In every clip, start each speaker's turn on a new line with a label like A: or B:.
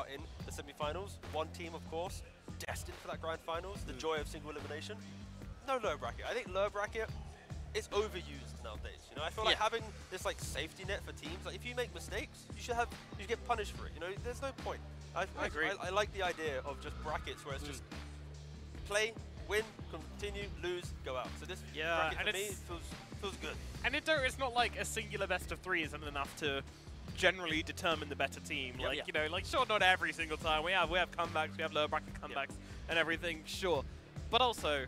A: out in the semi-finals. One team, of course, destined for that grand finals, the joy of single elimination. No lower bracket. I think lower bracket is overused nowadays. You know, I feel like having this like safety net for teams. Like if you make mistakes, you get punished for it. You know, there's no point. I agree. I like the idea of just brackets where it's just play, win, continue, lose, go out. So this bracket for me feels good.
B: And it's not like a singular best of 3 isn't enough to generally determine the better team. Like you know, like sure, not every single time we have comebacks, we have lower bracket comebacks and everything, sure, but also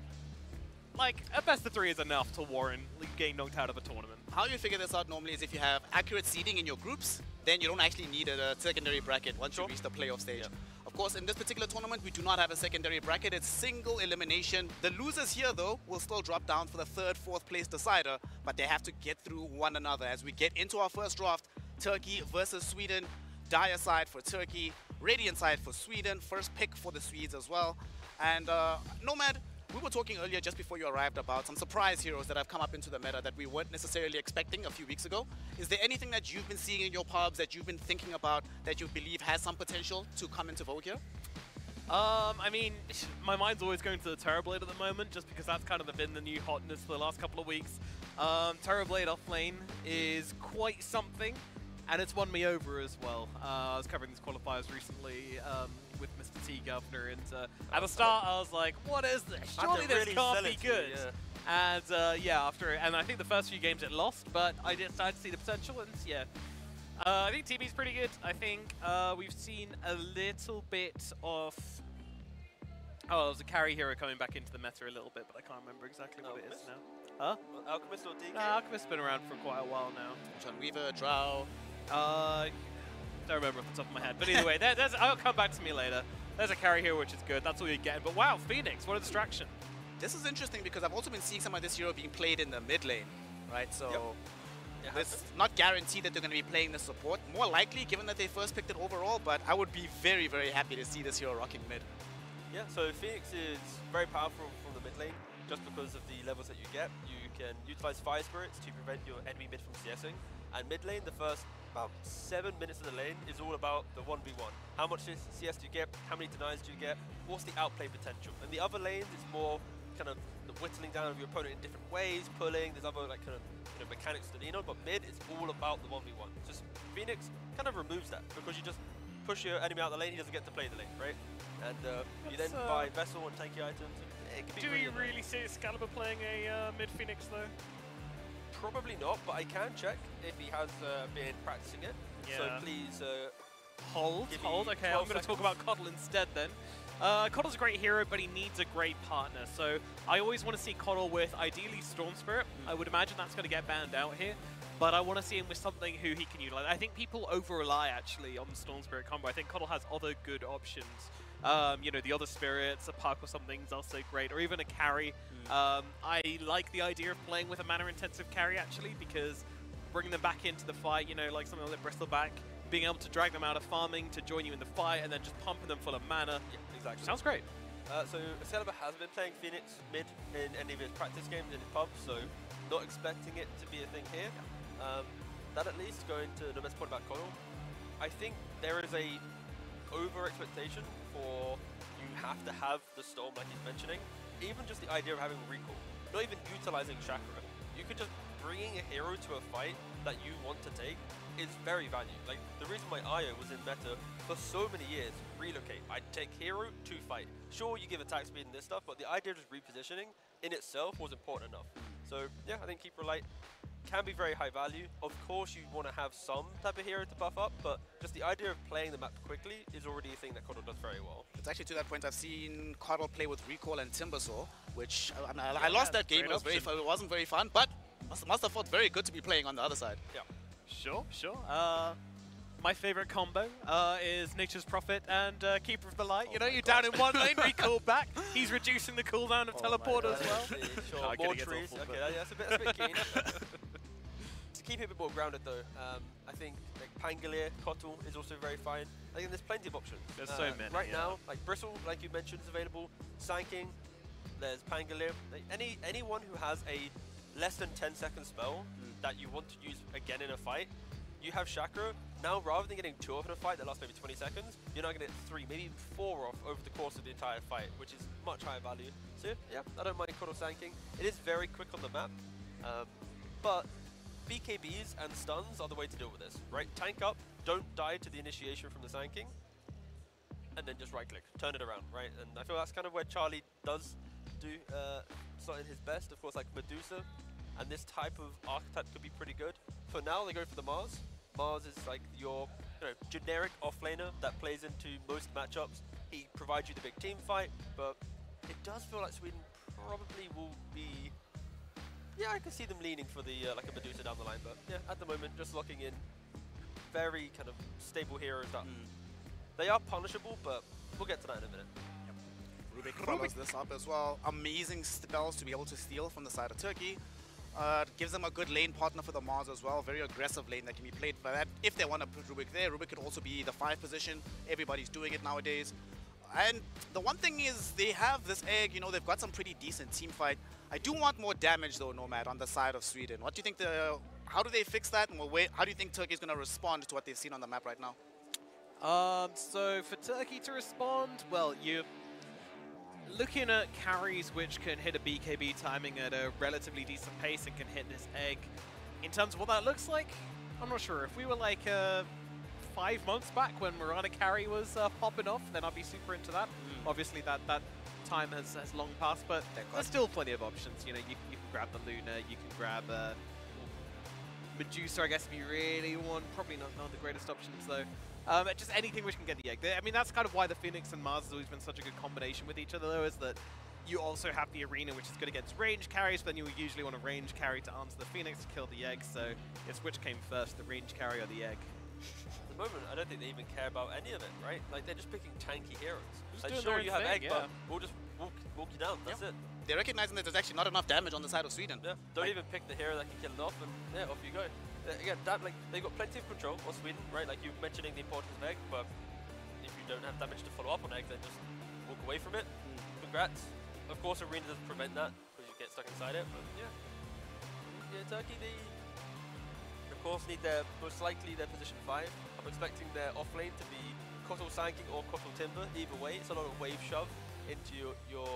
B: like a best of 3 is enough to warrant getting knocked out of a tournament.
C: How you figure this out normally is if you have accurate seeding in your groups, then you don't actually need a secondary bracket once you reach the playoff stage. Of course, in this particular tournament, we do not have a secondary bracket. It's single elimination. The losers here, though, will still drop down for the 3rd, 4th place decider, but they have to get through one another. As we get into our first draft, Turkey versus Sweden. Dire side for Turkey, Radiant side for Sweden. First pick for the Swedes as well. And Nomad, we were talking earlier just before you arrived about some surprise heroes that have come up into the meta that we weren't necessarily expecting a few weeks ago. Is there anything that you've been seeing in your pubs that you've been thinking about that you believe has some potential to come into vogue here?
B: I mean, my mind's always going to the Terrorblade at the moment, just because that's kind of been the new hotness for the last couple of weeks. Terrorblade off lane is quite something, and it's won me over as well. I was covering these qualifiers recently with Mr. T Governor, and at the start I was like, what is this? Surely this can't be good. And and I think the first few games it lost, but I started to see the potential, and I think TB's pretty good. I think we've seen a little bit of there's a carry hero coming back into the meta a little bit, but I can't remember exactly what it is now. Huh?
A: Alchemist or DK?
B: Alchemist's been around for quite a while now.
C: John Weaver, Drow.
B: Don't remember off the top of my head. But either way, I'll come back to me later. There's a carry here, which is good. That's all you're getting. But wow, Phoenix, what a distraction.
C: This is interesting because I've also been seeing some of this hero being played in the mid lane, right? So it's not guaranteed that they're going to be playing the support. More likely, given that they first picked it overall, but I would be very, very happy to see this hero rocking mid.
A: Yeah, so Phoenix is very powerful from the mid lane, just because of the levels that you get. You can utilize Fire Spirits to prevent your enemy mid from CSing. And mid lane, the first about 7 minutes of the lane is all about the 1v1. How much CS do you get? How many denies do you get? What's the outplay potential? And the other lanes is more kind of the whittling down of your opponent in different ways, pulling. There's other like kind of mechanics to lean on, but mid is all about the 1v1. Just Phoenix kind of removes that because you just push your enemy out the lane, he doesn't get to play the lane, right? And you then buy Vessel and tanky items. It can be
B: Do you really see Excalibur playing a mid Phoenix though?
A: Probably not, but I can check if he has been practicing it. So please
B: hold. Okay, I'm going to talk about Coddle instead then. Coddle's a great hero, but he needs a great partner. So I always want to see Coddle with ideally Storm Spirit. I would imagine that's going to get banned out here. But I want to see him with something who he can utilize. I think people over-rely actually on the Storm Spirit combo. I think Coddle has other good options. You know, the other spirits, a puck or something's also great, or even a carry. I like the idea of playing with a mana-intensive carry actually, because bringing them back into the fight, you know, like something like Bristleback, being able to drag them out of farming to join you in the fight, and then just pumping them full of mana.
A: Yeah, exactly.
B: Sounds great.
A: So Excalibur has been playing Phoenix mid in any of his practice games in his pub, so not expecting it to be a thing here. That at least, going to the best point about Coddle, I think there is a over-expectation for you have to have the Storm like he's mentioning. Even just the idea of having recall, not even utilizing Chakra. You could just bringing a hero to a fight that you want to take is very valued. Like the reason why Io was in meta for so many years, relocate. I'd take hero to fight. Sure, you give attack speed and this stuff, but the idea of just repositioning in itself was important enough. So yeah, I think Keeper Light can be very high value. Of course, you want to have some type of hero to buff up, but just the idea of playing the map quickly is already a thing that Coddle does very well.
C: It's actually to that point I've seen Coddle play with Recall and Timbersaw, which I lost that game. It wasn't very fun, but must have felt very good to be playing on the other side.
A: Yeah.
B: Sure. My favorite combo is Nature's Prophet and Keeper of the Light. You know, you're down in one lane, recall back. He's reducing the cooldown of teleport as well.
A: Sure, more trees. Okay, that's a bit keen. To keep it a bit more grounded though, I think like Pangolier, Kotl is also very fine. I think there's plenty of options.
B: There's so many.
A: Right now, like Bristle, like you mentioned, is available. Sand King, there's Pangolier. Like anyone who has a less than 10-second spell that you want to use again in a fight, you have Chakra. now rather than getting 2 off in a fight that lasts maybe 20 seconds, you're now going to get 3, maybe even 4 off over the course of the entire fight, which is much higher value. So yeah, I don't mind Kodo Sanking. It is very quick on the map, but BKBs and stuns are the way to deal with this, right? Tank up, don't die to the initiation from the Sanking, and then just right click, turn it around, right? And I feel that's kind of where Charlie does do something his best. Of course, like Medusa and this type of archetype could be pretty good. For now, they go for the Mars. Mars is like your generic offlaner that plays into most matchups. He provides you the big team fight, but it does feel like Sweden probably will be. Yeah, I can see them leaning for the like a Medusa down the line, but yeah, at the moment, just locking in very kind of stable heroes that they are punishable, but we'll get to that in a minute.
C: Rubik follows this up as well. Amazing spells to be able to steal from the side of Turkey. Gives them a good lane partner for the Mars as well. Very aggressive lane that can be played by that. If they want to put Rubik there, Rubik could also be the 5 position. Everybody's doing it nowadays. And the one thing is they have this egg, you know, they've got some pretty decent team fight. I do want more damage though, Nomad, on the side of Sweden. What do you think how do they fix that? And how do you think Turkey is going to respond to what they've seen on the map right now?
B: So for Turkey to respond, well, you're looking at carries which can hit a BKB timing at a relatively decent pace and can hit this egg. In terms of what that looks like, I'm not sure. If we were like 5 months back when Mirana carry was popping off, then I'd be super into that. Obviously that time has long passed, but there's still plenty of options. You know, you can grab the Luna, you can grab Medusa, I guess, if you really want. Probably not the greatest options though. Just anything which can get the egg. I mean, that's kind of why the Phoenix and Mars has always been such a good combination with each other, though, is that you also have the Arena, which is good against range carries, but then you usually want a range carry to answer the Phoenix to kill the egg, so it's which came first, the range carry or the egg.
A: At the moment, I don't think they even care about any of it, right? Like, they're just picking tanky heroes. Like,
B: doing
A: sure,
B: their
A: you have
B: thing,
A: egg, but we'll just walk you down, that's it.
C: They're recognizing that there's actually not enough damage on the side of Sweden.
A: Yeah, don't even pick the hero that can kill it off, and yeah, off you go. Again, they've got plenty of control on Sweden, right? Like you mentioning the importance of egg, but if you don't have damage to follow up on egg, then just walk away from it. Congrats. Of course, Arena doesn't prevent that because you get stuck inside it, but yeah. Turkey, they of course need most likely their position 5. I'm expecting their off lane to be Kotal Sanking or Kotal Timber. Either way, it's a lot of wave shove into your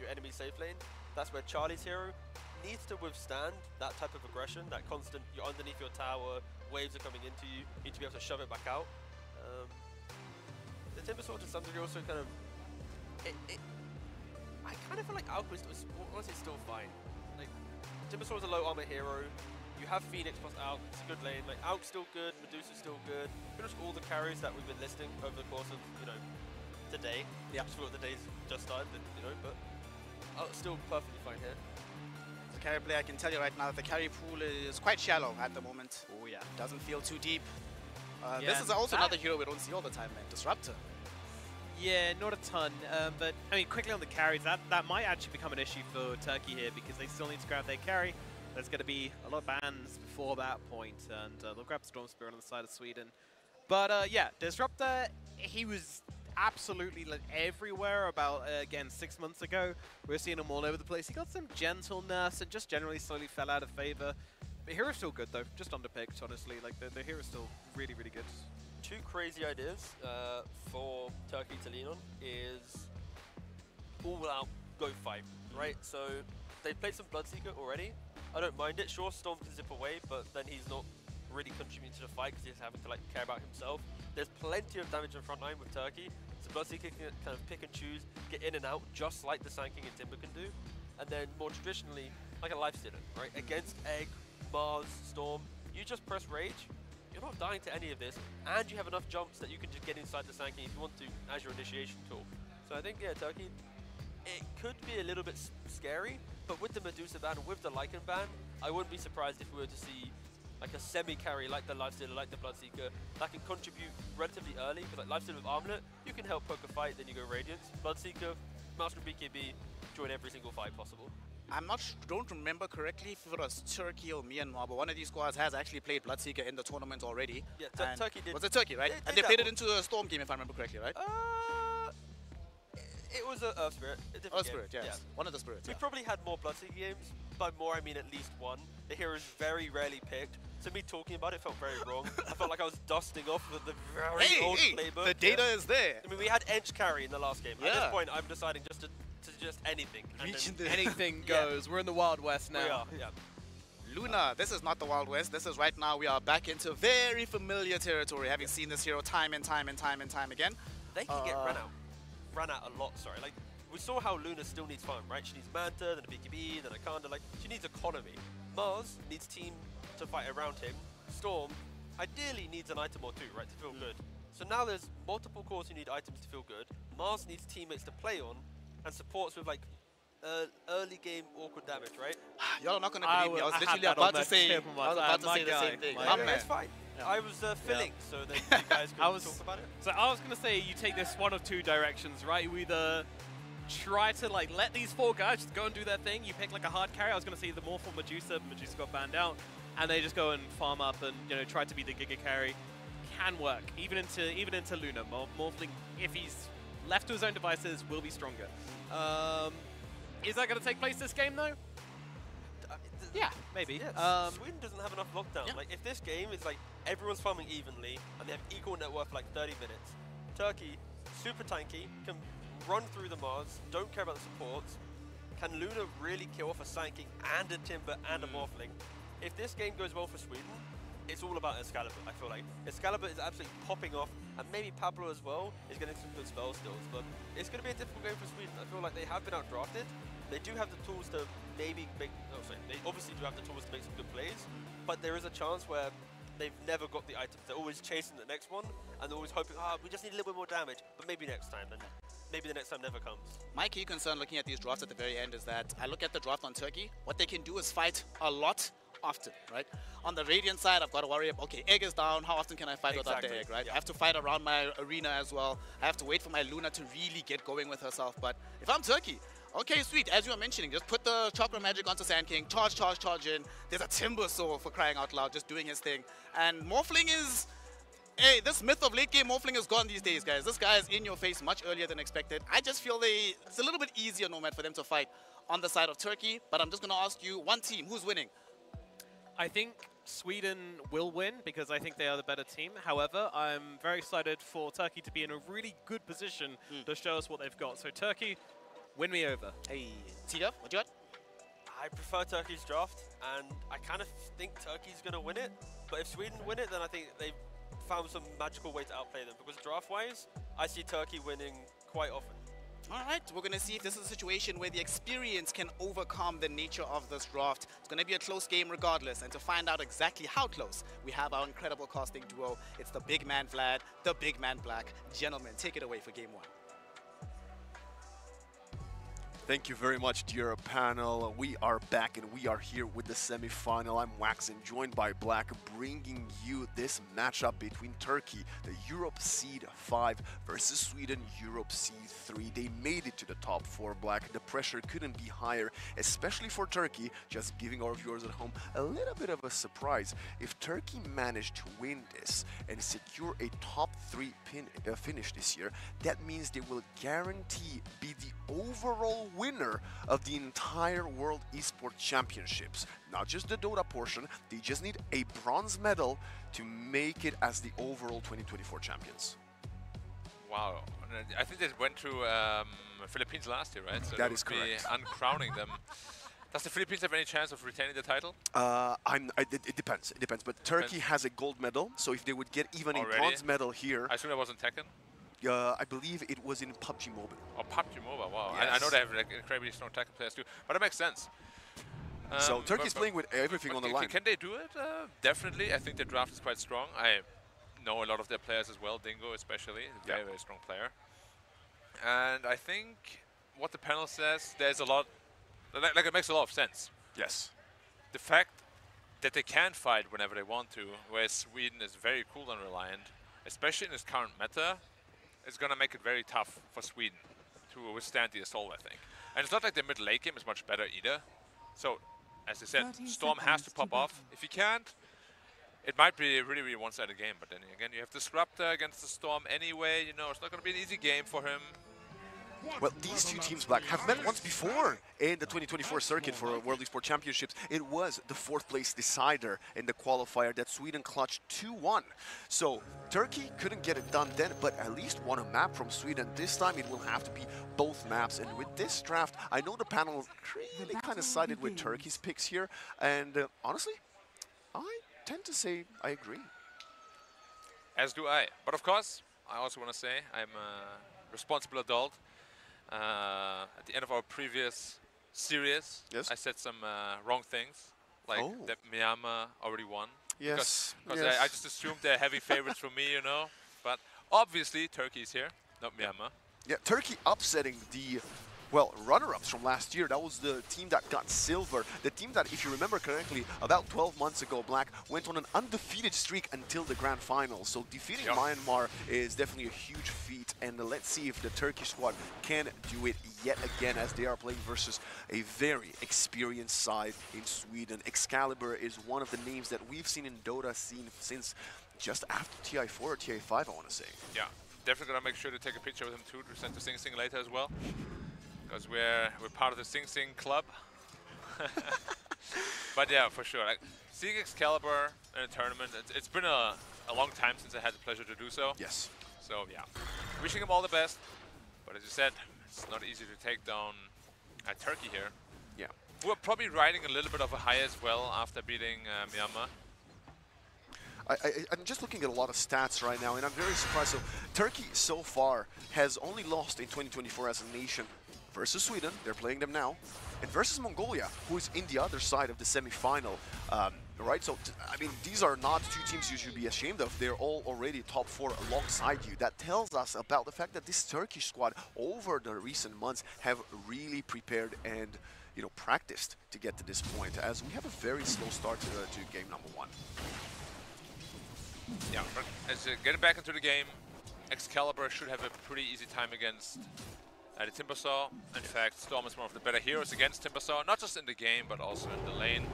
A: enemy safe lane. That's where Charlie's hero needs to withstand that type of aggression, that constant, you're underneath your tower, waves are coming into you, you need to be able to shove it back out. The Timber Sword to some degree also kind of, I kind of feel like Alk was honestly still fine. Like, Timber Sword's a low armor hero, you have Phoenix plus Alk, it's a good lane, like Alk's still good, Medusa's still good, pretty much all the carries that we've been listing over the course of, today. Yeah. Just feel like the day's just started, but Alk's still perfectly fine here.
C: Carry player, I can tell you right now that the carry pool is quite shallow at the moment.
B: Oh yeah.
C: Doesn't feel too deep. This is also another hero we don't see all the time, man. Disruptor.
B: Yeah, not a ton. But I mean, quickly on the carries, that might actually become an issue for Turkey here because they still need to grab their carry. There's going to be a lot of bans before that point, and they'll grab Storm Spirit on the side of Sweden. But yeah, Disruptor, he was absolutely like everywhere about again 6 months ago. We're seeing him all over the place. He got some gentleness and just generally slowly fell out of favor. The hero's still good though, just underpicked honestly. Like the hero's still really good.
A: 2 crazy ideas for Turkey to lean on is all out go fight, right? So they played some Bloodseeker already. I don't mind it. Sure, Storm can zip away, but then he's not really contributing to the fight because he's having to like care about himself. There's plenty of damage in front line with Turkey, so Bloodseeker can kind of pick and choose, get in and out, just like the Sanking and Timber can do. And then more traditionally, like a Lifestealer, right? Against Egg, Mars, Storm, you just press Rage, you're not dying to any of this, and you have enough jumps that you can just get inside the Sanking if you want to as your initiation tool. So I think, yeah, Turkey, it could be a little bit scary, but with the Medusa ban, with the Lycan ban, I wouldn't be surprised if we were to see like a semi-carry like the Lifestealer, like the Bloodseeker, that can contribute relatively early, because like Lifestealer with Armlet, you can help poke a fight, then you go Radiance. Bloodseeker, Master BKB, join every single fight possible.
C: Don't remember correctly if it was Turkey or Myanmar, but one of these squads has actually played Bloodseeker in the tournament already.
A: Yeah, Turkey did.
C: Was it Turkey, right? And they played it into a Storm game, if I remember correctly, right?
A: It was a Earth Spirit.
C: Earth Spirit, yes. Yeah. One of the spirits.
A: We probably had more Bloodseeker games. By more, I mean at least one. The hero is very rarely picked. to me talking about it felt very wrong. I felt like I was dusting off the very old playbook.
C: The data is there.
A: I mean, we had Ench carry in the last game. At this point, I'm deciding just to just anything.
B: Anything goes. We're in the Wild West now.
A: We are, yeah.
C: Luna, this is not the Wild West. This is right now we are back into very familiar territory, having seen this hero time and time again.
A: They can get ran out a lot, sorry. Like, we saw how Luna still needs farm, right? She needs Manta, then a BKB, then a Kanda. Like, she needs economy. Mars needs team to fight around him. Storm ideally needs an item or two, right, to feel good. So now there's multiple cores who need items to feel good. Mars needs teammates to play on, and supports with like early game awkward damage, right?
C: Y'all are not gonna believe me. I was literally about to say, the same thing.
A: It's fine. Yeah. I was filling, so then you guys could talk about it.
B: So I was gonna say you take this one of two directions, right? You either try to like let these four guys just go and do their thing. You pick like a hard carry. I was gonna say the Morphle Medusa. Medusa got banned out, and they just go and farm up and try to be the Giga carry. Can work even into Luna. Morphling, if he's left to his own devices, will be stronger. Is that going to take place this game though? Yeah, maybe.
A: Yeah, Sweden doesn't have enough lockdown.
B: Yeah.
A: Like, if this game is like everyone's farming evenly and they have equal net worth for like 30 minutes, Turkey, super tanky, can run through the Mars, don't care about the supports. Can Luna really kill off a Sand King and a Timber and a Morphling? If this game goes well for Sweden, it's all about Excalibur, I feel like. Excalibur is absolutely popping off, and maybe Pablo as well is getting some good spell stills, but it's going to be a difficult game for Sweden. I feel like they have been outdrafted. They do have the tools to maybe make, they obviously do have the tools to make some good plays, but there is a chance where they've never got the items. They're always chasing the next one, and they're always hoping, we just need a little bit more damage, but maybe next time, and maybe the next time never comes.
C: My key concern looking at these drafts at the very end is that I look at the draft on Turkey. What they can do is fight a lot often, right? On the Radiant side, I've got to worry about, okay, egg is down, how often can I fight without the egg, right? I have to fight around my arena as well. I have to wait for my Luna to really get going with herself. But if I'm Turkey, okay, sweet, as you were mentioning, just put the Chakra Magic onto Sand King, charge in. There's a Timber Soul, for crying out loud, just doing his thing. And Morphling is, hey, this myth of late game Morphling is gone these days, guys. This guy is in your face much earlier than expected. I just feel it's a little bit easier, Nomad, for them to fight on the side of Turkey. But I'm just going to ask you, one team, who's winning?
B: I think Sweden will win because I think they are the better team. However, I'm very excited for Turkey to be in a really good position to show us what they've got. So Turkey, win me over.
C: Hey, Tia, what you got?
A: I prefer Turkey's draft, and I kind of think Turkey's going to win it. But if Sweden win it, then I think they've found some magical way to outplay them. Because draft-wise, I see Turkey winning quite often.
C: All right, we're going to see if this is a situation where the experience can overcome the nature of this draft. It's going to be a close game regardless, and to find out exactly how close, we have our incredible casting duo. It's the big man Vlad, the big man Black. Gentlemen, take it away for game one.
D: Thank you very much, dear panel. We are back and we are here with the semi-final. I'm Waxen, joined by Black, bringing you this matchup between Turkey, the Europe Seed 5 versus Sweden, Europe Seed 3. They made it to the top 4, Black. The pressure couldn't be higher, especially for Turkey, just giving our viewers at home a little bit of a surprise. If Turkey managed to win this and secure a top 3 finish this year, that means they will guarantee be the overall winner of the entire World Esports Championships. Not just the Dota portion, they just need a bronze medal to make it as the overall 2024 champions.
E: Wow, I think they went to Philippines last year, right? So
D: that is correct.
E: Uncrowning them. Does the Philippines have any chance of retaining the title?
D: It depends, but Turkey has a gold medal, so if they would get even a bronze medal here...
E: I assume it wasn't Tekken?
D: I believe it was in PUBG Mobile.
E: Oh, PUBG Mobile, wow.
D: Yes.
E: I know they have like, incredibly strong Tekken players too, but it makes sense.
D: So Turkey's playing with everything on the line.
E: Can they do it? Definitely. I think the draft is quite strong. I know a lot of their players as well, Dingo especially, a very, very strong player. And I think what the panel says, there's a lot, like it makes a lot of sense.
D: Yes.
E: The fact that they can fight whenever they want to, whereas Sweden is very cooldown reliant, especially in this current meta, it's going to make it very tough for Sweden to withstand the assault, I think. And it's not like their mid-late game is much better either. So, as I said, Storm has to pop off. If he can't, it might be a really, really one-sided game. But then again, you have Disruptor against the Storm anyway. You know, it's not going to be an easy game for him.
D: Well, these two teams, Black, have met once before in the 2024 circuit for World Esports Championships. It was the 4th place decider in the qualifier that Sweden clutched 2-1. So Turkey couldn't get it done then, but at least won a map from Sweden. This time it will have to be both maps. And with this draft, I know the panel really kind of sided with Turkey's picks here. And honestly, I tend to say I agree.
E: As do I. But of course, I also want to say I'm a responsible adult. At the end of our previous series,
D: yes,
E: I said some wrong things, like that Myanmar already won.
D: Yes.
E: Because I just assumed they're heavy favorites for me, you know. But obviously, Turkey's here, not Myanmar.
D: Yeah, Turkey upsetting the, well, runner-ups from last year. That was the team that got silver. The team that, if you remember correctly, about 12 months ago, Black, went on an undefeated streak until the grand final. So defeating Myanmar is definitely a huge feat. And let's see if the Turkish squad can do it yet again, as they are playing versus a very experienced side in Sweden. Excalibur is one of the names that we've seen in Dota scene since just after TI4 or TI5, I want to say.
E: Yeah, definitely gonna make sure to take a picture with him too, to send to Sing Sing later as well. Because we're part of the Sing Sing club. But yeah, for sure. Like, seeing Excalibur in a tournament, it's been a long time since I had the pleasure to do so.
D: Yes.
E: So yeah, wishing him all the best. But as you said, it's not easy to take down Turkey here.
D: Yeah.
E: We're probably riding a little bit of a high as well after beating Myanmar.
D: I'm just looking at a lot of stats right now, and I'm very surprised. So Turkey so far has only lost in 2024 as a nation versus Sweden, they're playing them now, and versus Mongolia, who is in the other side of the semi-final, right? So, I mean, these are not two teams you should be ashamed of. They're all already top 4 alongside you. That tells us about the fact that this Turkish squad, over the recent months, have really prepared and, you know, practiced to get to this point, as we have a very slow start to game number 1.
E: Yeah, but as getting back into the game, Excalibur should have a pretty easy time against the Timbersaw. In fact, Storm is one of the better heroes against Timbersaw, not just in the game, but also in the lane.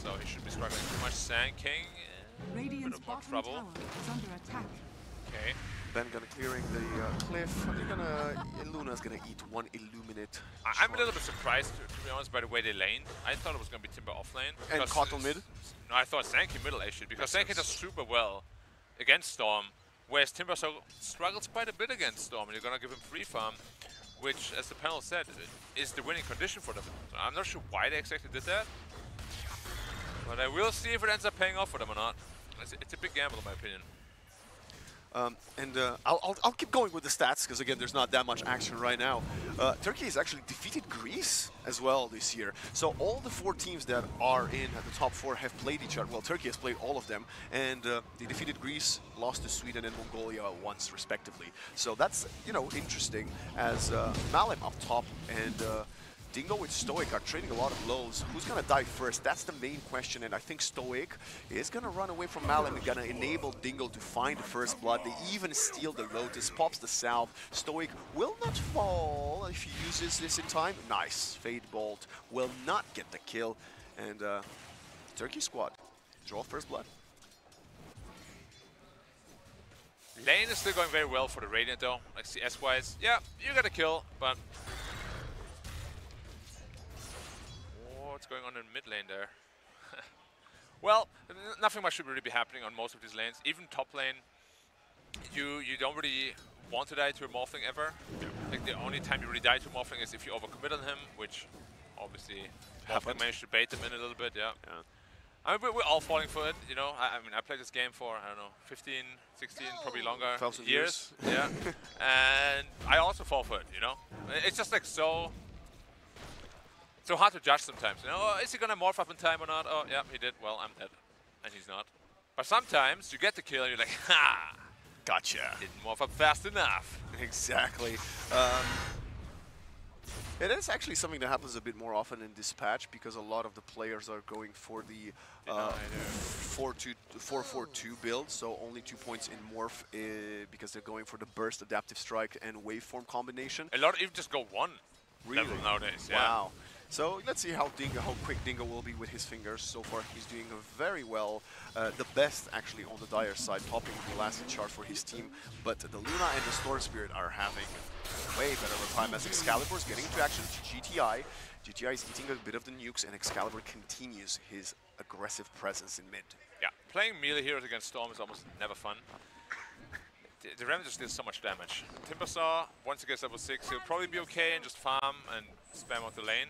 E: So he should be struggling too much. Sand King, a bit of more trouble. Okay.
D: Ben gonna clearing the cliff. Luna's gonna eat one Illuminate.
E: I'm a little bit surprised, to be honest, by the way they laned. I thought it was gonna be Timber off lane.
D: And Cottle mid?
E: No, I thought Sand King middle actually, because Sand King does super well against Storm, whereas Timbersaw struggles quite a bit against Storm, and you're gonna give him free farm, which, as the panel said, is the winning condition for them. I'm not sure why they exactly did that, but I will see if it ends up paying off for them or not. It's a big gamble, in my opinion.
D: I'll keep going with the stats, because again, there's not that much action right now. Turkey has actually defeated Greece as well this year. So all the 4 teams that are in at the top 4 have played each other. Well, Turkey has played all of them, and they defeated Greece, lost to Sweden and Mongolia once, respectively. So that's, you know, interesting, as Malem up top and Dingo with Stoic are trading a lot of lows. Who's going to die first? That's the main question, and I think Stoic is going to run away from Malem and going to enable Dingo to find the first blood. They even steal the Lotus, pops the salve. Stoic will not fall if he uses this in time. Nice. Fade Bolt will not get the kill, and Turkey squad draw first blood.
E: Lane is still going very well for the Radiant though, like CS-wise. Yeah, you got a kill, but what's going on in mid lane there? Well, nothing much should really be happening on most of these lanes. Even top lane, you don't really want to die to a Morphling ever. Like, the only time you really die to a Morphling is if you overcommit on him, which obviously Morphling managed to bait them in a little bit, yeah. I mean, we're all falling for it, you know. I mean, I played this game for, I don't know, 15, 16, probably longer years. Yeah. And I also fall for it, you know. It's just like so hard to judge sometimes, you know. Oh, is he gonna morph up in time or not? Oh, yeah, he did. Well, I'm dead. And he's not. But sometimes you get the kill and you're like, ha!
D: Gotcha.
E: Didn't morph up fast enough.
D: Exactly. It is actually something that happens a bit more often in this patch, because a lot of the players are going for the 4-4-2 build, so only 2 points in morph because they're going for the burst, adaptive strike, and waveform combination.
E: A lot even just go 1 level nowadays. Yeah.
D: Wow. So let's see how quick Dingo will be with his fingers. So far, he's doing very well. The best, actually, on the Dire side, topping the last chart for his team. But the Luna and the Storm Spirit are having way better of a time as Excalibur is getting into action to GTI. GTI is eating a bit of the nukes, and Excalibur continues his aggressive presence in mid.
E: Yeah, playing melee heroes against Storm is almost never fun. The Ram just deals so much damage. Timbersaw, once he gets level 6, he'll probably be okay and just farm and spam out the lane.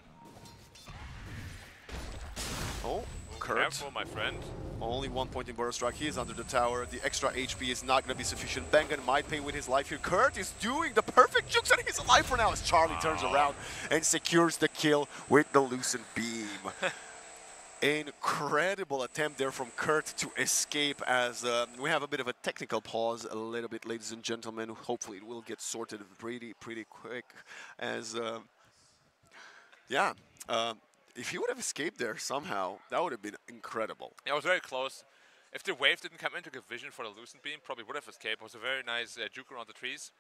D: Oh, Kurt.
E: Careful, my friend.
D: Only 1 point in Burrow Strike. He is under the tower. The extra HP is not going to be sufficient. Bengen might pay with his life here. Kurt is doing the perfect jukes and he's alive for now as Charlie turns around and secures the kill with the Lucent Beam. Incredible attempt there from Kurt to escape as we have a bit of a technical pause a little bit, ladies and gentlemen. Hopefully it will get sorted pretty quick as, if he would have escaped there somehow, that would have been incredible.
E: Yeah, it was very close. If the wave didn't come into vision for the Lucent Beam, probably would have escaped. It was a very nice juke around the trees.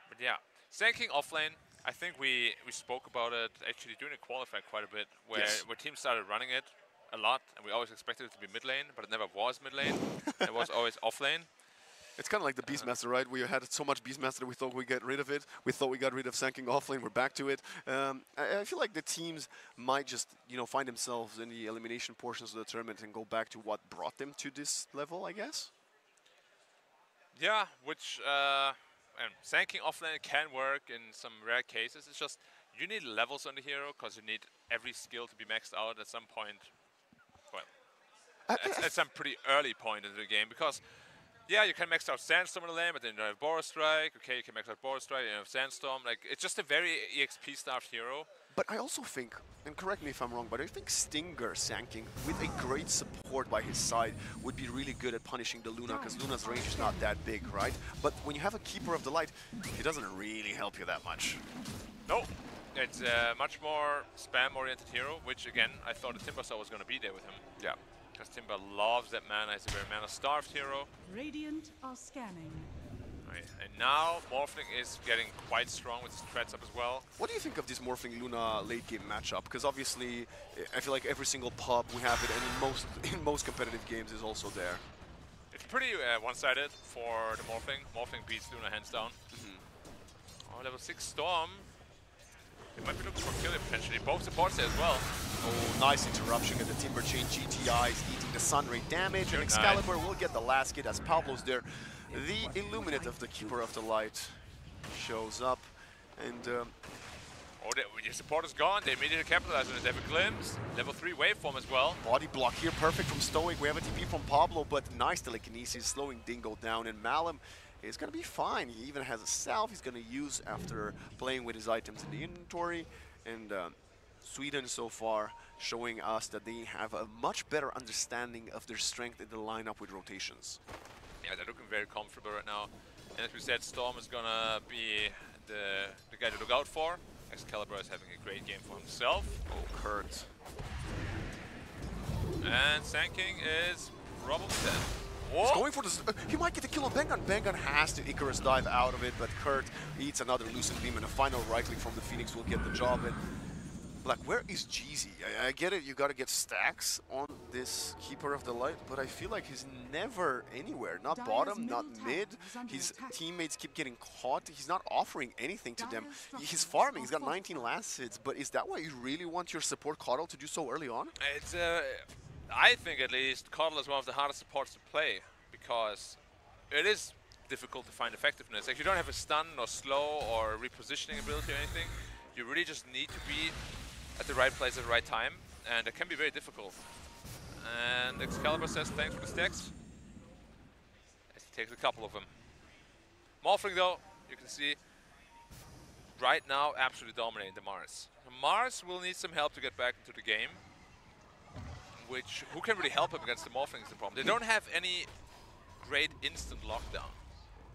E: But yeah, Sanking offlane. I think we spoke about it actually during the qualifier quite a bit, where teams started running it a lot, and we always expected it to be mid lane, but it never was mid lane. It was always off lane.
D: It's kind of like the Beastmaster, right? We had so much Beastmaster, we thought we'd get rid of it. We thought we got rid of Sanking offlane, we're back to it. I feel like the teams might just, find themselves in the elimination portions of the tournament and go back to what brought them to this level, I guess.
E: Yeah, which... and Sanking offlane can work in some rare cases. It's just you need levels on the hero because you need every skill to be maxed out at some point. Well, at some pretty early point in the game, because yeah, you can max out Sandstorm in the lane, but then you have Boros Strike. Okay, you can max out Boros Strike, you have Sandstorm. Like, it's just a very EXP staffed hero.
D: But I also think, and correct me if I'm wrong, but I think Stinger Sanking, with a great support by his side, would be really good at punishing the Luna, because Luna's range is not that big, right? But when you have a Keeper of the Light, he doesn't really help you that much.
E: No, it's a much more spam-oriented hero, which, again, I thought the Timbersaw was going to be there with him. Yeah, because Timber loves that mana. He's a very mana-starved hero.
F: Radiant are scanning.
E: Right. And now Morphling is getting quite strong with his threats up as well.
D: What do you think of this Morphling Luna late game matchup? Because obviously, I feel like every single pub we have it, and in most competitive games is also there.
E: It's pretty one-sided for the Morphling. Morphling beats Luna hands down. Oh, level 6 Storm. They might be looking for kill potentially. Both supports there as well.
D: Oh, nice interruption at the Timber Chain. GTI is eating the Sunray damage, and Excalibur will get the last hit as Pablo's there. The Illuminate of the Keeper of the Light shows up, and
E: oh, the support is gone. They immediately capitalize on it. They have a glimpse. Level 3 waveform as well.
D: Body block here, perfect from Stoic. We have a TP from Pablo, but nice telekinesis, slowing Dingo down, and Malum is going to be fine. He even has a salve he's going to use after playing with his items in the inventory, and Sweden so far showing us that they have a much better understanding of their strength in the lineup with rotations.
E: Yeah, they're looking very comfortable right now. And as we said, Storm is gonna be the guy to look out for. Excalibur is having a great game for himself.
D: Oh, Kurt.
E: And Sanking is probably dead.
D: He's going for this. He might get a kill on Bengan. Bengan has to Icarus dive out of it, but Kurt eats another Lucent Beam, and a final right click from the Phoenix will get the job. And like, where is Jeezy? I get it, you gotta get stacks on this Keeper of the Light, but I feel like he's never anywhere. Not bottom, not mid. His teammates keep getting caught. He's not offering anything to them. He's farming, he's got 19 last hits, but is that why you really want your support Coddle to do so early on?
E: It's, I think at least, Coddle is one of the hardest supports to play, because it is difficult to find effectiveness. If you don't have a stun or slow or repositioning ability or anything, you really just need to be at the right place at the right time, and it can be very difficult. And Excalibur says thanks for the stacks. As he takes a couple of them. Morphling though, you can see right now absolutely dominating the Mars. Mars will need some help to get back into the game, which, who can really help him against the Morphling is the problem. They don't have any great instant lockdown.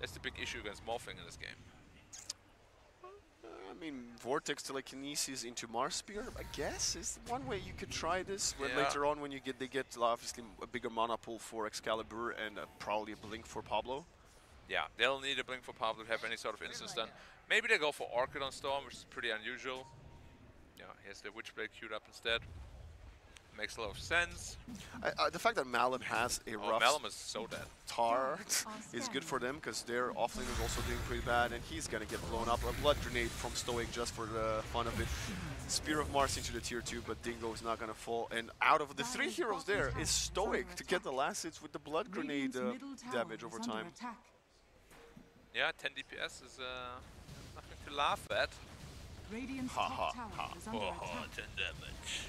E: That's the big issue against Morphling in this game.
D: I mean, Vortex telekinesis into Mars Spear, I guess, is one way you could try this. When later on, when they get obviously a bigger mana pool for Excalibur and probably a blink for Pablo.
E: Yeah, they'll need a Blink for Pablo to have any sort of instance done. Maybe they go for Orchid on Storm, which is pretty unusual. Yeah, here's the Witchblade queued up instead. Makes a lot of sense.
D: The fact that Malum has a rough
E: Malum is so dead.
D: start is good for them because their offlane is also doing pretty bad, and he's gonna get blown up. A blood grenade from Stoic just for the fun of it. Spear of Mars into the tier 2, but Dingo is not gonna fall. And out of the 3 heroes there is Stoic to get the last hits with the blood grenade damage over time.
E: Yeah, 10 DPS is nothing to laugh at.
F: Radiant's
D: Ha,
F: top
D: ha,
F: tower
D: ha.
F: is under attack.
E: 10 damage.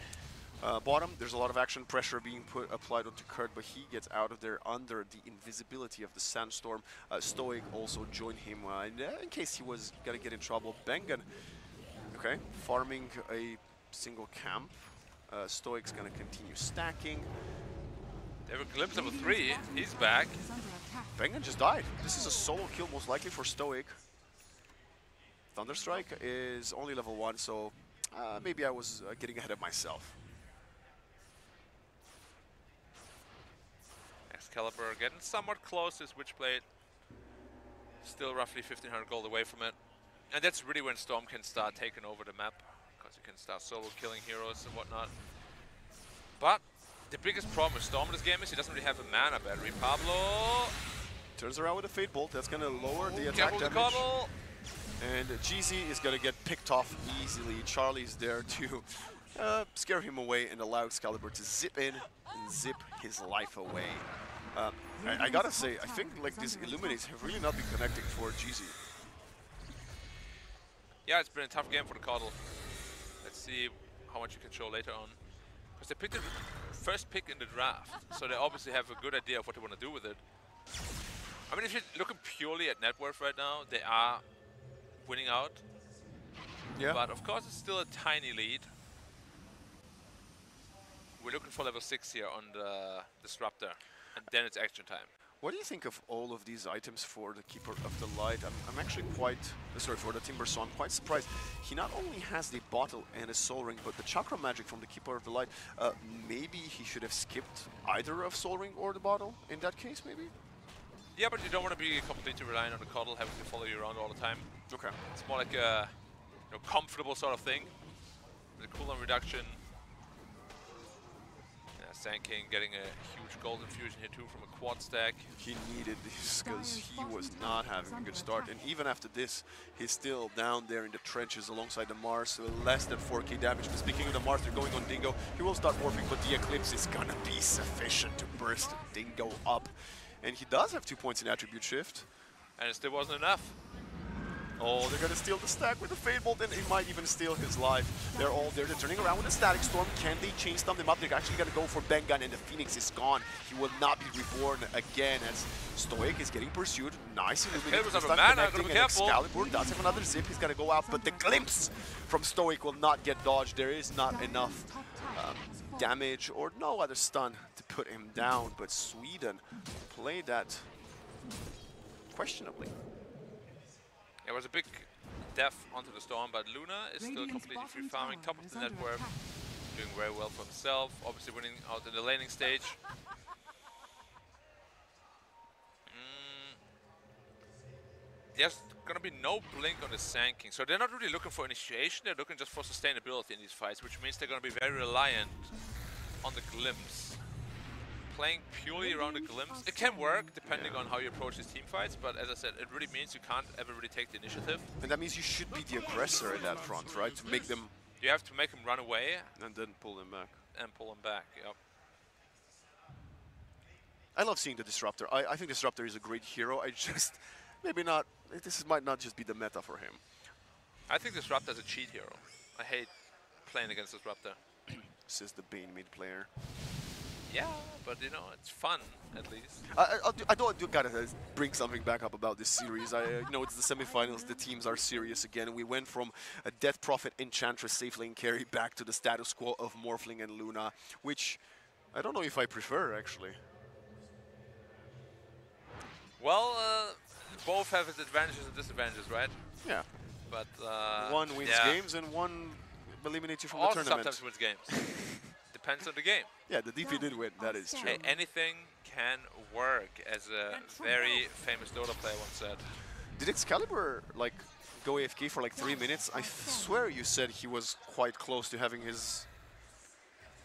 D: Bottom, there's a lot of action pressure being applied onto Kurt, but he gets out of there under the invisibility of the Sandstorm. Stoic also joined him in case he was gonna get in trouble. Bengan, okay, farming a single camp. Stoic's gonna continue stacking.
E: They have a glimpse of a 3. He's back.
F: Is under attack.
D: Bengan just died. This is a solo kill most likely for Stoic. Thunderstrike is only level 1, so maybe I was getting ahead of myself.
E: Excalibur getting somewhat close to his Witchblade. Still roughly 1500 gold away from it. And that's really when Storm can start taking over the map, because you can start solo killing heroes and whatnot. But the biggest problem with Storm in this game is he doesn't really have a mana battery. Pablo
D: Turns around with a Fate Bolt. That's going to lower the attack
E: careful with the
D: damage.
E: Coddle.
D: And GZ is going to get picked off easily. Charlie's there to scare him away and allow Excalibur to zip in and zip his life away. I gotta say, I think like these Illuminates have really not been connecting for GZ.
E: Yeah, it's been a tough game for the Coddle. Let's see how much you can show later on. Because they picked the first pick in the draft, so they obviously have a good idea of what they want to do with it. I mean, if you're looking purely at net worth right now, they are winning out.
D: Yeah.
E: But of course, it's still a tiny lead. We're looking for level 6 here on the Disruptor, and then it's action time.
D: What do you think of all of these items for the Keeper of the Light? I'm actually quite, sorry, for the Timber Saw, I'm quite surprised. He not only has the bottle and a Soul Ring, but the Chakra Magic from the Keeper of the Light. Maybe he should have skipped either of Soul Ring or the bottle in that case, maybe?
E: Yeah, but you don't want to be completely reliant on the Coddle having to follow you around all the time.
D: Okay.
E: It's more like a comfortable sort of thing. The cooldown reduction. Yeah, Sand King getting a huge gold infusion here too from a quad stack.
D: He needed this because he was not having a good start. And even after this, he's still down there in the trenches alongside the Mars. So less than 4k damage. But speaking of the Mars, they're going on Dingo. He will start morphing, but the Eclipse is going to be sufficient to burst Dingo up. And he does have 2 points in Attribute Shift.
E: And it still wasn't enough.
D: Oh, they're going to steal the stack with the Fate Bolt, and he might even steal his life. They're all there. They're turning around with the Static Storm. Can they chain stun them up? They're actually going to go for Bengan, and the Phoenix is gone. He will not be reborn again as Stoic is getting pursued. Nice illuminated. Excalibur does have another zip. He's going to go out, but the glimpse from Stoic will not get dodged. There is not enough damage or no other stun to put him down, but Sweden played that questionably.
E: It was a big death onto the Storm, but Luna is still completely free farming, top of the net worth, doing very well for himself, obviously winning out in the laning stage. There's gonna be no blink on the Sand King, so they're not really looking for initiation, they're looking just for sustainability in these fights, which means they're gonna be very reliant on the glimpse. Playing purely around the glimpse, it can work depending on how you approach these team fights, but as I said, it really means you can't ever really take the initiative.
D: And that means you should be the aggressor in that front, right? To make them...
E: You have to make them run away.
D: And then pull them back.
E: And pull them back, yep.
D: I love seeing the Disruptor. I think Disruptor is a great hero. I just... Maybe not... This might not just be the meta for him.
E: I think Disruptor is a cheat hero. I hate playing against Disruptor.
D: Says the Bane mid player.
E: Yeah, but you know, it's fun, at least.
D: I do gotta bring something back up about this series. You know, it's the semifinals, the teams are serious again. We went from a Death Prophet Enchantress safe lane carry back to the status quo of Morphling and Luna, which I don't know if I prefer, actually.
E: Well, both have its advantages and disadvantages, right?
D: Yeah.
E: But
D: one wins games and one eliminates you from the tournament.
E: Sometimes wins games. depends on the game.
D: Yeah, the DP did win, that is true.
E: Hey, anything can work, as a very famous Dota player once said.
D: Did Excalibur like go AFK for like 3 minutes? I swear you said he was quite close to having his...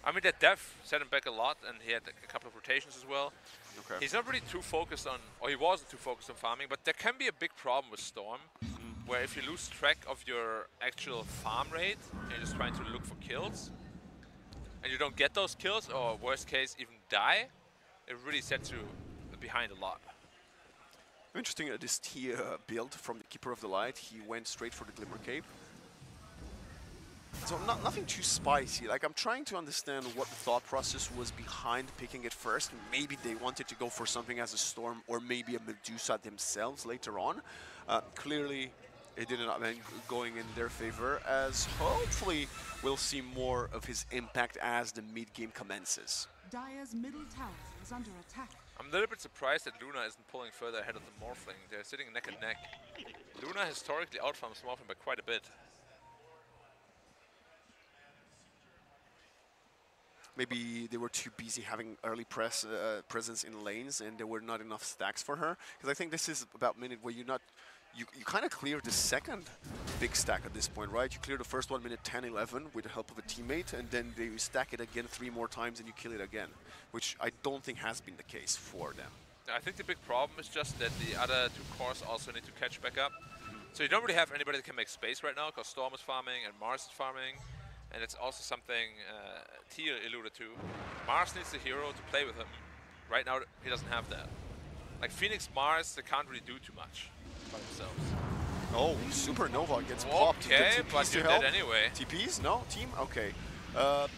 E: I mean, that death set him back a lot, and he had a couple of rotations as well.
D: Okay.
E: He's not really too focused on, or he wasn't too focused on farming, but there can be a big problem with Storm, where if you lose track of your actual farm rate, and you're just trying to look for kills, and you don't get those kills, or worst case, even die, it really sets you behind a lot.
D: Interesting, this T build from the Keeper of the Light, he went straight for the Glimmer Cape. So nothing too spicy. Like, I'm trying to understand what the thought process was behind picking it first. Maybe they wanted to go for something as a Storm or maybe a Medusa themselves later on. Clearly, it didn't end up going in their favor, as hopefully we'll see more of his impact as the mid-game commences.
F: Dire's middle tower is under attack.
E: I'm a little bit surprised that Luna isn't pulling further ahead of the Morphling. They're sitting neck and neck. Luna historically outfarms Morphling by quite a bit.
D: Maybe they were too busy having early presence in lanes, and there were not enough stacks for her. Because I think this is about minute where you kind of clear the second big stack at this point, right? You clear the first one minute 10, 11 with the help of a teammate, and then they stack it again 3 more times and you kill it again, which I don't think has been the case for them.
E: I think the big problem is just that the other 2 cores also need to catch back up. So you don't really have anybody that can make space right now, because Storm is farming and Mars is farming. And it's also something Tia alluded to. Mars needs a hero to play with him. Right now, he doesn't have that. Like Phoenix, Mars, they can't really do too much by themselves.
D: Oh, Supernova gets popped.
E: Okay, but you're dead anyway.
D: TPs? No? Team? Okay.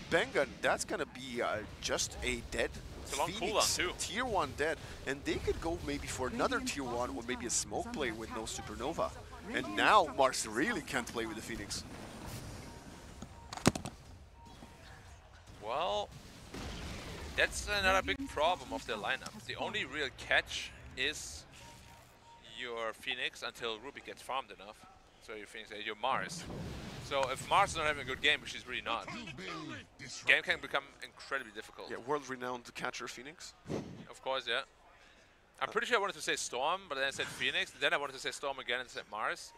D: Bengen, that's gonna be just a dead
E: It's a long
D: Phoenix.
E: cooldown too.
D: Tier 1 dead. And they could go maybe for another Tier 1 or maybe a smoke play with no Supernova. And now Mars really can't play with the Phoenix.
E: Well, that's another big problem of their lineup. The only real catch is your Phoenix until Ruby gets farmed enough. So your Phoenix, your Mars. So if Mars is not having a good game, which she's really not, game can become incredibly difficult.
D: Yeah, world-renowned catcher Phoenix.
E: Of course, yeah. I'm pretty sure I wanted to say Storm, but then I said Phoenix. Then I wanted to say Storm again and said Mars.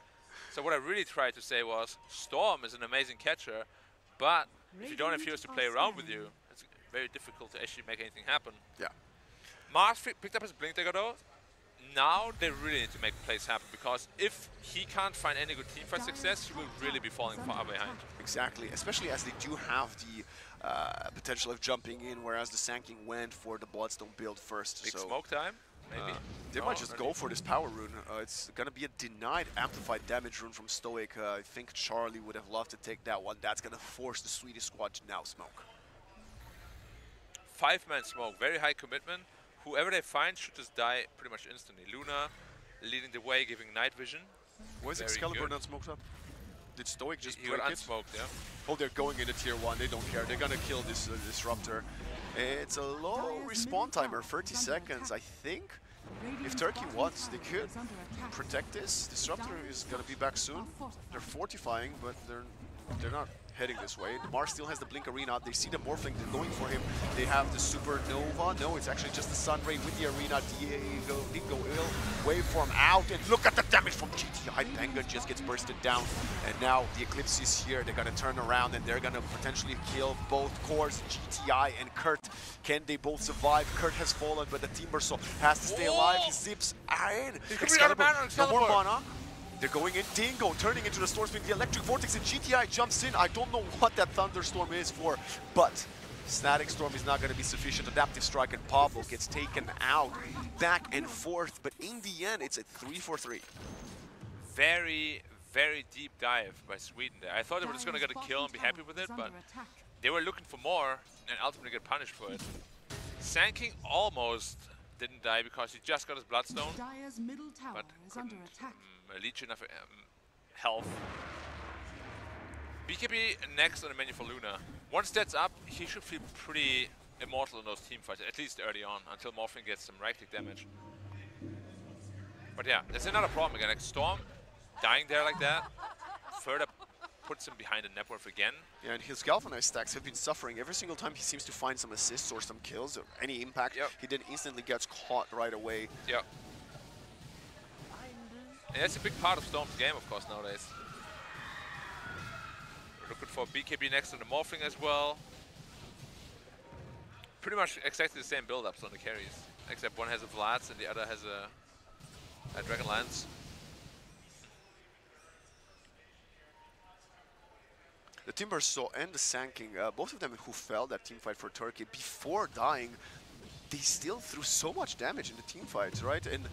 E: So what I really tried to say was Storm is an amazing catcher, but if you don't have heroes to play around with you, it's very difficult to actually make anything happen.
D: Yeah.
E: Mars picked up his Blink Dagger though. Now they really need to make plays happen, because if he can't find any good teamfight success, he will really be falling far behind.
D: Exactly, especially as they do have the potential of jumping in, whereas the Sanking went for the Bloodstone build first.
E: Big
D: so
E: smoke time, maybe.
D: They might just go for this power rune. It's going to be a denied amplified damage rune from Stoic. I think Charlie would have loved to take that one. That's going to force the Swedish squad to now smoke.
E: 5-man smoke, very high commitment. Whoever they find should just die pretty much instantly. Luna leading the way, giving night vision.
D: Was Excalibur not smoked up? Did Stoic just
E: he
D: break
E: got
D: it?
E: unsmoked, yeah.
D: Oh, they're going into tier 1. They don't care. They're going to kill this Disruptor. It's a low respawn timer, 30 seconds, I think. If Turkey wants, they could protect this. Disruptor is going to be back soon. They're fortifying, but they're not heading this way. Mars still has the Blink Arena. They see the Morphling. They're going for him. They have the Supernova. No, it's actually just the Sun Ray with the Arena. Dingo ill. Waveform out. And look at the damage from GTI. Bengen just gets bursted down. And now the Eclipse is here. They're going to turn around and they're going to potentially kill both cores, GTI and Kurt. Can they both survive? Kurt has fallen, but the Timbersaw has to stay alive. He zips in. Excalibur. No more mana. They're going in. Dingo turning into the Stormspeed. The Electric Vortex and GTI jumps in. I don't know what that Thunderstorm is for, but Static Storm is not going to be sufficient. Adaptive Strike and Pablo gets taken out. Back and forth, but in the end, it's a 3-4-3.
E: Very, very deep dive by Sweden there. I thought they were just going to get a kill and be happy with it, but they were looking for more and ultimately get punished for it. Sanking almost didn't die because he just got his Bloodstone, but couldn't leech enough health. BKB next on the menu for Luna. Once that's up, he should feel pretty immortal in those team fights, at least early on, until Morphling gets some right-click damage. But yeah, there's another problem again, like Storm dying there like that, further puts him behind the network again.
D: Yeah, and his galvanized stacks have been suffering every single time he seems to find some assists or some kills or any impact.
E: Yep.
D: He then instantly gets caught right away.
E: Yeah. And that's a big part of Storm's game, of course, nowadays. We're looking for BKB next to the Morphling as well. Pretty much exactly the same build-ups on the carries, except one has a Vlads and the other has a Dragon Lance.
D: The Timbersaw and the Sanking, both of them who fell that teamfight for Turkey, before dying, they still threw so much damage in the teamfights, right? And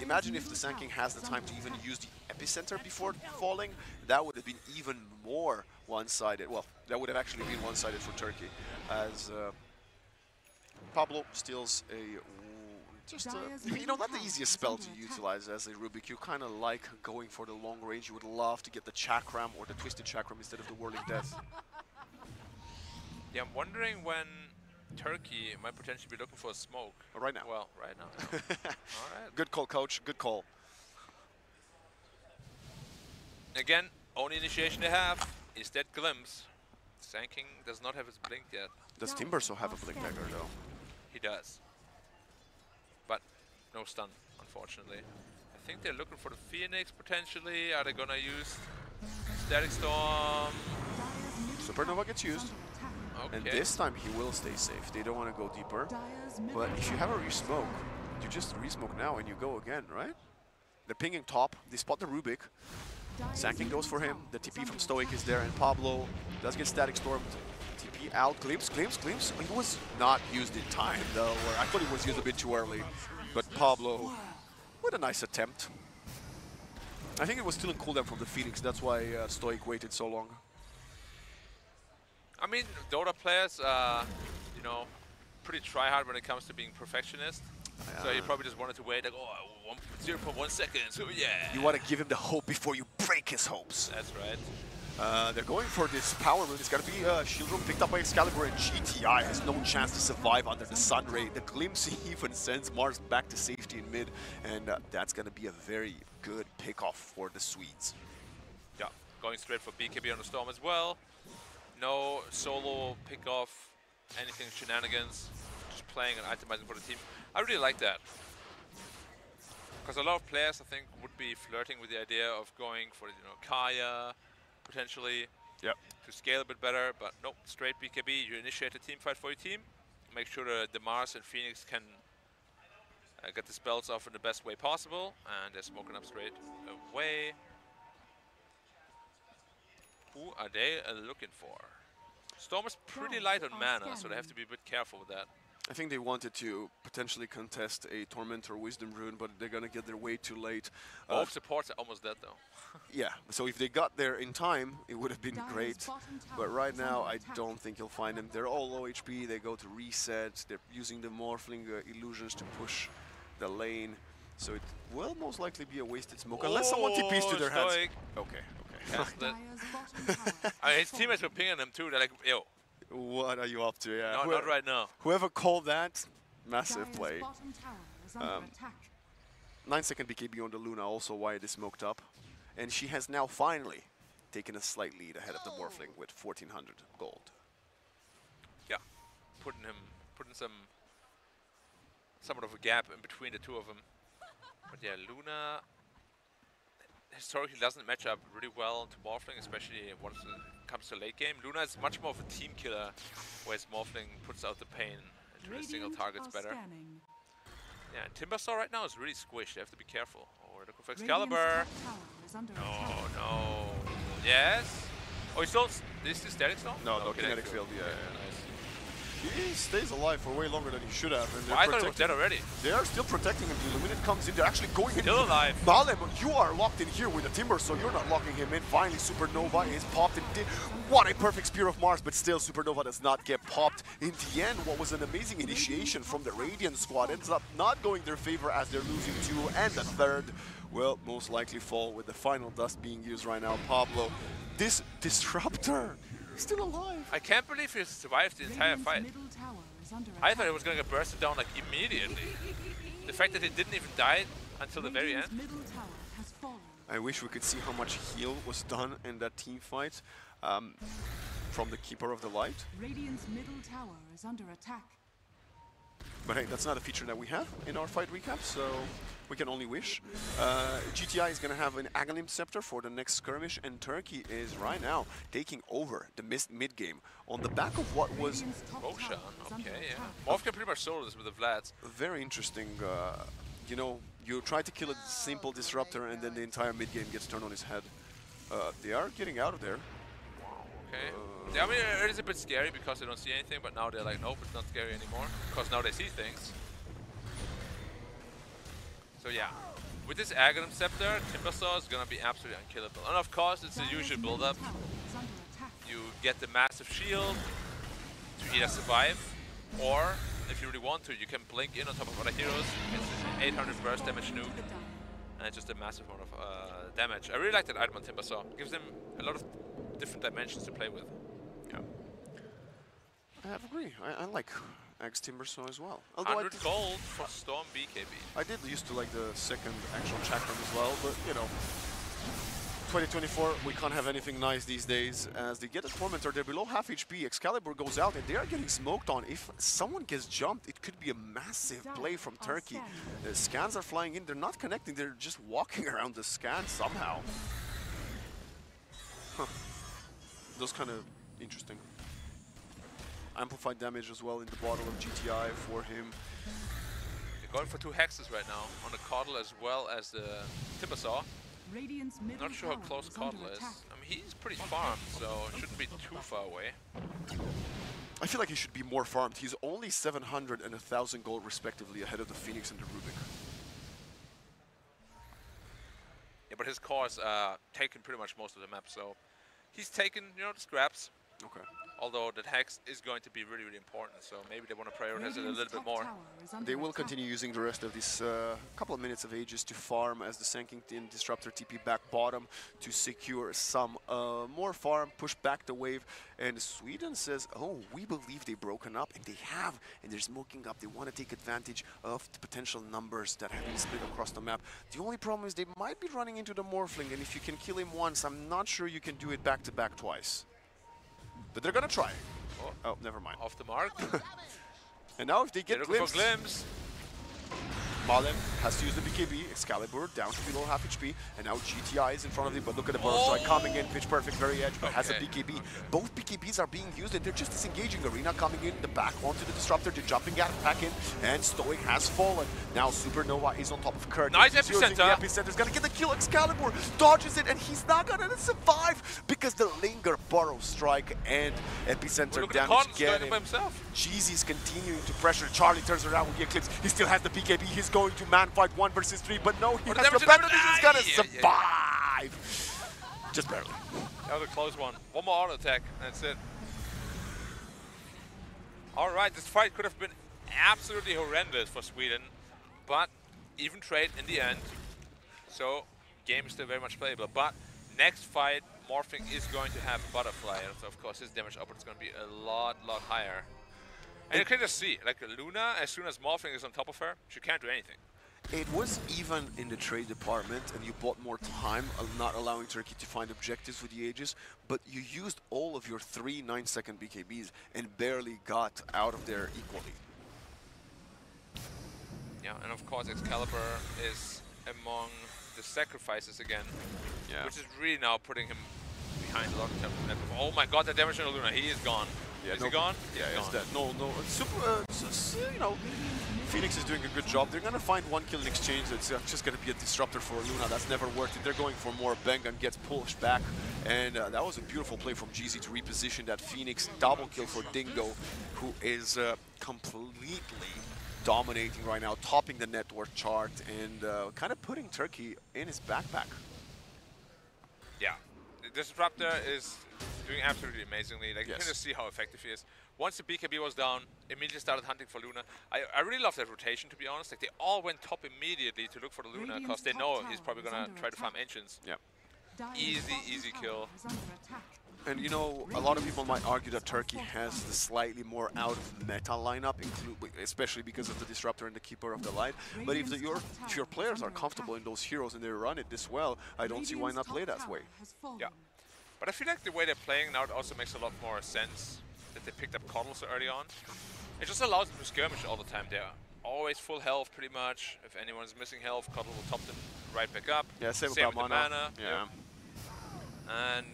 D: imagine if the Sanking has the time to even use the epicenter before falling, that would have been even more one-sided. Well, that would have actually been one-sided for Turkey, as Pablo steals a you know, not the easiest spell to utilize as a Rubik. You kind of like going for the long range. You would love to get the Chakram or the Twisted Chakram instead of the Whirling Death.
E: Yeah, I'm wondering when Turkey might potentially be looking for a smoke.
D: Right now.
E: Well, right now. All right.
D: Good call, coach. Good call.
E: Again, only initiation they have is that glimpse. Sanking does not have his blink yet.
D: Does Timbersaw have a Blink Dagger though?
E: He does. But no stun, unfortunately. I think they're looking for the Phoenix potentially. Are they gonna use Static Storm?
D: Supernova gets used.
E: Okay.
D: And this time he will stay safe. They don't want to go deeper. But if you have a resmoke, you just resmoke now and you go again, right? They're pinging top. They spot the Rubik. Sanking goes for him. The TP from Stoic is there, and Pablo does get Static Stormed. TP out. Glimpse. It was not used in time, though. Where I thought it was used a bit too early. But Pablo, what a nice attempt. I think it was still in cooldown from the Phoenix. That's why Stoic waited so long.
E: I mean, Dota players are, you know, pretty try-hard when it comes to being perfectionist. So you probably just wanted to wait, like, oh, 0.1 seconds, oh yeah.
D: You want to give him the hope before you break his hopes.
E: That's right.
D: They're going for this power move. It's got to be Shield Room picked up by Excalibur, and GTI has no chance to survive under the Sun Ray. The Glimpse even sends Mars back to safety in mid, and that's going to be a very good pickoff for the Swedes.
E: Yeah, going straight for BKB on the Storm as well. No solo pickoff, anything shenanigans, just playing and itemizing for the team. I really like that. Because a lot of players, I think, would be flirting with the idea of going for, you know, Kaya, potentially, to scale a bit better, but nope, straight BKB. You initiate a team fight for your team, make sure the Mars and Phoenix can get the spells off in the best way possible, and they're smoking up straight away. Who are they looking for? Storm is pretty light on mana, so they have to be a bit careful with that.
D: I think they wanted to potentially contest a Torment or Wisdom Rune, but they're going to get there way too late.
E: Both supports are almost dead, though.
D: Yeah, so if they got there in time, it would have been great. But right now, I don't think you'll find them. They're all low HP. They go to reset. They're using the Morphling illusions to push the lane. So it will most likely be a wasted smoke, unless someone TPs to their hands. Okay.
E: I mean, his teammates were pinging them, too. They're like, yo.
D: What are you up to? Yeah.
E: No, not right now.
D: Whoever called that, massive play. 9-second BKB on the Luna, also why it is smoked up. And she has now finally taken a slight lead ahead of the Morphling with 1,400 gold.
E: Yeah, putting somewhat of a gap in between the two of them. But yeah, Luna historically doesn't match up really well to Morphling, especially once it comes to late game. Luna is much more of a team killer, whereas Morphling puts out the pain into the single targets better. Yeah, and Timbersaw right now is really squished. They have to be careful. Oh, we're looking for Excalibur. Oh, no. Yes? Oh, he still... This is Static Storm?
D: No, Kinetic Field, yeah.
E: Nice.
D: He stays alive for way longer than he should have. And
E: I thought he was dead already.
D: They are still protecting him. The Illuminate comes in. They're actually going in.
E: Still alive.
D: Malem, you are locked in here with the Timber, so you're not locking him in. Finally, Supernova is popped. And what a perfect Spear of Mars, but still Supernova does not get popped. In the end, what was an amazing initiation from the Radiant squad ends up not going their favor as they're losing 2 and the third will most likely fall with the final dust being used right now. Pablo, this Disruptor, still alive.
E: I can't believe he survived the entire fight. I thought he was going to get bursted down like immediately. The fact that he didn't even die until the very end.
D: I wish we could see how much heal was done in that team fight from the Keeper of the Light.
F: Radiant's middle tower is under attack.
D: But hey, that's not a feature that we have in our fight recap, so we can only wish. GTI is going to have an Aghanim Scepter for the next skirmish, and Turkey is right now taking over the mid game on the back of what was
E: Roshan, okay, yeah. Morph can pretty much solo this with the Vlads.
D: very interesting. You know, you try to kill a simple disruptor, and then the entire mid game gets turned on his head. They are getting out of there.
E: Okay. Yeah, I mean, it is a bit scary because they don't see anything, but now they're like, nope, it's not scary anymore, because now they see things. So yeah, with this Aghanim Scepter, Timbersaw is gonna be absolutely unkillable. And of course, it's the usual build-up. You get the massive shield to either survive, or if you really want to, you can blink in on top of other heroes. It's an 800 burst damage nuke, and it's just a massive amount of damage. I really like that item on Timbersaw. It gives them a lot of different dimensions to play with.
D: Yeah, I have agree. I like Axe Timbersaw as well. Although
E: 100 gold for Storm BKB.
D: I did used to like the second actual chakram as well, but you know, 2024 we can't have anything nice these days. As they get a tormentor, they're below half HP. Excalibur goes out, and they are getting smoked on. If someone gets jumped, it could be a massive play from Turkey. The scans are flying in. They're not connecting. They're just walking around the scan somehow. Huh. Those kind of interesting. Amplified damage as well in the bottle of GTI for him.
E: They're going for 2 hexes right now on the Caudle as well as the Timbersaw. Not sure how close Caudle is. I mean, he's pretty farmed, so it shouldn't be too far away.
D: I feel like he should be more farmed. He's only 700 and 1,000 gold respectively ahead of the Phoenix and the Rubik.
E: Yeah, but his cores taken pretty much most of the map, so he's taken, you know, the scraps.
D: Okay.
E: Although that hex is going to be really, really important, so maybe they want to prioritize it a little bit more.
D: They will continue using the rest of this couple of minutes of Aegis to farm as the Sankington Disruptor TP back bottom to secure some more farm, push back the wave. And Sweden says, oh, we believe they've broken up, and they have, and they're smoking up. They want to take advantage of the potential numbers that have been split across the map. The only problem is they might be running into the Morphling, and if you can kill him once, I'm not sure you can do it back-to-back twice. But they're gonna try. Oh, never mind.
E: Off the mark.
D: And now if they get
E: glimpse.
D: Malem has to use the BKB, Excalibur down to below half HP, and now GTI is in front of him, but look at the burst strike coming in, pitch perfect, very edge, but has a BKB. Both BKBs are being used, and they're just disengaging. Arena coming in, the back onto the Disruptor, they're jumping at back in, and Stoic has fallen. Now Supernova is on top of Kurt.
E: Nice
D: he's
E: epicenter.
D: The Epicenter's gonna get the kill, Excalibur dodges it, and he's not gonna survive, because the Linger, Burrow Strike, and Epicenter damage get him. Jeezy's continuing to pressure. Charlie turns around with the Eclipse. He still has the BKB. He's going to man fight 1 versus 3, but no, he has the benefit. He's gonna survive. Just barely.
E: That was a close one. One more auto attack, and that's it. All right, this fight could have been absolutely horrendous for Sweden, but even trade in the end. So game is still very much playable. But next fight, Morphing is going to have Butterfly, and so of course his damage output is going to be a lot higher. And you can just see, like Luna, as soon as Morphing is on top of her, she can't do anything.
D: It was even in the trade department, and you bought more time, not allowing Turkey to find objectives with the Aegis, but you used all of your 3 9-second BKBs and barely got out of there equally.
E: Yeah, and of course Excalibur is among the sacrifices again, which is really now putting him behind a lot of tempo. Oh my god, the damage on Luna, he is gone.
D: Yeah,
E: is he gone?
D: Yeah, he's dead. No. Super, you know, Phoenix is doing a good job. They're going to find 1 kill in exchange. It's just going to be a disruptor for Luna. That's never worth it. They're going for more. Bengan gets pushed back. And that was a beautiful play from GZ to reposition that Phoenix. Double kill for Dingo, who is completely dominating right now, topping the net worth chart, and kind of putting Turkey in his backpack.
E: Yeah. The Disruptor is doing absolutely amazingly. Like, you can just see how effective he is. Once the BKB was down, immediately started hunting for Luna. I really love that rotation, to be honest. Like, they all went top immediately to look for the Luna, because they know he's probably going to try to farm Ancients.
D: Yeah.
E: Easy kill.
D: And you know, a lot of people might argue that Turkey has the slightly more out of meta lineup, especially because of the Disruptor and the Keeper of the Light. But if your players are comfortable in those heroes and they run it this well, I don't see why not play that way.
E: Yeah. But I feel like the way they're playing now, it also makes a lot more sense that they picked up Coddle so early on. It just allows them to skirmish all the time. They're always full health, pretty much. If anyone's missing health, Coddle will top them right back up.
D: Yeah, same with
E: the
D: mana.
E: mana.
D: Yeah.
E: And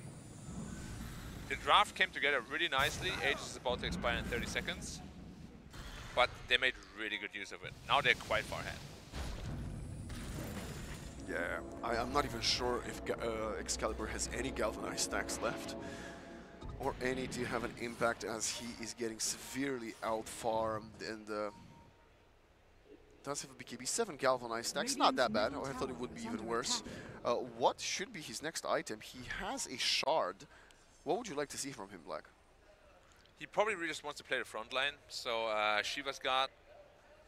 E: the draft came together really nicely. Aegis is about to expire in 30 seconds. But they made really good use of it. Now they're quite far ahead.
D: Yeah, I'm not even sure if Excalibur has any Galvanized stacks left, or any to have an impact, as he is getting severely out-farmed, and does have a BKB 7 Galvanized stacks. Not that bad. Oh, I thought it would be even worse. What should be his next item? He has a shard. What would you like to see from him, Black?
E: He probably really just wants to play the front line, so Shiva's God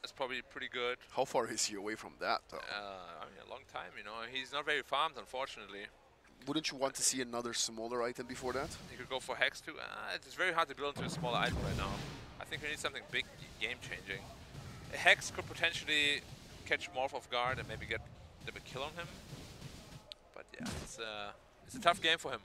E: is probably pretty good.
D: How far is he away from that, though?
E: I mean, a long time, you know. He's not very farmed, unfortunately.
D: Wouldn't you want to see another smaller item before that?
E: You could go for Hex too. It's very hard to build into a smaller item right now. I think we need something big, game-changing. A Hex could potentially catch Morph off guard and maybe get a kill on him. But yeah, it's a tough game for him.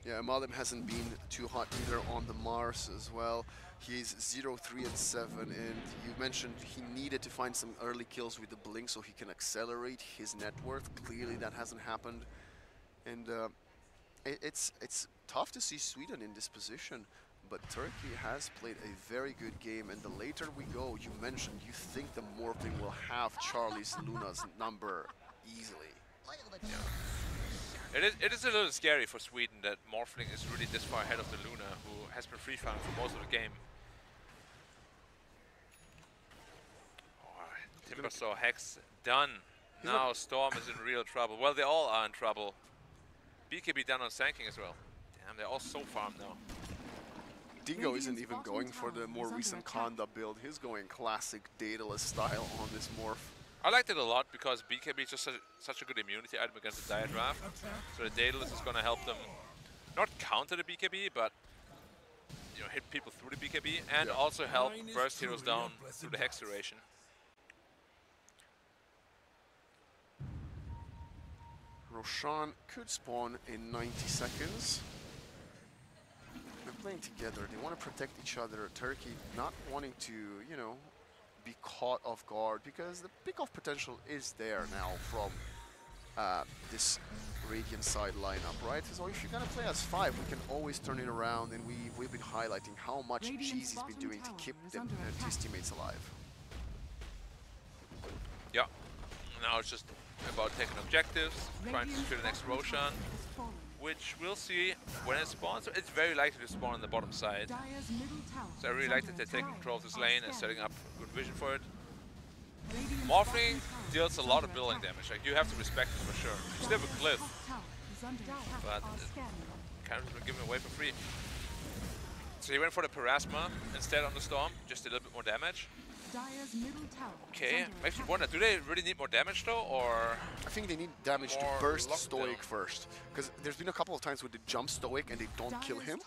D: Yeah, Malim hasn't been too hot either on the Mars as well. He's 0-3 and 7, and you mentioned he needed to find some early kills with the Blink so he can accelerate his net worth. Clearly that hasn't happened, and it's tough to see Sweden in this position, but Turkey has played a very good game, and the later we go, you mentioned you think the Morphling will have Charlie's Luna's number easily.
E: Yeah. It is a little scary for Sweden that Morphling is really this far ahead of the Luna, who has been free farming for most of the game. Oh, Timber Saw Hex done. Now Storm is in real trouble. Well, they all are in trouble. BKB done on Sanking as well. Damn, they're all so farmed now.
D: Dingo isn't even going for the more recent Kanda build. He's going classic Daedalus style on this Morph.
E: I liked it a lot because BKB is just such a good immunity item against the Dire Draft. So the Daedalus is going to help them not counter the BKB, but you know, hit people through the BKB and also help burst heroes down through the Hex duration.
D: Roshan could spawn in 90 seconds. They're playing together. They want to protect each other. Turkey not wanting to, you know, be caught off guard, because the pick-off potential is there now from this Radiant side lineup, right? So if you're gonna play as 5, we can always turn it around, and we've been highlighting how much Cheesy's been doing to keep them and his teammates alive.
E: Yeah, now it's just about taking objectives, trying to secure the next Roshan, which we'll see when it spawns. So it's very likely to spawn on the bottom side. So I really like that they're taking control of this lane and setting up good vision for it. Morphling deals a lot of building damage. Like, you have to respect it for sure. You still have a Glyph, but kind of been given away for free. So he went for the Parasma instead on the Storm, just a little bit more damage. Okay, makes me wonder, do they really need more damage though, or?
D: I think they need damage to burst Stoic first, because there's been a couple of times where they jump Stoic and they don't kill him,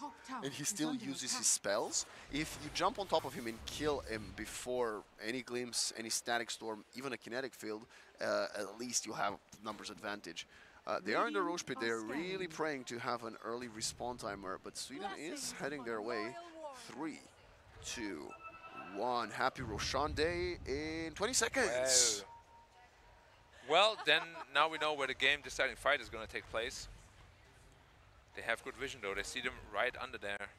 D: and he still uses his spells. If you jump on top of him and kill him before any glimpse, any static storm, even a kinetic field, at least you'll have numbers advantage. They are in the Roche pit. They're really praying to have an early respawn timer, but Sweden is heading their way. 3, 2, 1. Happy Roshan Day in 20 seconds.
E: Well, then now we know where the game deciding fight is going to take place. They have good vision though. They see them right under there.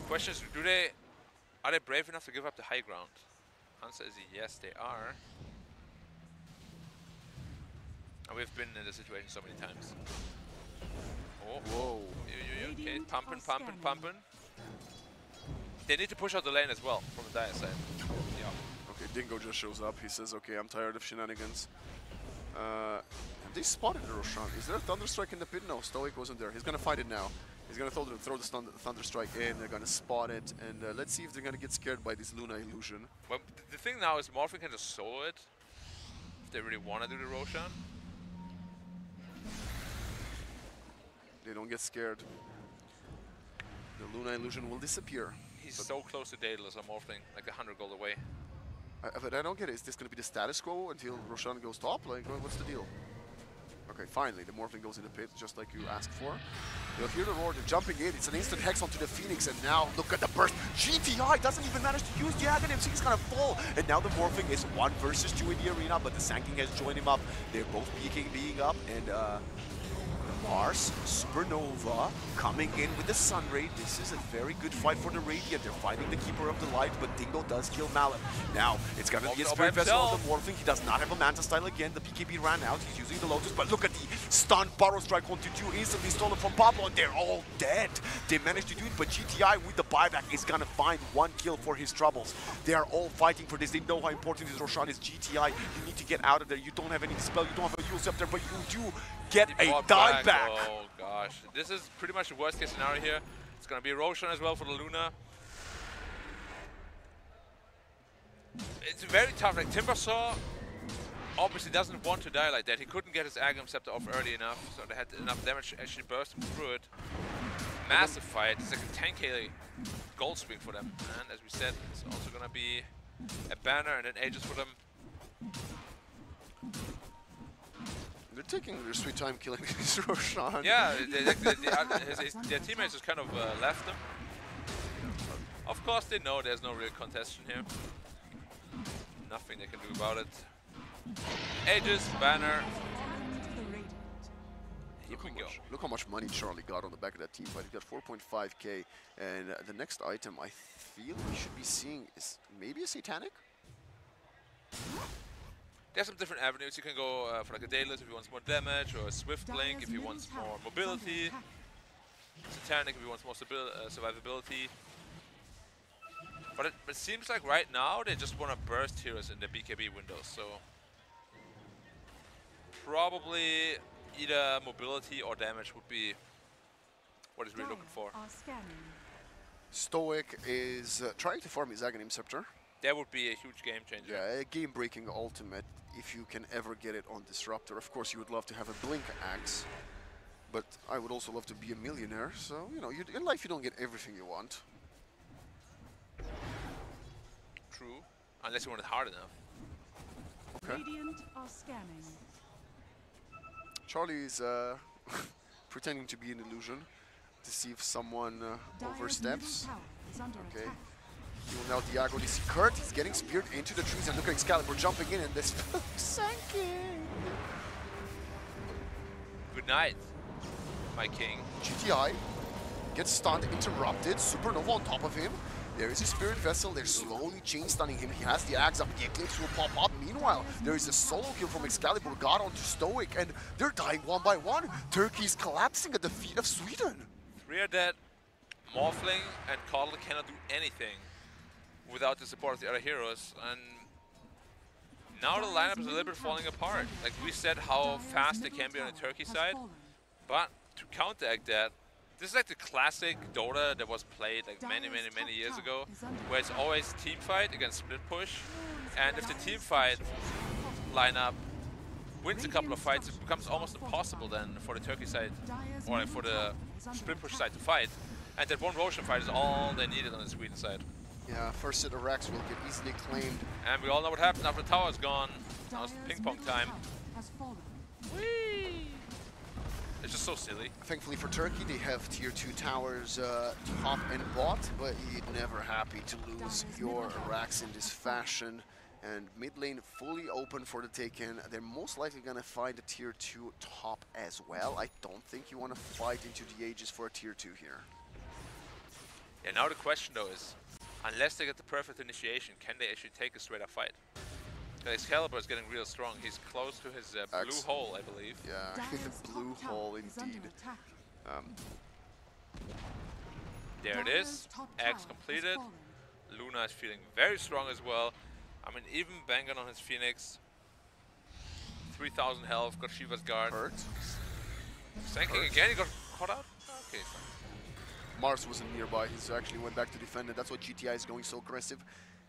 E: Question is, are they brave enough to give up the high ground? Answer is yes, they are. And we've been in this situation so many times. Oh, whoa. Okay, pumping. They need to push out the lane as well from the Dire side. Yeah.
D: Okay, Dingo just shows up. He says, okay, I'm tired of shenanigans. They spotted the Roshan. Is there a Thunderstrike in the pit? No, Stoic wasn't there. He's going to fight it now. He's going to throw the Thunderstrike in. They're going to spot it. And let's see if they're going to get scared by this Luna illusion.
E: Well, the thing now is Morphing can just solo it if they really want to do the Roshan.
D: They don't get scared. The Luna illusion will disappear.
E: He's so close to Daedalus or Morphling, like 100 gold away.
D: But I don't get it. Is this going to be the status quo until Roshan goes top? Like, what's the deal? Okay, finally, the Morphling goes in the pit, just like you asked for. You'll hear the roar, they're jumping in. It's an instant hex onto the Phoenix, and now look at the burst. GTI doesn't even manage to use the Aghanim, so he's gonna fall. And now the Morphling is 1 versus 2 in the arena, but the Sand King has joined him up. They're both being up, and Mars, Supernova, coming in with the Sun Ray. This is a very good fight for the Radiant. They're fighting the Keeper of the Light, but Dingo does kill Mallet. Now, it's gonna be a Spirit Vessel on the Morphling. He does not have a Manta Style again. The BKB ran out. He's using the Lotus, but look at the stun Burrow Strike onto 2, instantly stolen from Pablo, and they're all dead. They managed to do it, but GTI with the buyback is gonna find 1 kill for his troubles. They are all fighting for this. They know how important this Roshan is. GTI, you need to get out of there. You don't have any dispel, you don't have a Yule Scepter, but you do get a dive back.
E: Oh gosh, this is pretty much the worst case scenario here. It's gonna be Roshan as well for the Luna. It's very tough. Like Timbersaw obviously doesn't want to die like that. He couldn't get his Aghanim Scepter off early enough, so they had enough damage to actually burst him through it. Massive fight. It's like a 10k gold swing for them. And as we said, it's also gonna be a banner and then Aegis for them.
D: They're taking their sweet time killing this Roshan.
E: Yeah, their teammates just kind of left them. Of course they know there's no real contestation here. Nothing they can do about it. Aegis, banner.
D: Look how much money Charlie got on the back of that team fight. He got 4.5k, and the next item I feel we should be seeing is maybe a Satanic?
E: There's some different avenues. You can go for like a Daedalus if he wants more damage, or a Swift Link if he wants more mobility. Satanic if he wants more survivability. But it seems like right now they just want to burst heroes in the BKB windows, so probably either mobility or damage would be what he's really looking for.
D: Stoic is trying to farm his Aghanim Scepter.
E: That would be a huge game changer.
D: Yeah, a game-breaking ultimate if you can ever get it on Disruptor. Of course, you would love to have a Blink Axe, but I would also love to be a millionaire. So, you know, in life you don't get everything you want.
E: True, unless you want it hard enough.
D: Okay.
F: Radiant are scanning.
D: Charlie is pretending to be an illusion to see if someone oversteps. Okay. He will now diagonally see Kurt. He's getting speared into the trees, and look at Excalibur jumping in, and this sinking.
E: Good night, my king.
D: GTI gets stunned, interrupted. Supernova on top of him. There is a Spirit Vessel. They're slowly chain stunning him. He has the Axe up. The Eclipse will pop up. Meanwhile, there is a solo kill from Excalibur. Got onto Stoic, and they're dying 1 by 1. Turkey's collapsing at the feet of Sweden.
E: 3 are dead. Morphling and Coddle cannot do anything without the support of the other heroes, and now the lineup is a little bit falling apart. Like we said, how fast they can be on the Turkey side, but to counteract that, this is like the classic Dota that was played like many years ago, where it's always team fight against split push, and if the team fight lineup wins a couple of fights, it becomes almost impossible then for the Turkey side or for the split push side to fight, and that one Roshan fight is all they needed on the Sweden side.
D: Yeah, first set of racks will get easily claimed.
E: And we all know what happened after the tower is gone. Now it's ping pong time. Whee! It's just so silly.
D: Thankfully for Turkey, they have tier 2 towers top and bot, but you're never happy to lose your racks in this fashion. And mid lane fully open for the take-in. They're most likely going to find a tier 2 top as well. I don't think you want to fight into the Aegis for a tier 2 here.
E: Yeah, now the question though is, unless they get the perfect initiation, can they actually take a straight up fight? Excalibur is getting real strong. He's close to his blue hole, I believe.
D: Yeah, the blue hole indeed.
E: There it is. Axe completed. Luna is feeling very strong as well. I mean, even banging on his Phoenix. 3,000 health, got Shiva's guard.
D: Hurt.
E: Sanking again, he got caught out? Okay, fine.
D: Mars wasn't nearby, he actually went back to defend, and that's why GTI is going so aggressive.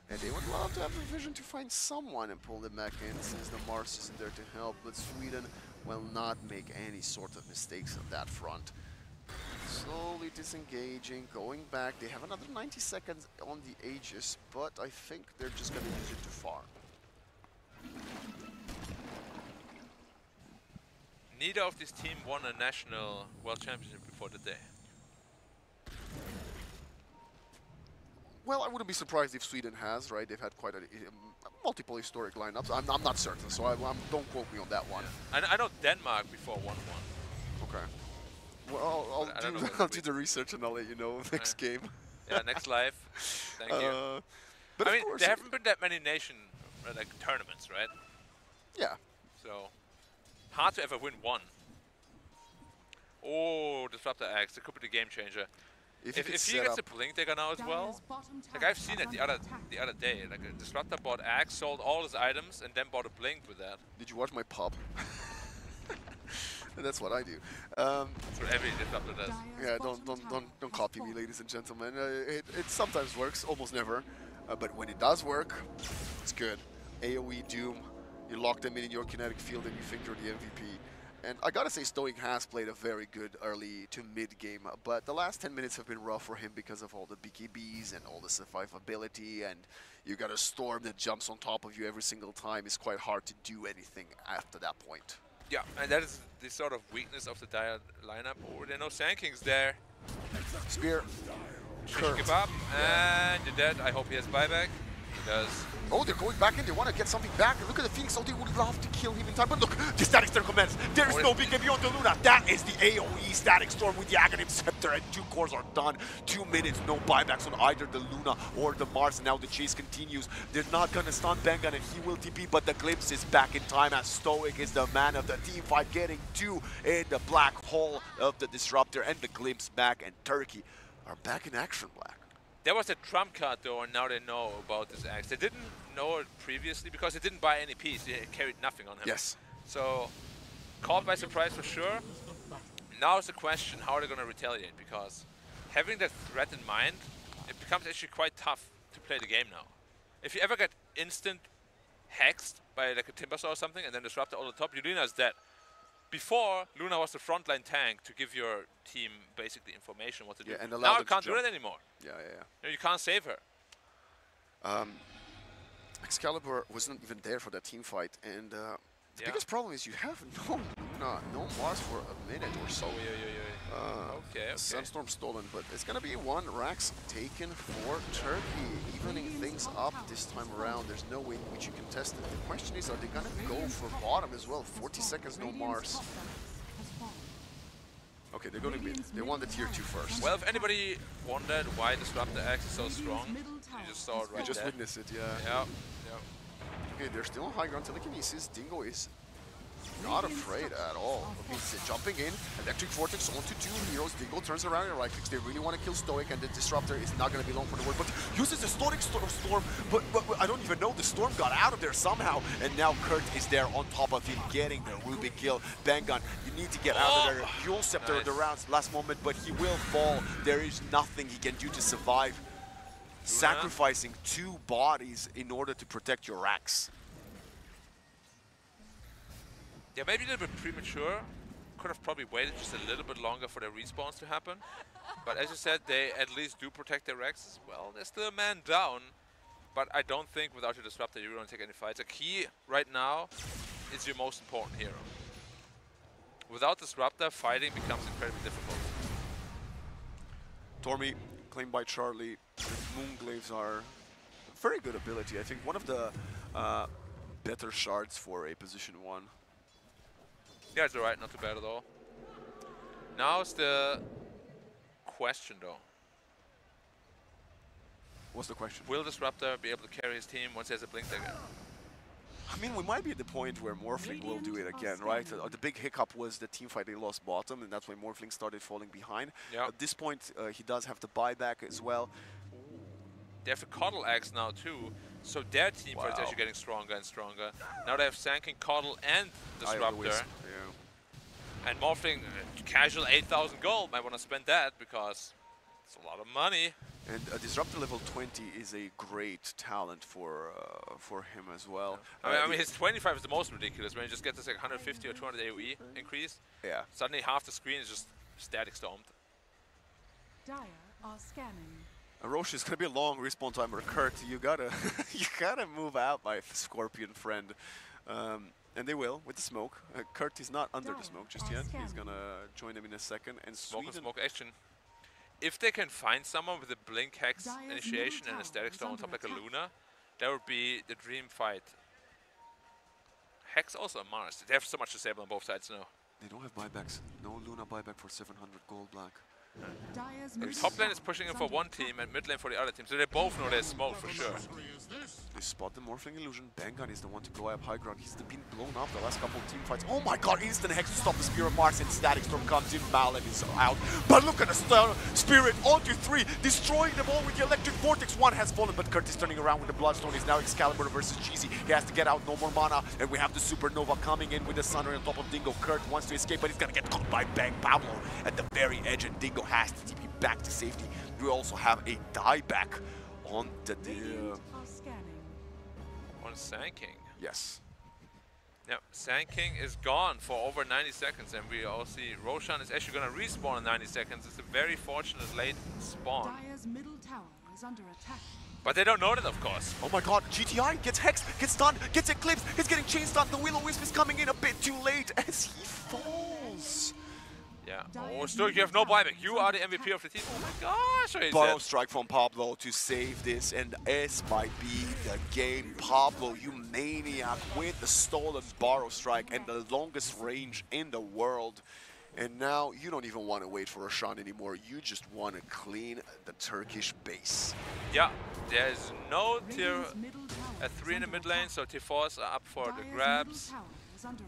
D: And they would love to have the vision to find someone and pull them back in, since the Mars isn't there to help. But Sweden will not make any sort of mistakes on that front. Slowly disengaging, going back. They have another 90 seconds on the Aegis, but I think they're just going to use it to farm.
E: Neither of this team won a national world championship before the day.
D: Well, I wouldn't be surprised if Sweden has, right? They've had quite a multiple historic lineups. I'm not certain, so don't quote me on that one.
E: Yeah. I know Denmark before won one.
D: Okay. Well, I'll do the research and I'll let you know next game.
E: Yeah, next live. Thank you.
D: But
E: I
D: of
E: mean,
D: course,
E: there haven't been that many nation like tournaments, right?
D: yeah.
E: So hard to ever win one. Oh, Disruptor Axe, it could be the game changer. If he gets a Blink Dagger now as well, like I've seen it the other day, like a Disruptor bought Axe, sold all his items, and then bought a Blink with that.
D: Did you watch my pub? That's what I do.
E: That's what every Disruptor does.
D: Yeah, don't copy me, ladies and gentlemen. It sometimes works, almost never, but when it does work, it's good. AOE Doom, you lock them in your kinetic field, and you think you're the MVP. And I gotta say, Stoic has played a very good early to mid game, but the last 10 minutes have been rough for him because of all the BKBs and all the survivability, and you got a Storm that jumps on top of you every single time. It's quite hard to do anything after that point.
E: Yeah, and that is the sort of weakness of the Dire lineup. Oh, there are no Sand Kings there.
D: Spear.
E: Shish Kebab, and you're dead. I hope he has buyback. He does.
D: Oh, they're going back in. They want to get something back. Look at the Phoenix. Oh, they would love to kill him in time. But look, the Static Storm commands. There is no BKB on the Luna. That is the AOE Static Storm with the Aghanim Scepter. And 2 cores are done. 2 minutes. No buybacks on either the Luna or the Mars. And now the chase continues. They're not going to stun Bengan, and he will TP. But the Glimpse is back in time as Stoic is the man of the team fight, getting 2 in the black hole of the Disruptor. And the Glimpse back. And Turkey are back in action, Black.
E: There was a trump card though, and now they know about this axe. They didn't know it previously because they didn't buy any piece. They carried nothing on him.
D: Yes.
E: So, caught by surprise for sure. Now it's the question, how are they going to retaliate? Because having that threat in mind, it becomes actually quite tough to play the game now. If you ever get instant hexed by like a Timbersaw or something, and then Disruptor on the top, Yulina's dead. Before, Luna was the frontline tank to give your team basically information what to do.
D: And
E: now you can't do that anymore.
D: Yeah.
E: You can't save her.
D: Excalibur wasn't even there for that team fight, and the biggest problem is you have no Luna, no Mars for a minute or so.
E: Okay.
D: Sunstorm stolen, but it's gonna be 1 Rax taken for Turkey, evening things up this time around. There's no way in which you can test it. The question is, are they gonna go for bottom as well? 40 seconds, no Mars. Okay, they're going to mid. They won the tier 2 first.
E: Well, if anybody wondered why Disruptor X is so strong, you just saw it right there.
D: You just witnessed it,
E: Yeah.
D: Okay, they're still on high ground. Telekinesis. Dingo is not afraid at all. Okay, he's jumping in. Electric Vortex onto 2 heroes. Dingo turns around and right clicks. They really want to kill Stoic, and the Disruptor is not going to be long for the word, but uses the Stoic Storm. But I don't even know. The Storm got out of there somehow, and now Kurt is there on top of him, getting the Rubik kill. Bangun, you need to get out of there. Fuel Scepter the rounds last moment, but he will fall. There is nothing he can do to survive. Sacrificing 2 bodies in order to protect your Rax.
E: Yeah, maybe a little bit premature. Could have probably waited just a little bit longer for their respawns to happen. But as you said, they at least do protect their Rex as well. There's still a man down. But I don't think without your Disruptor you're going to take any fights. A key right now is your most important hero. Without Disruptor, fighting becomes incredibly difficult.
D: Tormi, claimed by Charlie. The Moonglaves are a very good ability. I think one of the better shards for a position 1.
E: Yeah, it's alright, not too bad at all. Now it's the question though.
D: What's the question?
E: Will Disruptor be able to carry his team once he has a Blink Dagger?
D: I mean, we might be at the point where Morphling will do it again, right? The big hiccup was the team fight, they lost bottom, and that's why Morphling started falling behind.
E: Yeah.
D: At this point, he does have the buyback as well.
E: They have a Coddle Axe now too, so their team fight is actually getting stronger and stronger. Now they have Sand King, Coddle, and Disruptor. And Morphling, casual 8,000 gold, might want to spend that because it's a lot of money.
D: And Disruptor level 20 is a great talent for him as well.
E: I mean, his 25 is the most ridiculous when you just get this like 150 or 200 AoE increase.
D: Yeah.
E: Suddenly half the screen is just static stormed.
F: Dire are scanning.
D: Roche is gonna be a long respawn timer. Kurt, you gotta you gotta move out, my Scorpion friend. And they will with the smoke. Kurt is not under the smoke just yet. He's gonna join them in a second. And
E: Smoke action. If they can find someone with a Blink Hex initiation and a Static Stone on top like a Luna, that would be the dream fight. Hex also on Mars. They have so much disable on both sides now.
D: They don't have buybacks. No Luna buyback for 700 gold black.
E: Top lane is pushing in for one team and mid lane for the other team, so they both know there's smoke for sure.
D: They spot the Morphling Illusion. Bangan is the one to go up high ground. He's been blown up the last couple of team fights. Oh my god, instant Hex to stop the Spear of Mars, and Static Storm comes in. Malin is out. But look at the Spirit onto 3, destroying them all with the Electric Vortex. One has fallen, but Kurt is turning around with the Bloodstone. He's now Excalibur versus Jeezy. He has to get out, no more mana. And we have the Supernova coming in with the Sunray on top of Dingo. Kurt wants to escape, but he's gonna get caught by Bang Pablo at the very edge, and Dingo has to TP back to safety. We also have a dieback on the
E: on Sand King.
D: Yes.
E: Yeah, Sand King is gone for over 90 seconds, and we all see Roshan is actually going to respawn in 90 seconds. It's a very fortunate late spawn.
F: Dire's middle tower is under attack.
E: But they don't know that, of course.
D: Oh my god, GTI gets hexed, gets stunned, gets eclipsed, he's getting chain stunned. The Will-O-Wisp is coming in a bit too late as he falls.
E: Yeah. Oh, Sturk, you have no buyback. You are the MVP of the team. Oh my gosh.
D: Borrow strike from Pablo to save this, and this might be the game. Pablo, you maniac, with the stolen borrow strike and the longest range in the world. And now you don't even want to wait for Roshan anymore. You just want to clean the Turkish base.
E: Yeah, there's no tier at 3 in the mid lane, so tier 4s are up for the grabs.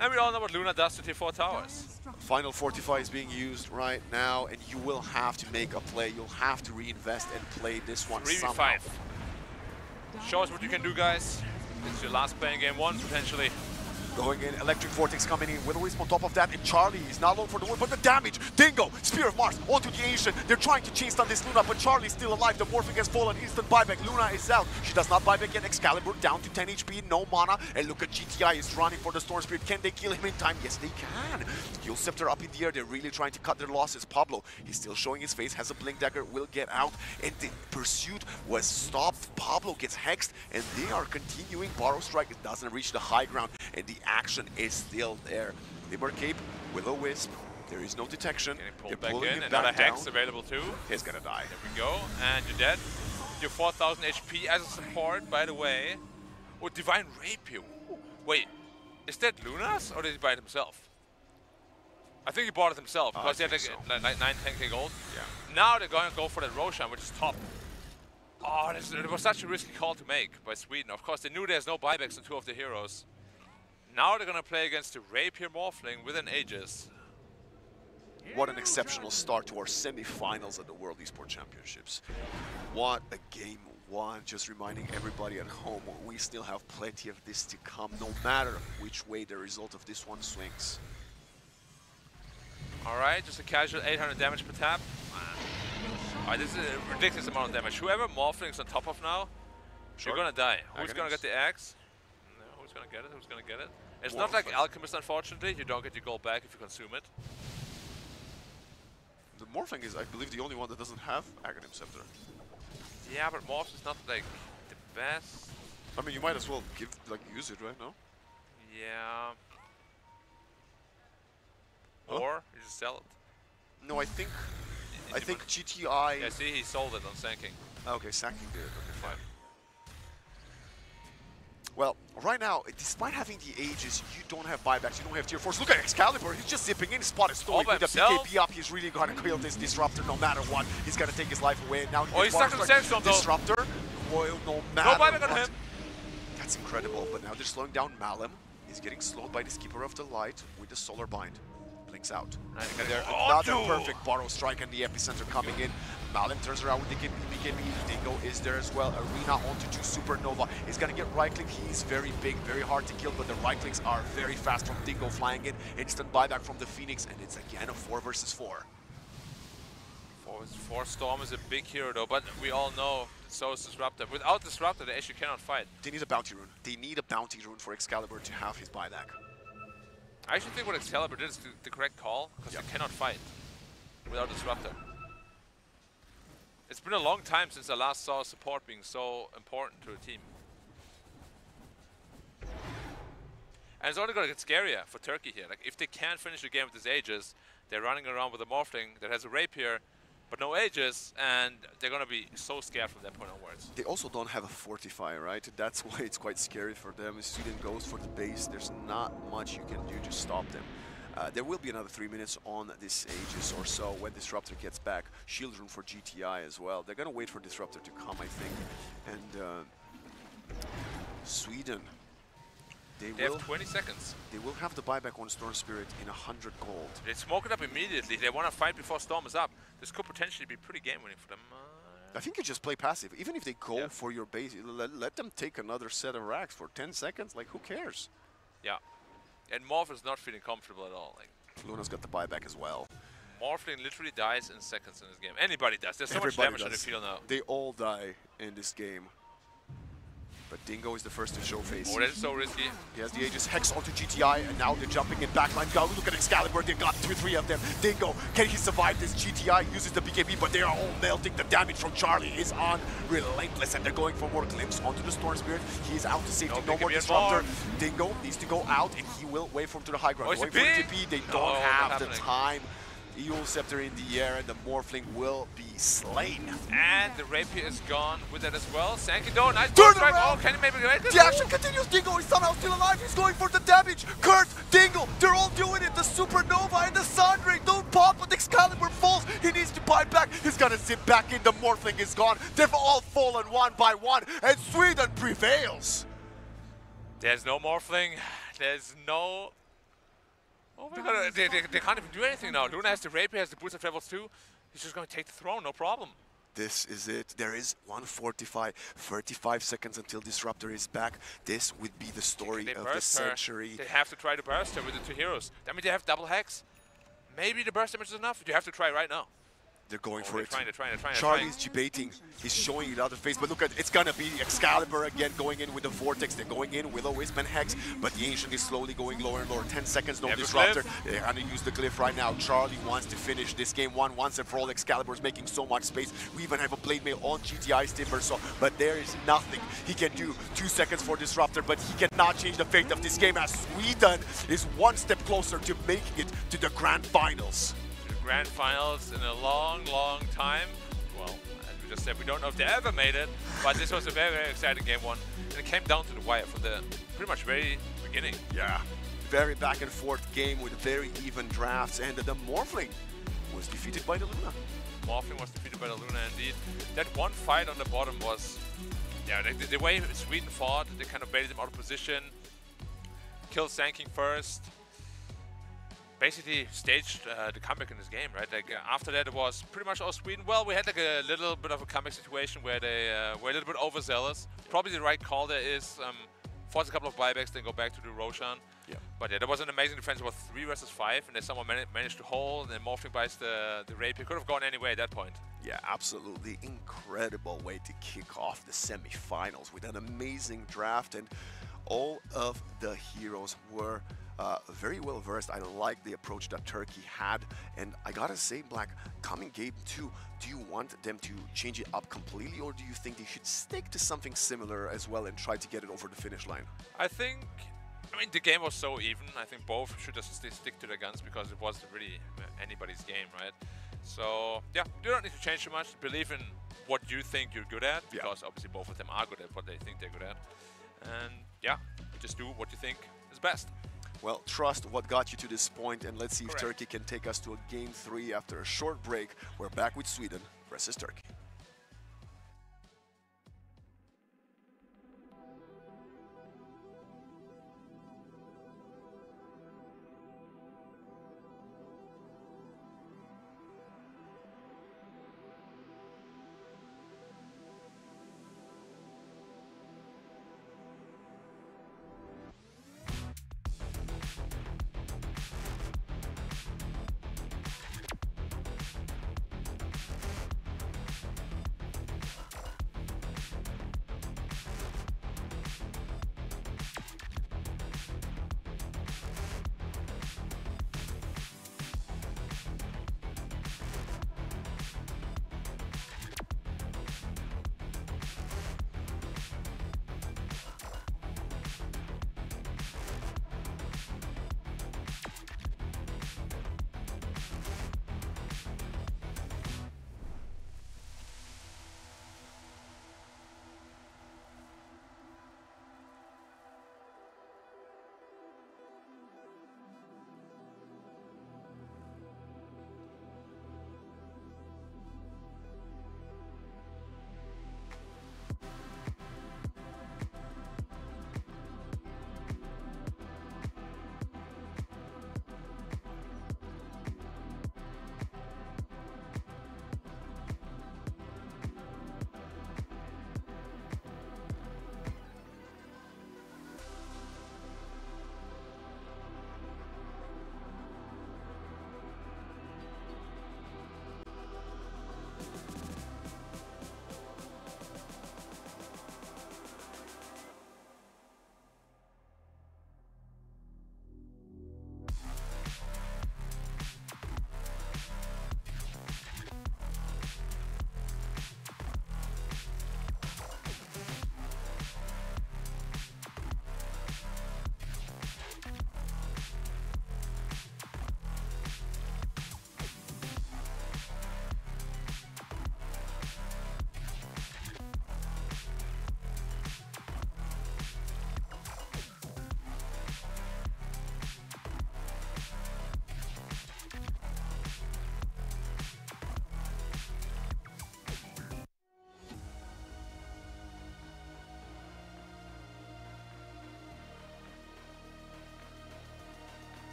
E: And we all know what Luna does to tier 4 towers.
D: Final Fortify is being used right now, and you will have to make a play. You'll have to reinvest and play this one somehow.
E: 3v5. Show us what you can do, guys. It's your last play in game 1, potentially.
D: Going in, Electric Vortex coming in, Will-O-Wisp on top of that, and Charlie is not alone for the win, but the damage! Dingo, Spear of Mars, onto the Ancient. They're trying to chain stun this Luna, but Charlie's still alive. The Morphing has fallen, instant buyback. Luna is out. She does not buyback yet. Excalibur down to 10 HP, no mana. And look at GTI is running for the Storm Spirit. Can they kill him in time? Yes, they can. Heal Scepter up in the air. They're really trying to cut their losses. Pablo, he's still showing his face, has a Blink Dagger, will get out, and the pursuit was stopped. Pablo gets hexed, and they are continuing. Borrow Strike, it doesn't reach the high ground, and the action is still there. Limber Cape, Will-O-Wisp, there is no detection.
E: They're pulling him another back Hex
D: down.
E: Available too.
D: He's gonna die.
E: There we go, and you're dead. You're 4,000 HP as a support, by the way. Oh, Divine Rapier. Wait, is that Luna's, or did he buy it himself? I think he bought it himself, because he had like 9-10k gold.
D: Yeah.
E: Now they're going to go for that Roshan, which is top. Oh, it was such a risky call to make by Sweden. Of course, they knew there's no buybacks on 2 of the heroes. Now they're going to play against the Rapier Morphling with an Aegis.
D: What an exceptional start to our semi-finals at the World Esports Championships. What a game one. Just reminding everybody at home, we still have plenty of this to come, no matter which way the result of this one swings.
E: Alright, just a casual 800 damage per tap. Alright, this is a ridiculous amount of damage. Whoever Morphling's on top of now, you're gonna die. Who's gonna get the axe? No, who's gonna get it? Who's gonna get it? It's not like Alchemist, unfortunately. You don't get your gold back if you consume it.
D: The Morphling is, I believe, the only one that doesn't have Aghanim Scepter.
E: Yeah, but Morphs is not like the best.
D: I mean, you might as well use it, right? No?
E: Yeah.
D: Huh?
E: Or you just sell it.
D: No, I think GTI.
E: Yeah, see, he sold it on Sand King.
D: Okay, Sand King did it. Okay, fine. Well, right now, despite having the Aegis, you don't have buybacks, you don't have tier 4s. Look at Excalibur, he's just zipping in, spotted Stoic with the PKP up. He's really gonna kill this Disruptor no matter what. He's gonna take his life away. Now
E: he's stuck on Sandstorm though.
D: Disruptor, Royal, no matter
E: no buyback on him.
D: That's incredible, but now they're slowing down Malum. He's getting slowed by the Keeper of the Light with the Solar Bind. Blinks out. And there, another perfect Borrow Strike and the Epicenter coming in. Malum turns around with the BKB. Dingo is there as well. Arena onto 2 Supernova. He's gonna get right click. He's very big, very hard to kill, but the right clicks are very fast from Dingo flying in. Instant buyback from the Phoenix, and it's again a 4 versus 4.
E: 4 Storm is a big hero though, but we all know so is Disruptor. Without Disruptor, they actually cannot fight.
D: They need a bounty rune. They need a bounty rune for Excalibur to have his buyback.
E: I actually think what Excalibur did is the correct call, because they cannot fight without Disruptor. It's been a long time since I last saw support being so important to a team. And it's only going to get scarier for Turkey here. Like, if they can't finish the game with his Aegis, they're running around with a Morphling that has a Rapier, but no Aegis, and they're going to be so scared from that point onwards.
D: They also don't have a Fortify, right? That's why it's quite scary for them. If Sweden goes for the base, there's not much you can do to stop them. There will be another 3 minutes on this Aegis or so when Disruptor gets back. Shield room for GTI as well. They're going to wait for Disruptor to come, I think. And Sweden,
E: they have 20 seconds.
D: They will have the buyback on Storm Spirit in 100 gold.
E: They smoke it up immediately. They want to fight before Storm is up. This could potentially be pretty game-winning for them.
D: I think you just play passive. Even if they go for your base, let them take another set of racks for 10 seconds. Like, who cares?
E: Yeah. And Morph is not feeling comfortable at all. Like,
D: Luna's got the buyback as well.
E: Morphling literally dies in seconds in this game. Anybody does. There's so much damage on the field now.
D: They all die in this game. But Dingo is the first to show face.
E: Oh, that's so risky.
D: He has the Aegis Hex onto GTI, and now they're jumping in backline. Go look at Excalibur, they got 2-3 of them. Dingo, can he survive this? GTI uses the BKB, but they are all melting. The damage from Charlie is unrelentless, and they're going for more glimpse onto the Storm Spirit. He is out to safety, no more Disruptor. Dingo needs to go out, and he will wait for him to the high ground. Going for the TP, they don't have the time. Eul Scepter in the air, and the Morphling will be slain.
E: And the Rapier is gone with that as well. Sankido, nice
D: turn
E: strike.
D: around.
E: Oh, can he maybe make it?
D: The action continues. Dingo is somehow still alive. He's going for the damage. Kurt, Dingo, they're all doing it. The Supernova and the Sandray don't pop, but Excalibur falls. He needs to buy back. He's gonna sit back in. The Morphling is gone. They've all fallen one by one, and Sweden prevails.
E: There's no Morphling. There's no... Oh my god, they can't even do anything now. Luna has the Rapier, has the boost of levels 2. He's just going to take the throne, no problem.
D: This is it. There is 145, 35 seconds until Disruptor is back. This would be the story of the century.
E: They have to try to burst her with the 2 heroes. That means they have double hex. Maybe the burst damage is enough. You have to try right now.
D: They're going for it.
E: They're trying.
D: Charlie's debating. He's showing the other face, but look at it's gonna be Excalibur again going in with the Vortex. They're going in with a Wisp and Hex, but the Ancient is slowly going lower and lower. 10 seconds, no Disruptor. They're gonna use the Glyph right now. Charlie wants to finish this game once and for all. Excalibur's making so much space. We even have a Blade Mail on GTI's Timber, but there is nothing he can do. 2 seconds for Disruptor, but he cannot change the fate of this game as Sweden is one step closer to making it to the Grand Finals.
E: Grand Finals in a long, long time. Well, as we just said, we don't know if they ever made it, but this was a very, very exciting game one. And it came down to the wire from the pretty much very beginning.
D: Yeah, very back and forth game with very even drafts, and the Morphling was defeated by the Luna.
E: Morphling was defeated by the Luna indeed. That one fight on the bottom was, yeah, the way Sweden fought, they kind of baited him out of position, killed Sanking first. Basically staged the comeback in this game, right? Like after that, it was pretty much all Sweden. Well, we had like a little bit of a comeback situation where they were a little bit overzealous. Probably the right call there is force a couple of buybacks, then go back to the Roshan.
D: Yeah.
E: But yeah, that was an amazing defense. It was 3 versus 5, and then someone managed to hold, and then Morphling buys the Rapier. Could have gone anyway at that point.
D: Yeah, absolutely incredible way to kick off the semi-finals with an amazing draft, and all of the heroes were very well versed. I like the approach that Turkey had, and I gotta say, Black, coming game 2, do you want them to change it up completely, or do you think they should stick to something similar as well and try to get it over the finish line?
E: I mean, the game was so even. I think both should just stick to their guns because it wasn't really anybody's game, right? So yeah, you don't need to change too much. Believe in what you think you're good at, because obviously both of them are good at what they think they're good at. And yeah, just do what you think is best.
D: Well, trust what got you to this point, and let's see if Turkey can take us to a game 3 after a short break. We're back with Sweden versus Turkey.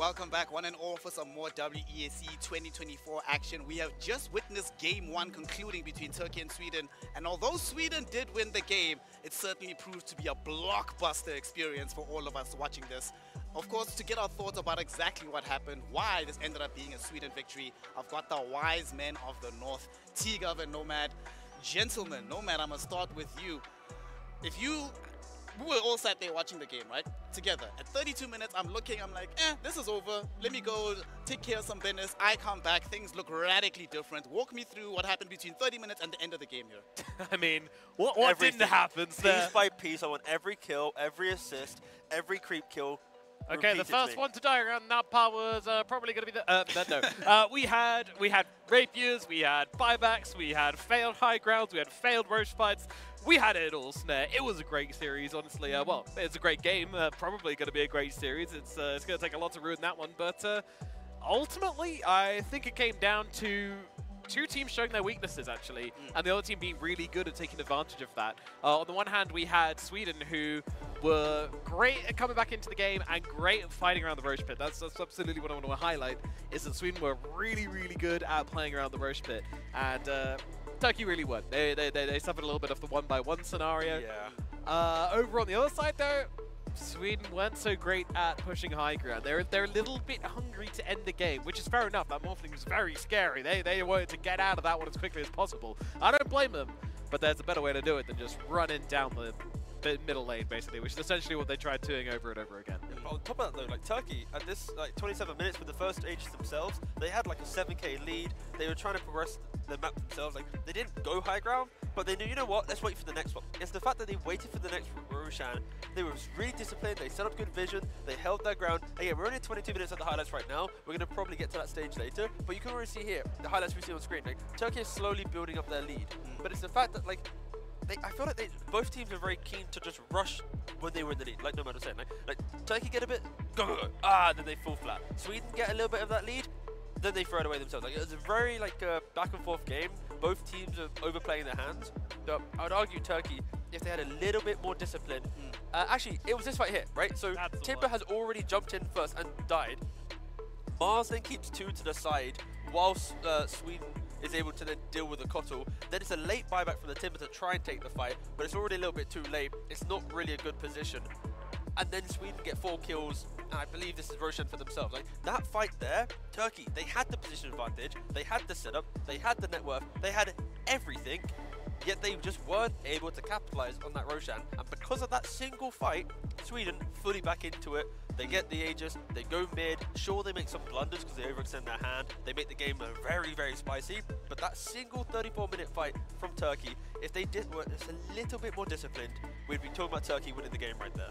C: welcome back one and all for some more WEC 2024 action. We have just witnessed Game 1 concluding between Turkey and Sweden, and although Sweden did win the game, it certainly proved to be a blockbuster experience for all of us watching this. Of course, to get our thoughts about exactly what happened, why this ended up being a Sweden victory, I've got the wise men of the North, T-Gov and Nomad. Gentlemen, Nomad, I'm going to start with you. We were all sat there watching the game, right? Together. At 32 minutes, I'm like, this is over. Let me go take care of some business. I come back. Things look radically different. Walk me through what happened between 30 minutes and the end of the game here.
B: I mean, what didn't happen there?
A: Piece by piece, I want every kill, every assist, every creep kill.
B: Okay, the first one to die around that part was probably going to be the... we had rapiers, we had buybacks, we had failed high grounds, we had failed roach fights. We had it all, Snare. It was a great series, honestly. Well, it's a great game. Probably going to be a great series. It's going to take a lot to ruin that one. But ultimately, I think it came down to two teams showing their weaknesses, actually, and the other team being really good at taking advantage of that. On the one hand, we had Sweden, who were great at coming back into the game and great at fighting around the roach pit. That's absolutely what I want to highlight, is that Sweden were really, really good at playing around the roach pit. And Turkey really weren't. They suffered a little bit of the one-by-one scenario.
A: Yeah.
B: Over on the other side, though, Sweden weren't so great at pushing high ground. They're a little bit hungry to end the game, which is fair enough. That Morphling was very scary. They wanted to get out of that one as quickly as possible. I don't blame them, but there's a better way to do it than just running down the middle lane, basically, which is essentially what they tried doing over and over again.
A: On top of that, though, like Turkey, at this 27 minutes with the first Ages themselves, they had like a 7k lead. They were trying to progress the map themselves. Like, they didn't go high ground, but they knew, you know what, let's wait for the next one. It's the fact that they waited for the next Roshan. They were really disciplined. They set up good vision. They held their ground. Again, we're only at 22 minutes at the highlights right now. We're going to probably get to that stage later, but you can already see here the highlights we see on screen. Like, Turkey is slowly building up their lead, but it's the fact that, like, I feel like both teams are very keen to just rush when they were in the lead, like Nomad was saying. Like Turkey get a bit, go, then they fall flat. Sweden get a little bit of that lead, then they throw it away themselves. Like, it's a very back and forth game. Both teams are overplaying their hands. But I would argue Turkey, if they had a little bit more discipline. Actually, it was this fight here, right? So Timber has already jumped in first and died. Mars then keeps two to the side, whilst Sweden is able to then deal with the Kotl. Then it's a late buyback from the Timber to try and take the fight, but it's already a little bit too late. It's not really a good position. And then Sweden get 4 kills, and I believe this is Roshan for themselves. Like, that fight there, Turkey, they had the position advantage, they had the setup, they had the net worth, they had everything, yet they just weren't able to capitalize on that Roshan. And because of that single fight, Sweden fully back into it. They get the Aegis, they go mid. Sure, they make some blunders because they overextend their hand. They make the game very, very spicy. But that single 34-minute fight from Turkey, if they were just a little bit more disciplined, we'd be talking about Turkey winning the game right there.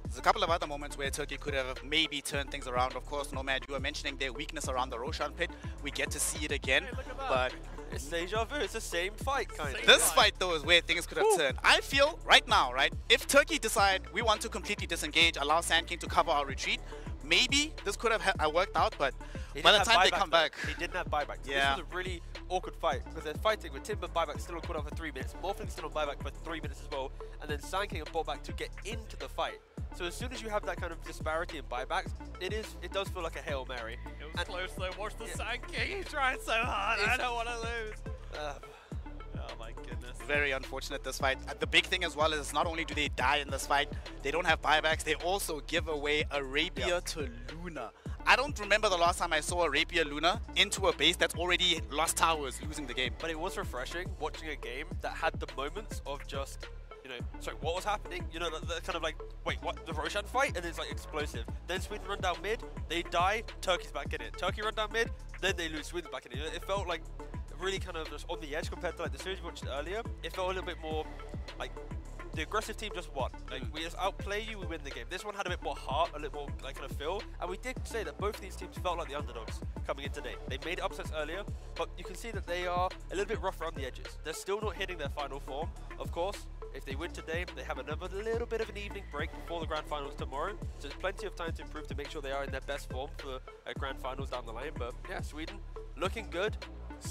C: There's a couple of other moments where Turkey could have maybe turned things around. Of course, Nomad, you were mentioning their weakness around the Roshan pit. We get to see it again, but
A: it's deja vu. It's the same fight, kind of.
C: This fight, though, is where things could have turned. I feel right now, right, if Turkey decide we want to completely disengage, allow Sand King to cover our retreat, maybe this could have worked out, but by the time they come back...
A: He didn't have buyback.
C: Yeah.
A: This was a really awkward fight, because they're fighting with Timber buyback still on cooldown for 3 minutes, Morphling still on buyback for 3 minutes as well, and then Sand King and bought to get into the fight. So as soon as you have that kind of disparity in buybacks, it does feel like a Hail Mary.
B: It was close though. Watch the Sand King. He's trying so hard. I don't want to lose. Oh my goodness.
C: Very unfortunate, this fight. The big thing as well is not only do they die in this fight, they don't have buybacks, they also give away a Rapier to Luna. I don't remember the last time I saw a Rapier Luna into a base that's already lost towers, losing the game.
A: But it was refreshing watching a game that had the moments of just, you know, sorry, what was happening? You know, the kind of like, wait, what? The Roshan fight? And it's like explosive. Then Sweden run down mid, they die, Turkey's back in it. Turkey run down mid, then they lose, Sweden's back in it. It felt like really kind of just on the edge compared to like the series we watched earlier. It felt a little bit more like the aggressive team just won. Like, we just outplay you, we win the game. This one had a bit more heart, a little more like kind of feel, and we did say that both of these teams felt like the underdogs coming in today. They made upsets earlier, but you can see that they are a little bit rough around the edges. They're still not hitting their final form. Of course, if they win today, they have another little bit of an evening break before the grand finals tomorrow, so there's plenty of time to improve to make sure they are in their best form for grand finals down the line. But yeah, Sweden looking good.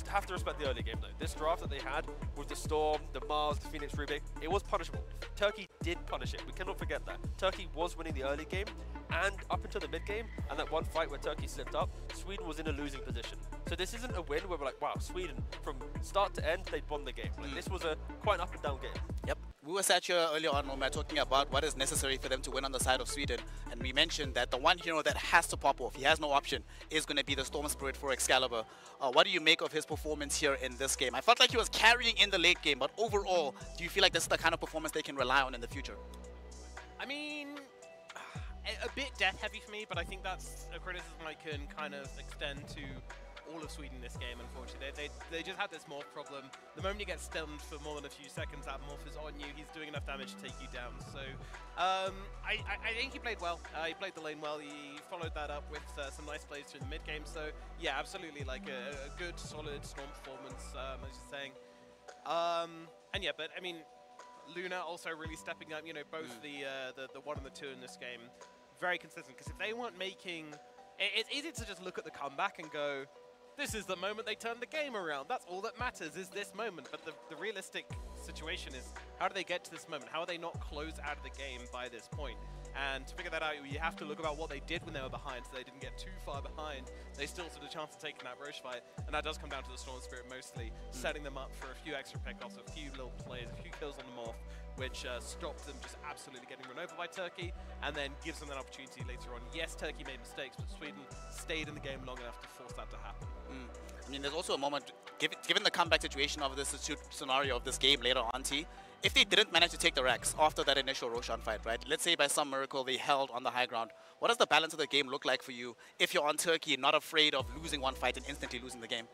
A: Have to respect the early game though. This draft that they had with the Storm, the Mars, the Phoenix Rubik, it was punishable. Turkey did punish it. We cannot forget that. Turkey was winning the early game, and up until the mid game, and that one fight where Turkey slipped up, Sweden was in a losing position. So this isn't a win where we're like, wow, Sweden, from start to end, they'd won the game. Like, this was a quite an up and down game.
C: Yep. We were sat here earlier on when we were talking about what is necessary for them to win on the side of Sweden, and we mentioned that the one hero that has to pop off, he has no option, is going to be the Storm Spirit for Excalibur. What do you make of his performance here in this game? I felt like he was carrying in the late game, but overall, do you feel like this is the kind of performance they can rely on in the future?
B: I mean, a bit death heavy for me, but I think that's a criticism I can kind of extend to all of Sweden this game, unfortunately. They just had this morph problem. The moment you get stunned for more than a few seconds, that morph is on you. He's doing enough damage to take you down. So I think he played well. He played the lane well. He followed that up with some nice plays through the mid game. So yeah, absolutely like a good, solid Storm performance, as you're saying. And yeah, but I mean, Luna also really stepping up. You know, both the 1 and the 2 in this game, very consistent. Because if they weren't making, it's easy to just look at the comeback and go, this is the moment they turn the game around. That's all that matters, is this moment. But the realistic situation is, how do they get to this moment? How are they not closed out of the game by this point? And to figure that out, you have to look about what they did when they were behind, so they didn't get too far behind. They still stood a chance of taking that Roche fight, and that does come down to the Storm Spirit mostly, setting them up for a few extra pickoffs, a few little plays, a few kills on the morph, which stops them just absolutely getting run over by Turkey, and then gives them an opportunity later on. Yes, Turkey made mistakes, but Sweden stayed in the game long enough to force that to happen.
C: I mean, there's also a moment, given the comeback situation of this scenario of this game later on, T, if they didn't manage to take the Rex after that initial Roshan fight, right? Let's say by some miracle they held on the high ground. What does the balance of the game look like for you if you're on Turkey and not afraid of losing one fight and instantly losing the game?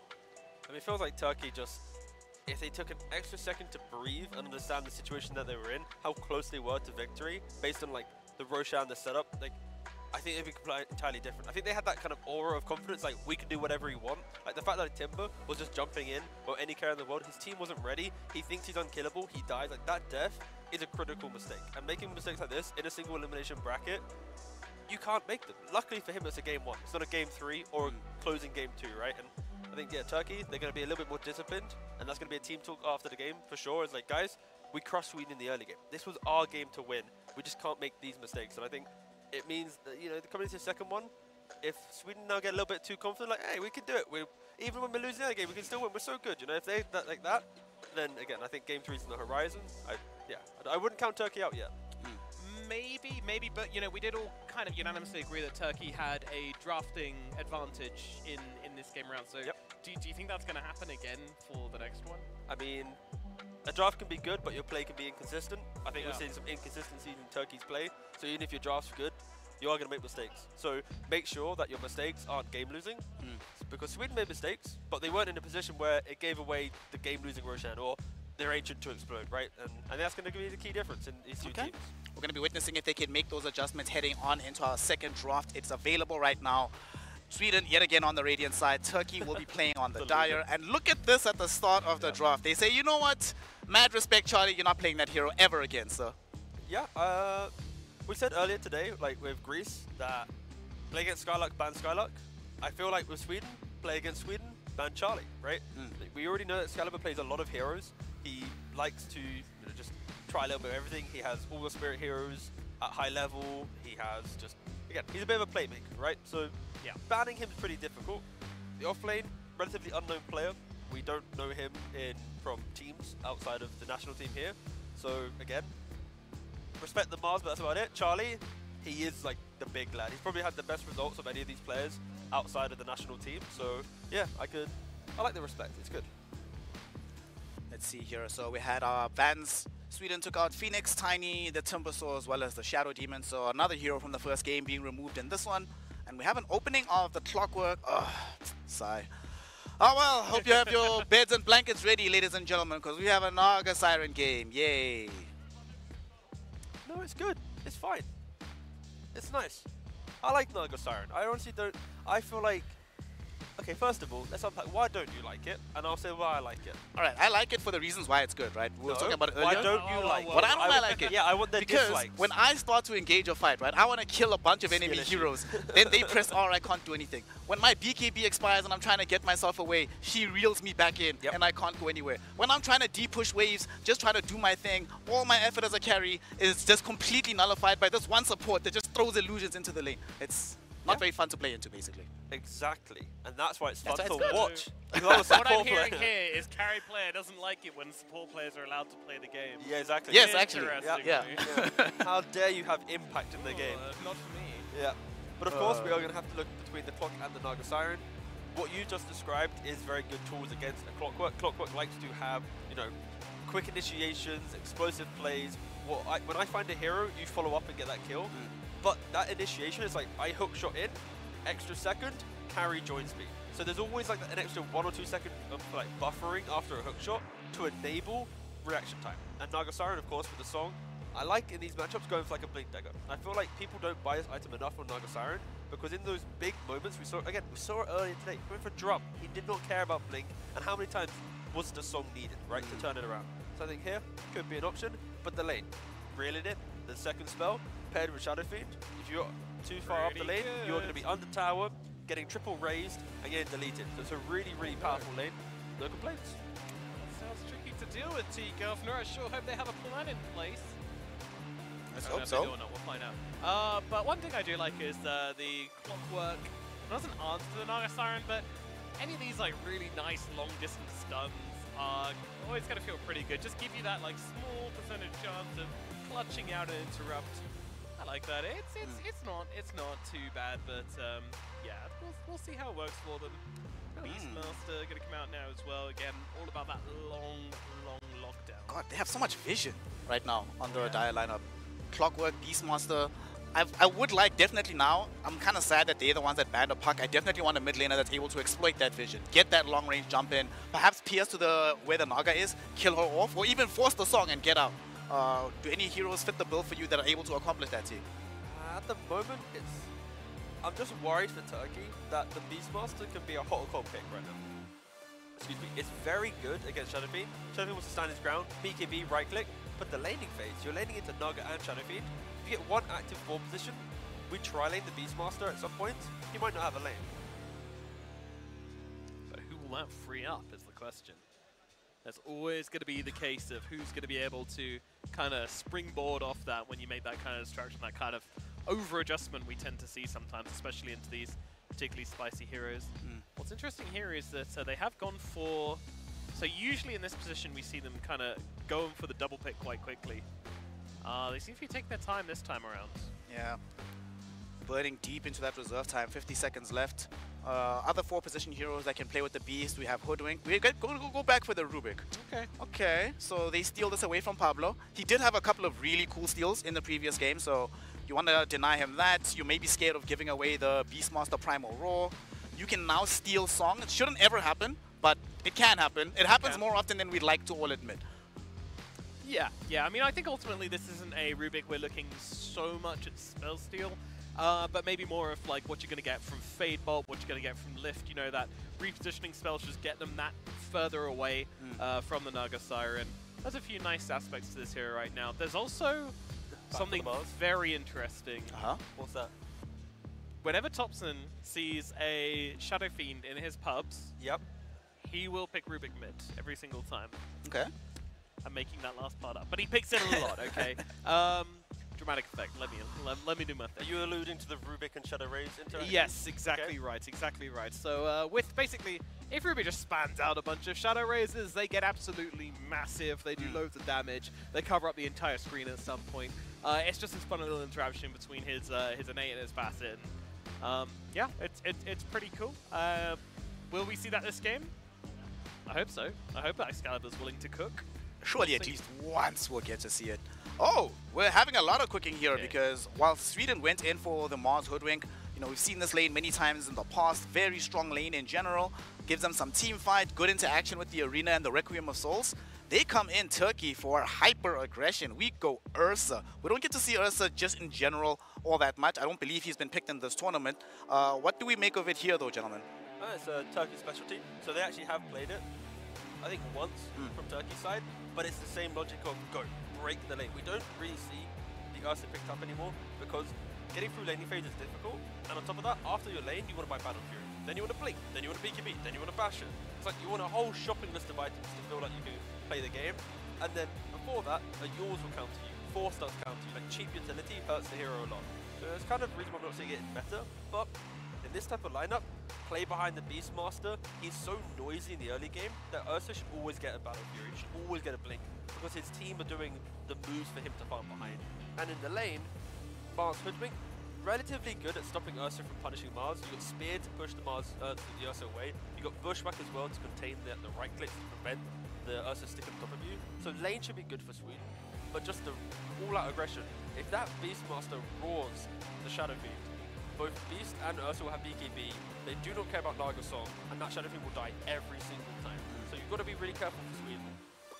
A: I mean, it feels like Turkey just, if they took an extra second to breathe and understand the situation that they were in, how close they were to victory, based on like the Roshan, the setup, like, I think it'd be entirely different. I think they had that kind of aura of confidence, like we can do whatever we want. Like the fact that Timber was just jumping in, or any carry in the world, his team wasn't ready, he thinks he's unkillable, he dies. Like that death is a critical mistake. And making mistakes like this in a single elimination bracket, you can't make them. Luckily for him, it's a game 1. It's not a game 3 or a closing game 2, right? And I think, yeah, Turkey, they're going to be a little bit more disciplined, and that's going to be a team talk after the game for sure. It's like, guys, we crushed Sweden in the early game. This was our game to win. We just can't make these mistakes. And I think it means that, you know, coming into the second one, if Sweden now get a little bit too confident, like, hey, we can do it. Even when we're losing the game, we can still win. We're so good, you know. If they like that, then again, I think game 3 is on the horizon. I wouldn't count Turkey out yet.
B: Maybe, but you know, we did all kind of unanimously agree that Turkey had a drafting advantage in this game round. So do you think that's going to happen again for the next one?
A: I mean, a draft can be good, but your play can be inconsistent. I think we're seeing some inconsistencies in Turkey's play. So even if your draft's good, you are going to make mistakes. So make sure that your mistakes aren't game-losing. Because Sweden made mistakes, but they weren't in a position where it gave away the game-losing Roshan or their Ancient to explode, right? And that's going to be the key difference in these two teams.
C: We're going to be witnessing if they can make those adjustments heading on into our second draft. It's available right now. Sweden, yet again on the Radiant side. Turkey will be playing on the Dire. And look at this at the start of the draft. They say, you know what? Mad respect, Charlie. You're not playing that hero ever again, sir.
A: Yeah. We said earlier today, like with Greece, that play against Skylark, ban Skylark. I feel like with Sweden, play against Sweden, ban Charlie, right? We already know that Excalibur plays a lot of heroes. He likes to just try a little bit of everything. He has all the spirit heroes at high level. He has just, again, he's a bit of a playmaker, right? So yeah, banning him is pretty difficult. The offlane, relatively unknown player. We don't know him from teams outside of the national team here. So again, respect the Mars, but that's about it. Charlie, he is like the big lad. He's probably had the best results of any of these players outside of the national team. So yeah, I like the respect. It's good.
C: Let's see here. So we had our Vans. Sweden took out Phoenix, Tiny, the Timbersaw, as well as the Shadow Demon. So another hero from the first game being removed in this one. And we have an opening of the Clockwork. Oh, sigh. Oh well, hope you have your beds and blankets ready, ladies and gentlemen, because we have a Naga Siren game. Yay.
A: No, it's good. It's fine. It's nice. I like Naga Siren. I honestly don't. I feel like Okay, first of all, let's unpack why don't you like it, and I'll say why I like it.
C: All right, I like it for the reasons why it's good, right? We were
A: No,
C: talking about it
A: why
C: earlier.
A: don't you like it?
C: But I don't like it.
A: Yeah, I want the
C: Because
A: dislikes.
C: when I start to engage a fight, right, I want to kill a bunch of enemy
A: Skill issue.
C: heroes. Then they press R, I can't do anything. When my BKB expires and I'm trying to get myself away, she reels me back in and I can't go anywhere. When I'm trying to de-push waves, just trying to do my thing, all my effort as a carry is just completely nullified by this one support that just throws illusions into the lane. It's not very fun to play into, basically.
A: Exactly, and that's why it's fun
C: That's
A: to
C: why it's
A: watch.
C: good.
A: Because I'm a
B: What I'm
A: support
B: hearing
A: player.
B: here is carry player doesn't like it when support players are allowed to play the game.
A: Yeah, exactly.
C: Yes, actually.
B: Interestingly.
C: Yeah.
A: How dare you have impact in the game?
B: Not for me.
A: Yeah. But of course, we are going to have to look between the clock and the Naga Siren. What you just described is very good tools against a Clockwork. Clockwork likes to have, you know, quick initiations, explosive plays. When I find a hero, you follow up and get that kill. But that initiation is like, I hook shot in, extra second, carry joins me. So there's always like an extra 1 or 2 seconds of like buffering after a hook shot to enable reaction time. And Naga Siren, of course, with the song, I like in these matchups going for like a Blink Dagger. I feel like people don't buy this item enough on Naga Siren because in those big moments, we saw it earlier today. He went for Drum. He did not care about Blink. And how many times was the song needed, right, to turn it around? So I think here could be an option, but the lane, reel it in. The second spell paired with Shadow Fiend. If you're too far up the lane, you're going to be under tower, getting triple raised, and getting deleted. So it's a really, really powerful lane. No complaints.
B: Sounds tricky to deal with, T-Governor. I sure hope they have a plan in place.
C: Let's
B: I don't know
C: hope
B: if they
C: so.
B: do or not, we'll find out. But one thing I do like is the Clockwork doesn't answer the Naga Siren, but any of these like really nice long distance stuns are always going to feel pretty good. Just give you that like small percentage chance of clutching out an interrupt. I like that. It's not too bad, but yeah, we'll see how it works for them. Beastmaster going to come out now as well. Again, all about that long lockdown.
C: God, they have so much vision right now on the Dire lineup. Clockwork, Beastmaster. I would like, definitely now, I'm kind of sad that they're the ones that banned a puck. I definitely want a mid laner that's able to exploit that vision. Get that long range jump in. Perhaps pierce to where the Naga is, kill her off, or even force the song and get out. Do any heroes fit the bill for you that are able to accomplish that, team?
A: At the moment, I'm just worried for Turkey that the Beastmaster can be a hot or cold pick right now. Excuse me. It's very good against Shadow Fiend. Shadow Fiend wants to stand his ground, BKB, right click, but the laning phase, you're laning into Naga and Shadow Fiend. If you get one active 4 position, we tri-lane the Beastmaster at some point, he might not have a lane.
B: So who will that free up is the question. There's always going to be the case of who's going to be able to kind of springboard off that when you make that kind of distraction, that kind of over-adjustment we tend to see sometimes, especially into these particularly spicy heroes. What's interesting here is that they have gone for... So usually in this position we see them kind of going for the double pick quite quickly. They seem to be taking their time this time around.
C: Yeah. Burning deep into that reserve time, 50 seconds left. Other 4 position heroes that can play with the Beast. We have Hoodwink. We're going to go back for the Rubik. Okay, so they steal this away from Pablo. He did have a couple of really cool steals in the previous game, so you want to deny him that. You may be scared of giving away the Beastmaster Primal Roar. You can now steal Song. It shouldn't ever happen, but it can happen. It happens more often than we'd like to all admit.
B: Yeah. I mean, I think ultimately this isn't a Rubik we're looking so much at spell steal, but maybe more of like what you're going to get from Fade Bolt, what you're going to get from Lift. You know, that repositioning spells just get them that further away from the Naga Siren. There's a few nice aspects to this hero right now. There's also something very interesting.
A: What's that?
B: Whenever Thompson sees a Shadow Fiend in his pubs, he will pick Rubik mid every single time.
C: Okay.
B: I'm making that last part up, but he picks it a lot. Okay. Dramatic effect. Let me do my thing.
A: Are you alluding to the Rubik and Shadow Rays interaction?
B: Yes, exactly right. Exactly right. So with basically, if Rubik just spans out a bunch of Shadow Razors, they get absolutely massive. They do loads of damage. They cover up the entire screen at some point. It's just this fun little interaction between his innate and his passive. Yeah, it's pretty cool. Will we see that this game? I hope so. I hope Excalibur's willing to cook.
C: Surely at least once we'll get to see it. Oh, we're having a lot of cooking here because while Sweden went in for the Mars Hoodwink, you know, we've seen this lane many times in the past. Very strong lane in general. Gives them some team fight, good interaction with the Arena and the Requiem of Souls. They come in Turkey for hyper aggression. We go Ursa. We don't get to see Ursa just in general all that much. I don't believe he's been picked in this tournament. What do we make of it here though, gentlemen?
A: It's a Turkey specialty, so they actually have played it, I think once from Turkey's side, but it's the same logic of go, break the lane. We don't really see the Ursa picked up anymore because getting through laning phase is difficult, and on top of that, after your lane, you want to buy Battle Fury, then you want to Blink, then you want to BKB, then you want to Bastion. It's like you want a whole shopping list of items to feel like you can play the game, and then before that, a yours will counter you, 4-stars counter you, like cheap utility hurts the hero a lot. So it's kind of the reason why I'm not seeing it better, but in this type of lineup, play behind the Beastmaster, he's so noisy in the early game that Ursa should always get a Battle Fury, should always get a Blink, because his team are doing the moves for him to farm behind. And in the lane, Mars Hoodwink, relatively good at stopping Ursa from punishing Mars. You got Spear to push the Ursa away. You got Bushwhack as well to contain the right clicks to prevent the Ursa stick on top of you. So lane should be good for Sweden, but just the all-out aggression. If that Beastmaster roars the Shadow Fiend, both Beast and Ursa will have BKB. They do not care about Naga Song, and that Shadow Fiend will die every single time. So you've got to be really careful for Sweden.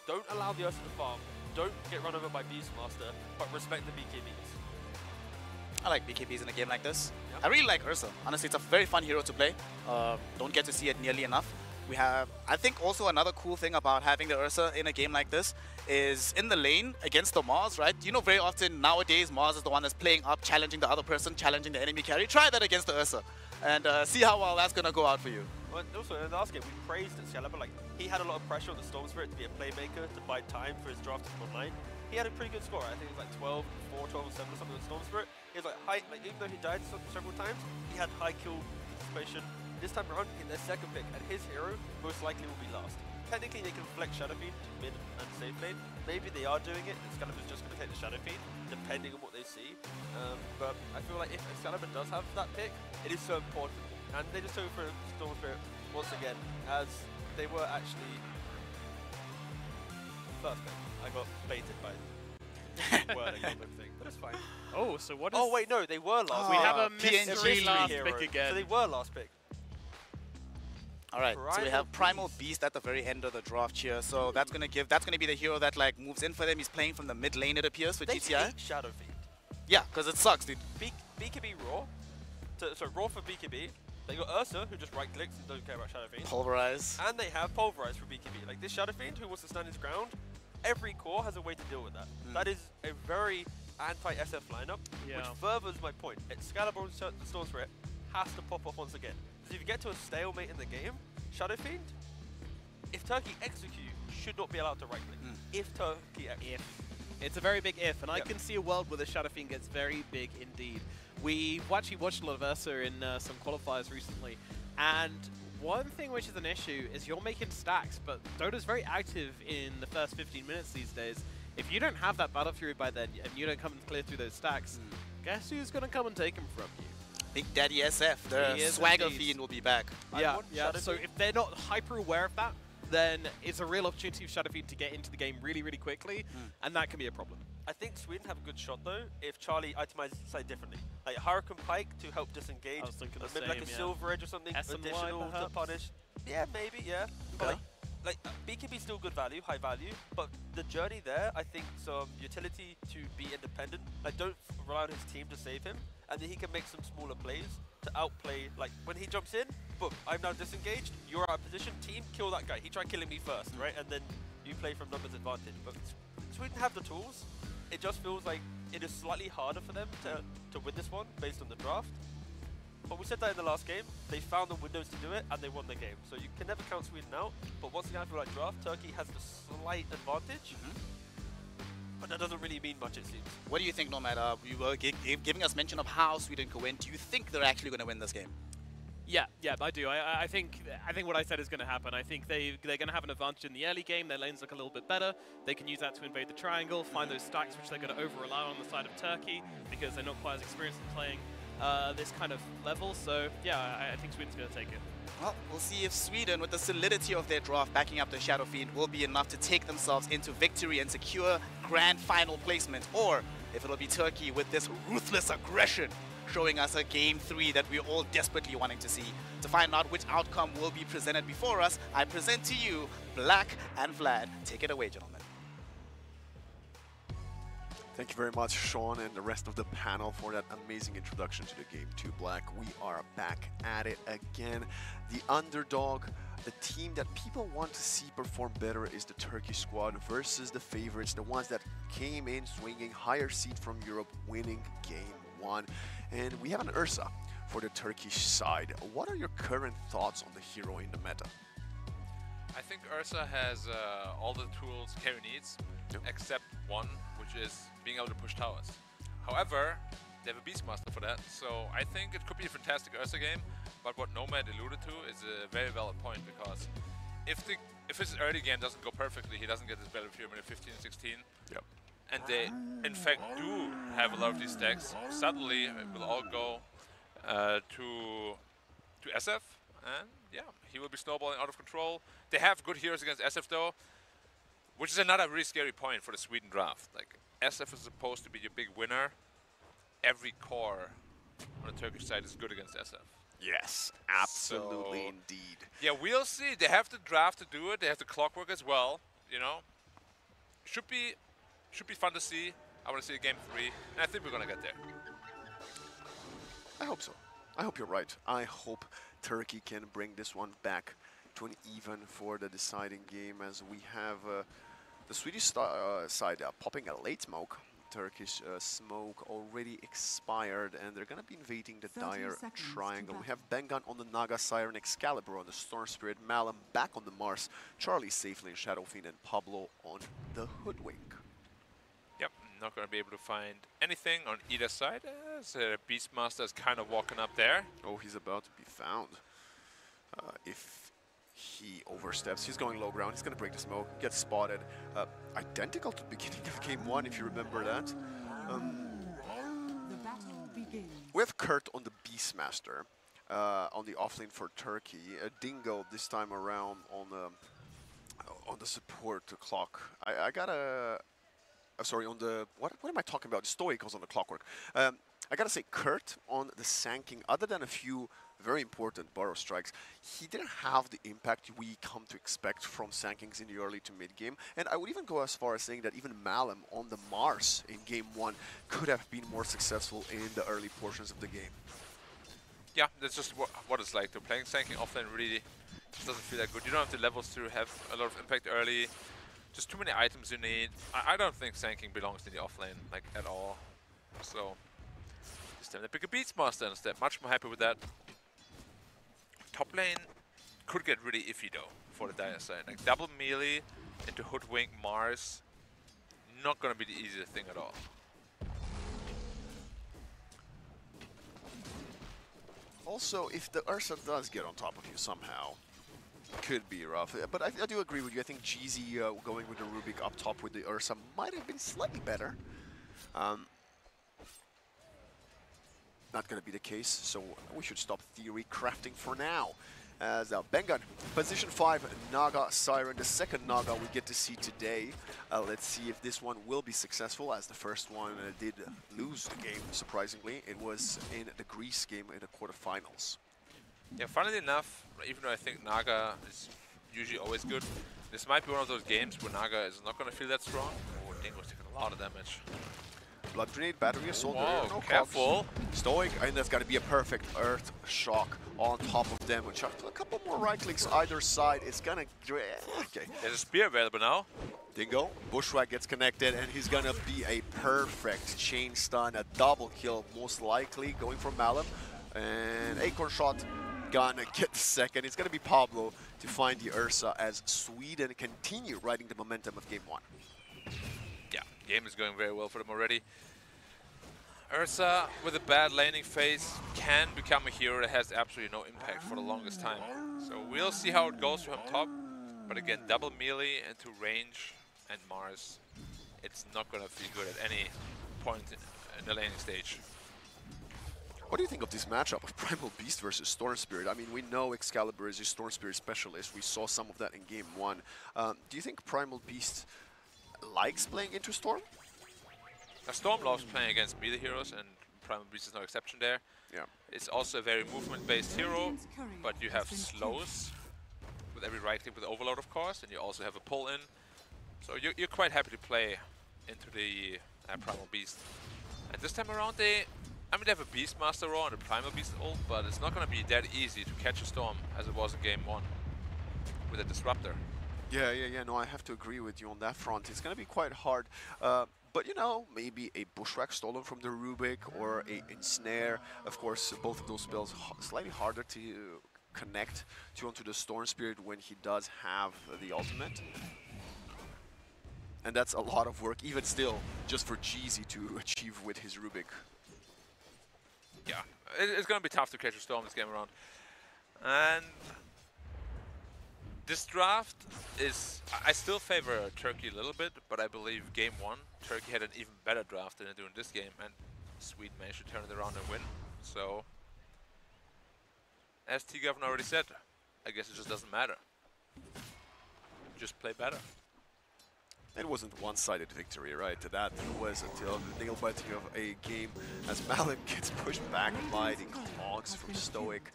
A: Don't allow the Ursa to farm. Don't get run over by Beastmaster, but respect the BKBs.
C: I like BKBs in a game like this.
A: Yep.
C: I really like Ursa. Honestly, it's a very fun hero to play. Don't get to see it nearly enough. We have, I think also another cool thing about having the Ursa in a game like this is in the lane against the Mars, right? You know, very often nowadays Mars is the one that's playing up, challenging the other person, challenging the enemy carry. Try that against the Ursa and see how well that's going to go out for you.
A: Well, also in the last game, we praised Excalibur. Like, he had a lot of pressure on the Storm Spirit to be a playmaker, to buy time for his draft to come online. He had a pretty good score. I think it was like 12, 4, 12, 7 or something with Storm Spirit. He was like high, like even though he died several times, he had high kill participation. This time around, in their second pick, and his hero most likely will be last. Technically, they can flex Shadow Fiend to mid and safe lane. Maybe they are doing it. Excalibur's just going to take the Shadow Fiend, depending on what they see. But I feel like if Excalibur does have that pick, it is so important. And they just took for Storm Spirit once again, as they were actually first pick. I got baited by wording on the thing, but it's fine.
B: Oh, so what is...
A: Oh wait, no, they were last.
B: We have a
C: PNG
B: mystery last
A: hero.
B: pick again.
A: So they were last pick.
C: Alright, so we have Primal Beast at the very end of the draft here. So that's gonna be the hero that like moves in for them. He's playing from the mid lane, it appears, for
A: They
C: GTI.
A: hate Shadow Fiend.
C: Yeah, because it sucks, dude.
A: BKB Raw. So Raw for BKB. They got Ursa, who just right clicks and don't care about Shadow Fiend.
C: Pulverize.
A: And they have Pulverize for BKB. Like this Shadow Fiend, who wants to stand his ground, every core has a way to deal with that. That is a very anti-SF lineup, which furthers my point. Excalibur and Storm Spirit has to pop off once again. Because if you get to a stalemate in the game, Shadow Fiend, if Turkey execute, should not be allowed to right click. If Turkey execute.
B: It's a very big if, and I can see a world where the Shadow Fiend gets very big indeed. We've actually watched a lot of Ursa in some qualifiers recently, and one thing which is an issue is you're making stacks, but Dota's very active in the first 15 minutes these days. If you don't have that Battle Fury by then, and you don't come and clear through those stacks, guess who's going to come and take them from you?
C: Big Daddy SF, the Swagger Fiend will be back.
B: Yeah, so if they're not hyper aware of that, then it's a real opportunity for Shadow Fiend to get into the game really, really quickly, and that can be a problem.
A: I think Sweden have a good shot though if Charlie itemizes it slightly differently. Like Hurricane Pike to help disengage, maybe like a Silver Edge or something additional to punish. Yeah, maybe, yeah. But like BKB is still good value, high value, but the journey there, I think some utility to be independent. Like don't rely on his team to save him, and then he can make some smaller plays to outplay. Like when he jumps in, boom, I'm now disengaged, you're out of position, team, kill that guy. He tried killing me first, right? And then you play from numbers advantage. But Sweden have the tools. It just feels like it is slightly harder for them to win this one based on the draft. But we said that in the last game, they found the windows to do it and they won the game. So you can never count Sweden out, but once again I feel like draft, Turkey has the slight advantage. But that doesn't really mean much, it seems.
C: What do you think, Nomad? You were giving us mention of how Sweden could win. Do you think they're actually going to win this game?
B: Yeah, I do. I think what I said is going to happen. I think they're going to have an advantage in the early game. Their lanes look a little bit better. They can use that to invade the triangle, find those stacks which they're going to over-rely on the side of Turkey because they're not quite as experienced in playing this kind of level. So yeah, I think Sweden's going to take it.
C: Well, we'll see if Sweden, with the solidity of their draft backing up the Shadow Fiend, will be enough to take themselves into victory and secure grand final placement, or if it'll be Turkey with this ruthless aggression showing us a Game 3 that we're all desperately wanting to see. To find out which outcome will be presented before us, I present to you Black and Vlad. Take it away, gentlemen.
D: Thank you very much, Sean, and the rest of the panel for that amazing introduction to the game 2 Black. We are back at it again. The underdog, the team that people want to see perform better is the Turkish squad versus the favorites, the ones that came in swinging higher seed from Europe, winning game 1. And we have an Ursa for the Turkish side. What are your current thoughts on the hero in the meta?
E: I think Ursa has all the tools carry needs, except one, which is being able to push towers. However, they have a Beastmaster for that, so I think it could be a fantastic Ursa game, but what Nomad alluded to is a very valid point, because if his early game doesn't go perfectly, he doesn't get his Battle Pyramid at 15 and 16, and they in fact do have a lot of these stacks, suddenly it will all go to SF, and yeah, he will be snowballing out of control. They have good heroes against SF though, which is another really scary point for the Sweden draft. Like, SF is supposed to be your big winner. Every core on the Turkish side is good against SF.
D: Yes, absolutely
E: So,
D: indeed.
E: yeah, we'll see. They have the draft to do it. They have the clockwork as well. You know, should be fun to see. I want to see game 3, and I think we're gonna get there.
D: I hope so. I hope you're right. I hope Turkey can bring this one back to an even for the deciding game, as we have the Swedish side popping a late smoke. Turkish smoke already expired, and they're gonna be invading the
F: 30
D: dire
F: seconds to
D: triangle. We
F: battle.
D: have Bengan on the Naga Siren, Excalibur on the Storm Spirit, Malum back on the Mars, Charlie safely in Shadow Fiend, and Pablo on the Hoodwink.
E: Yep, not going to be able to find anything on either side, as Beastmaster is kind of walking up there.
D: Oh, he's about to be found. If he oversteps, he's going low ground, he's going to break the smoke, gets spotted. Identical to the beginning of game 1, if you remember that.
F: The battle begins.
D: We have Kurt on the Beastmaster on the offlane for Turkey. Dingo this time around on the support clock. I got a... sorry, on the... What am I talking about? Stoicals on the clockwork. I gotta say, Kurt on the Sanking, other than a few very important Burrow strikes, he didn't have the impact we come to expect from Sankings in the early to mid game. And I would even go as far as saying that even Malum on the Mars in game 1 could have been more successful in the early portions of the game.
E: Yeah, that's just what it's like. They're playing Sanking offlane really just doesn't feel that good. You don't have the levels to have a lot of impact early. Just too many items you need. I don't think Sanking belongs in the offlane, like, at all. So, this time they pick a Beastmaster instead. Much more happy with that. Top lane could get really iffy though for the dire side. Like, double melee into Hoodwink Mars, not gonna be the easiest thing at all.
D: Also, if the Ursa does get on top of you somehow, could be rough. But I do agree with you. I think Jeezy going with the Rubik up top with the Ursa might have been slightly better. Not going to be the case, so we should stop theory crafting for now. As Bengan, position 5, Naga Siren, the second Naga we get to see today. Let's see if this one will be successful, as the first one did lose the game, surprisingly. It was in the Greece game in the quarterfinals.
E: Yeah, funnily enough, even though I think Naga is usually always good, this might be one of those games where Naga is not going to feel that strong. Oh, Dingo's taking a lot of damage.
D: Blood Grenade, Battery Assault,
E: Whoa,
D: no
E: careful.
D: cogs. Stoic, and that's going to be a perfect Earth Shock on top of them. Which a couple more right clicks either side. It's going to... Okay.
E: There's a spear available now.
D: Dingo, Bushwhack gets connected, and he's going to be a perfect chain stun, a double kill, most likely, going for Malum. And Acorn Shot gonna get the second. It's going to be Pablo to find the Ursa, as Sweden continue riding the momentum of game 1.
E: Yeah, game is going very well for them already. Ursa, with a bad laning phase, can become a hero that has absolutely no impact for the longest time. So we'll see how it goes from top. But again, double melee into range and Mars. It's not going to feel good at any point in the laning stage.
D: What do you think of this matchup of Primal Beast versus Storm Spirit? I mean, we know Excalibur is a Storm Spirit specialist. We saw some of that in game 1. Do you think Primal Beast likes playing into Storm?
E: Storm loves playing against melee heroes, and Primal Beast is no exception there.
D: Yeah.
E: It's also a very movement-based hero, but you have slows with every right click with Overload, of course, and you also have a pull-in. So you're quite happy to play into the Primal Beast. And this time around they have a Beastmaster Raw and a Primal Beast ult, but it's not going to be that easy to catch a Storm as it was in Game 1 with a Disruptor.
D: Yeah, no, I have to agree with you on that front. It's going to be quite hard. But, you know, maybe a Bushwhack stolen from the Rubik or a Ensnare. Of course, both of those spells slightly harder to connect onto the Storm Spirit when he does have the ultimate. And that's a lot of work, even still, just for Jeezy to achieve with his Rubik.
E: Yeah, it's going to be tough to catch a Storm this game around. And this draft is, I still favor Turkey a little bit, but I believe Game 1, Turkey had an even better draft than they do in this game, and Sweden managed to turn it around and win. So, as T-Governor already said, I guess it just doesn't matter. Just play better.
D: It wasn't one-sided victory, right? That was until the nail-biting of a game as Malin gets pushed back by the clogs from Stoic.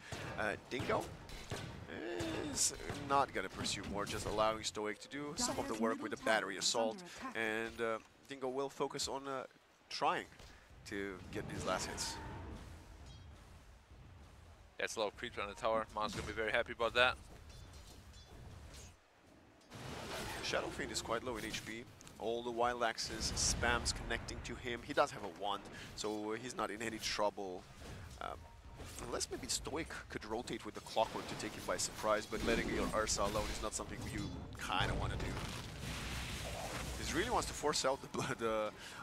D: Dingo is not going to pursue more, just allowing Stoic to do some of the work with the battery assault. And Dingo will focus on trying to get these last hits.
E: Yeah, it's a lot of creep on the tower. Mon's going to be very happy about that.
D: Shadow Fiend is quite low in HP. All the Wild Axes spams connecting to him. He does have a wand, so he's not in any trouble. Unless maybe Stoic could rotate with the Clockwork to take him by surprise, but letting your Ursa alone is not something you kind of want to do. He really wants to force out the blood,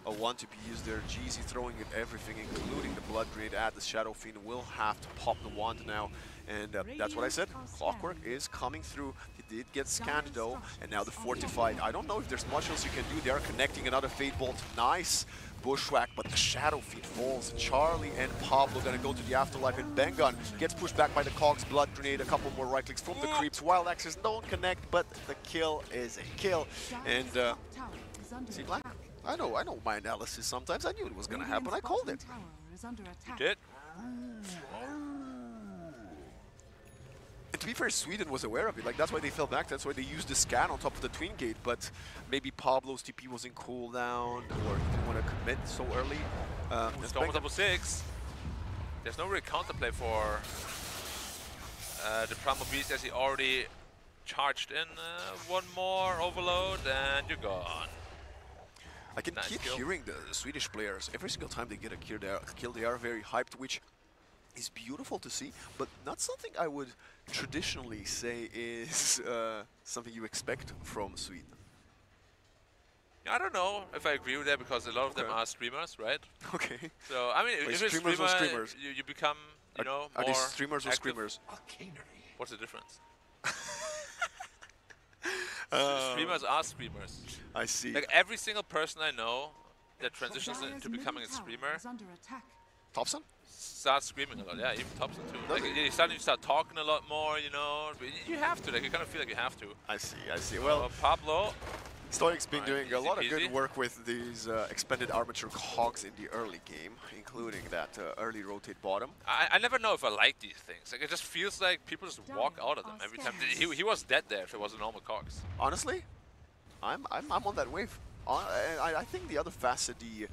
D: a wand to be used there. Jeezy throwing at everything, including the Blood Grenade at the Shadow Fiend. Will have to pop the wand now. And that's what I said. Clockwork is coming through. He did get scanned though, and now the Fortified. I don't know if there's much else you can do. They are connecting another Fate Bolt. Nice Bushwhack, but the Shadow Fiend falls. Charlie and Pablo gonna go to the Afterlife, and Bengun gets pushed back by the Cogs. Blood Grenade, a couple more right clicks from the creeps. Wild Axes don't connect, but the kill is a kill. And see, Black? I know my analysis sometimes. I knew it was gonna happen. I called it.
E: You did?
D: And to be fair, Sweden was aware of it. Like, that's why they fell back. That's why they used the scan on top of the Twin Gate. But maybe Pablo's TP was in cooldown, or he didn't want to commit so early.
E: Storm double 6. There's no real counterplay for the Primal Beast, as he already charged in one more overload, and you're gone.
D: I can keep hearing the Swedish players. Every single time they get a kill, they are very hyped, which is beautiful to see, but not something I would traditionally say is something you expect from Sweden.
E: I don't know if I agree with that, because a lot of them are streamers, right?
D: Okay.
E: So, I mean,
D: wait,
E: if you're
D: streamers or streamers?
E: You become, you know,
D: are
E: more
D: they streamers or
E: active.
D: screamers?
E: What's the difference? Streamers are streamers.
D: I see.
E: Like, every single person I know that transitions into becoming a streamer
D: Thompson?
E: starts screaming a lot. Yeah, even Thompson too. Like, you start talking a lot more, you know. But you have to, like, you kind of feel like you have to.
D: I see. Well,
E: Pablo.
D: Stoic's been doing a lot of
E: easy
D: good
E: peasy.
D: work with these expanded armature cogs in the early game, including that early rotate bottom.
E: I never know if I like these things. Like, it just feels like people just walk out of them every time. He was dead there if it was a normal cogs.
D: Honestly, I'm on that wave. I think the other facet, the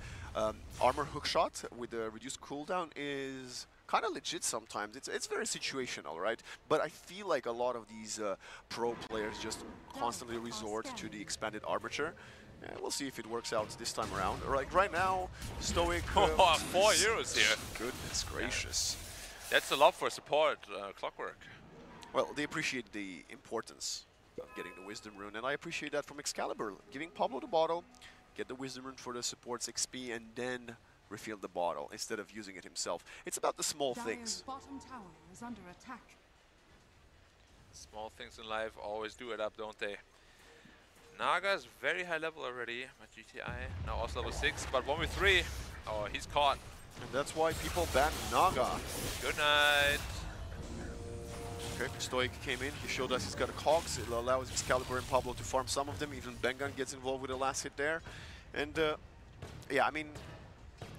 D: armor hookshot with the reduced cooldown, is kind of legit sometimes. It's very situational, right? But I feel like a lot of these pro players just constantly resort to the expanded armature. And we'll see if it works out this time around. Like right now, Stoic.
E: 4 euros here.
D: Goodness gracious.
E: That's a lot for support Clockwork.
D: Well, they appreciate the importance of getting the Wisdom Rune, and I appreciate that from Excalibur. Giving Pablo the bottle, get the Wisdom Rune for the support's XP, and then refill the bottle instead of using it himself. It's about the small things.
F: Bottom tower is under attack.
E: Small things in life always do it up, don't they? Naga is very high level already. My GTI now also level 6, but 1v3. Oh, he's caught.
D: And that's why people ban Naga.
E: Good night.
D: Okay, Stoic came in, he showed us he's got a cogs. It allows Excalibur and Pablo to farm some of them. Even Bengun gets involved with the last hit there. And yeah, I mean,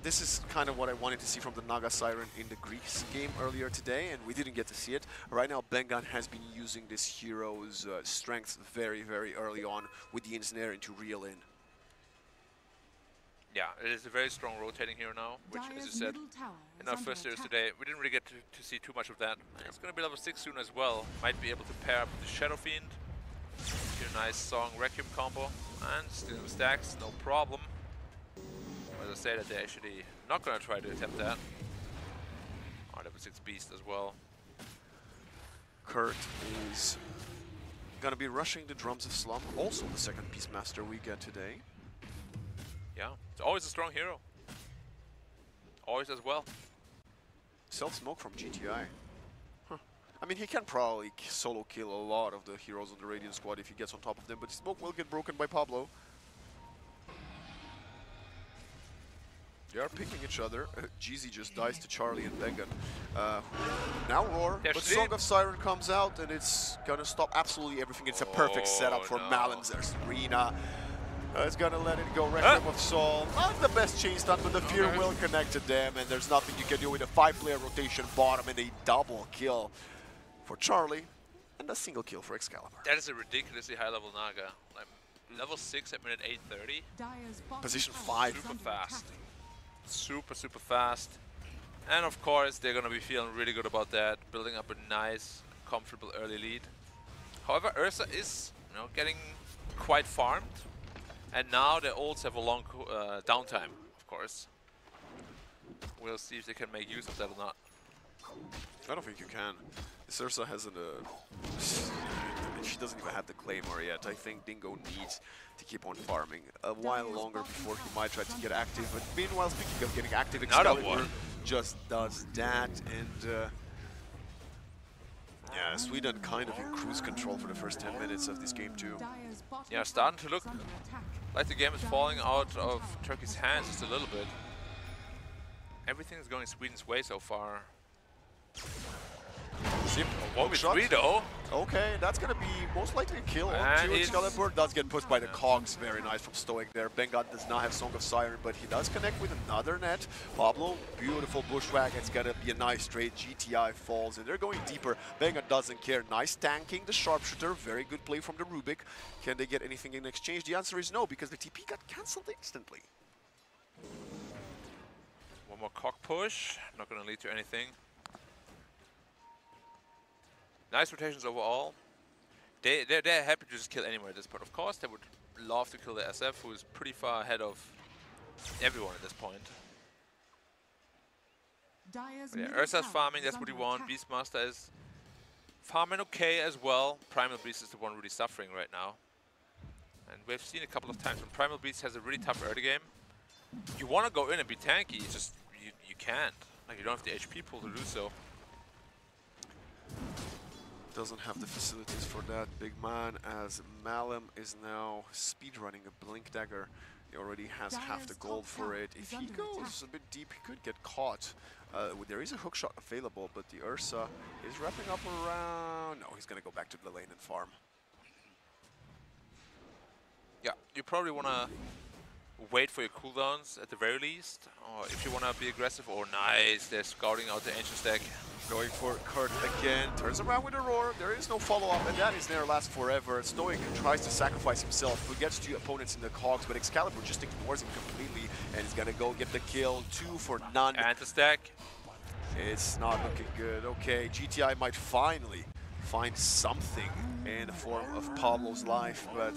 D: this is kind of what I wanted to see from the Naga Siren in the Greece game earlier today, and we didn't get to see it. Right now, Bengun has been using this hero's strength very, very early on with the Ensnare to reel in.
E: Yeah, it is a very strong rotating hero now, which, as you said, in our first series today, we didn't really get to see too much of that. It's going to be level 6 soon as well. Might be able to pair up with the Shadow Fiend. Get a nice Song Requiem combo, and stealing the stacks, no problem. As I say that they're actually not going to try to attempt that. Level 6 Beast as well.
D: Kurt is going to be rushing the Drums of Slum, also the second Beastmaster we get today.
E: Yeah, it's always a strong hero. Always as well.
D: Self-smoke from GTI. Huh. I mean, he can probably solo kill a lot of the heroes on the Radiant squad if he gets on top of them, but his smoke will get broken by Pablo. They are picking each other. Jeezy just dies to Charlie and Bengan. Now roar, but Song of Siren comes out and it's gonna stop absolutely everything. It's a perfect setup for Malin's Arena. It's gonna let it go. Requiem of Soul. Not the best chain stun, but the Fear will connect to them, and there's nothing you can do with a 5-player rotation bottom and a double kill for Charlie and a single kill for Excalibur.
E: That is a ridiculously high level Naga. Like, level 6 at minute 8:30.
D: Position 5.
E: Super fast. Super fast. And of course, they're going to be feeling really good about that, building up a nice, comfortable early lead. However, Ursa is, getting quite farmed. And now the ults have a long downtime, of course. We'll see if they can make use of that or not.
D: I don't think you can. This Ursa hasn't she doesn't even have the Claymore yet. I think Dingo needs to keep on farming a while longer before he might try to get active. But meanwhile, speaking of getting active, Excalibur just does that. And yeah, Sweden kind of in cruise control for the first 10 minutes of this game too.
E: Yeah, starting to look like the game is falling out of Turkey's hands just a little bit. Everything is going Sweden's way so far.
D: One shot. Okay, that's gonna be most likely a kill.
E: And
D: Excalibur does get pushed by the cogs. Very nice from Stoic there. Bengan does not have Song of Siren, but he does connect with another net. Pablo, beautiful bushwhack. It's gonna be a nice trade. GTI falls, and they're going deeper. Bengan doesn't care. Nice tanking the sharpshooter. Very good play from the Rubik. Can they get anything in exchange? The answer is no, because the TP got cancelled instantly.
E: One more cock push. Not gonna lead to anything. Nice rotations overall. They're happy to just kill anyone at this point. Of course, they would love to kill the SF, who is pretty far ahead of everyone at this point. But yeah, Ursa's farming, that's what he wants. Beastmaster is farming okay as well. Primal Beast is the one really suffering right now. And we've seen a couple of times when Primal Beast has a really tough early game. You want to go in and be tanky, it's just you can't. Like, you don't have the HP pool to do so.
D: Doesn't have the facilities for that, big man, as Malum is now speedrunning a Blink Dagger. He already has half the gold for it. If he goes a bit deep, he could get caught. There is a hookshot available, but the Ursa is wrapping up around... No, he's going to go back to the lane and farm.
E: Yeah, you probably want to wait for your cooldowns at the very least, or if you want to be aggressive. Oh, nice, they're scouting out the Ancient stack.
D: Going for Kurt again, turns around with a roar, there is no follow-up, and that is there last forever. Stoic tries to sacrifice himself, forgets two opponents in the cogs, but Excalibur just ignores him completely, and he's gonna go get the kill, 2 for none.
E: And the stack.
D: It's not looking good. Okay, GTI might finally find something in the form of Pablo's life, but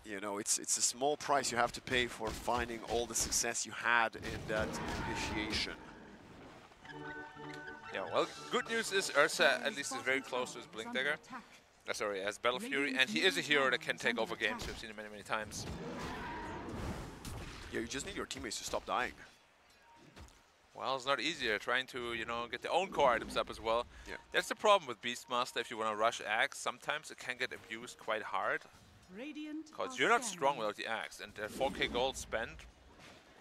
D: you know, it's a small price you have to pay for finding all the success you had in that initiation.
E: Yeah, well, good news is Ursa at least is very close to his Blink Dagger. Sorry, as Battle Fury, and he is a hero that can take over games. We've seen him many times.
D: Yeah, you just need your teammates to stop dying.
E: Well, it's not easier trying to, you know, get their own core items up as well.
D: Yeah.
E: That's the problem with Beastmaster. If you want to rush Axe, sometimes it can get abused quite hard. Because you're not strong without the Axe, and the 4k gold spent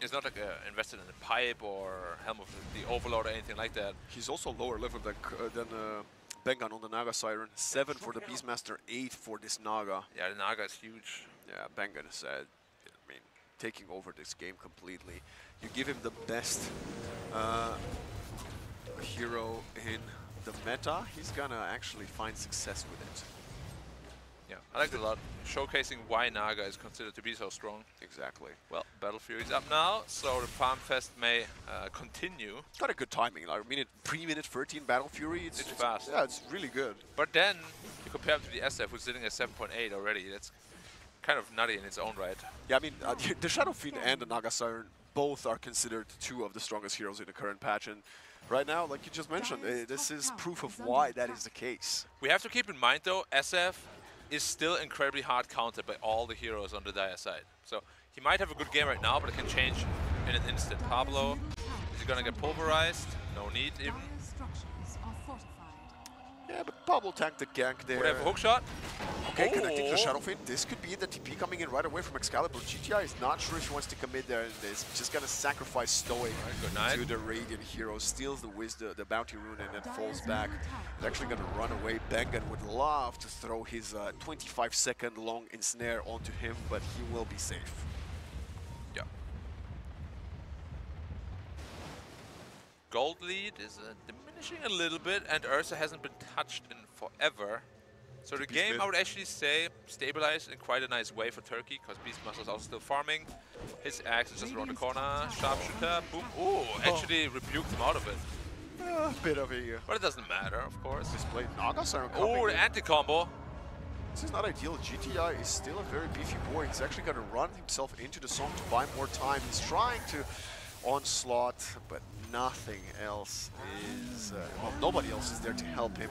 E: is not like invested in a pipe or Helm of the Overlord or anything like that.
D: He's also lower level than Bengan on the Naga Siren. 7 for the Beastmaster, 8 for this Naga.
E: Yeah, the Naga is huge.
D: Yeah, Bengan is, I mean, taking over this game completely. You give him the best hero in the meta, he's gonna actually find success with it.
E: Yeah, I like it a lot. Showcasing why Naga is considered to be so strong.
D: Exactly.
E: Well, Battle Fury's up now, so the Farm Fest may continue.
D: Got a good timing. Like, pre-minute 13 Battle Fury. It's
E: fast.
D: Yeah, it's really good.
E: But then you compare him to the SF, who's sitting at 7.8 already. That's kind of nutty in its own right.
D: Yeah, I mean, the Shadow Fiend and the Naga Siren both are considered two of the strongest heroes in the current patch. And right now, like you just mentioned, this is proof of why that is the case.
E: We have to keep in mind, though, SF is still incredibly hard countered by all the heroes on the Dire side. So he might have a good game right now, but it can change in an instant. Pablo, is he going to get pulverized? No need even.
D: Yeah, but Pablo tanked the gank there.
E: Would have a hook shot.
D: Okay, connecting to the Shadow Fiend. This could be the TP coming in right away from Excalibur. GTI is not sure if he wants to commit there, and is just gonna sacrifice Stoic to the Radiant hero. Steals the bounty rune and then falls back. He's actually gonna run away. Bengen would love to throw his 25-second long ensnare onto him, but he will be safe.
E: Yeah. Gold lead is diminishing a little bit, and Ursa hasn't been touched in forever. So the game, I would actually say, stabilized in quite a nice way for Turkey, because Beastmaster's also still farming. His axe is just around the corner. Sharpshooter, boom. Ooh, actually rebuked him out of it.
D: A bit of a...
E: But it doesn't matter, of course.
D: Displayed Naga Siren.
E: Oh, the anti-combo.
D: This is not ideal. GTI is still a very beefy boy. He's actually going to run himself into the song to buy more time. He's trying to onslaught, but nothing else is... well, nobody else is there to help him.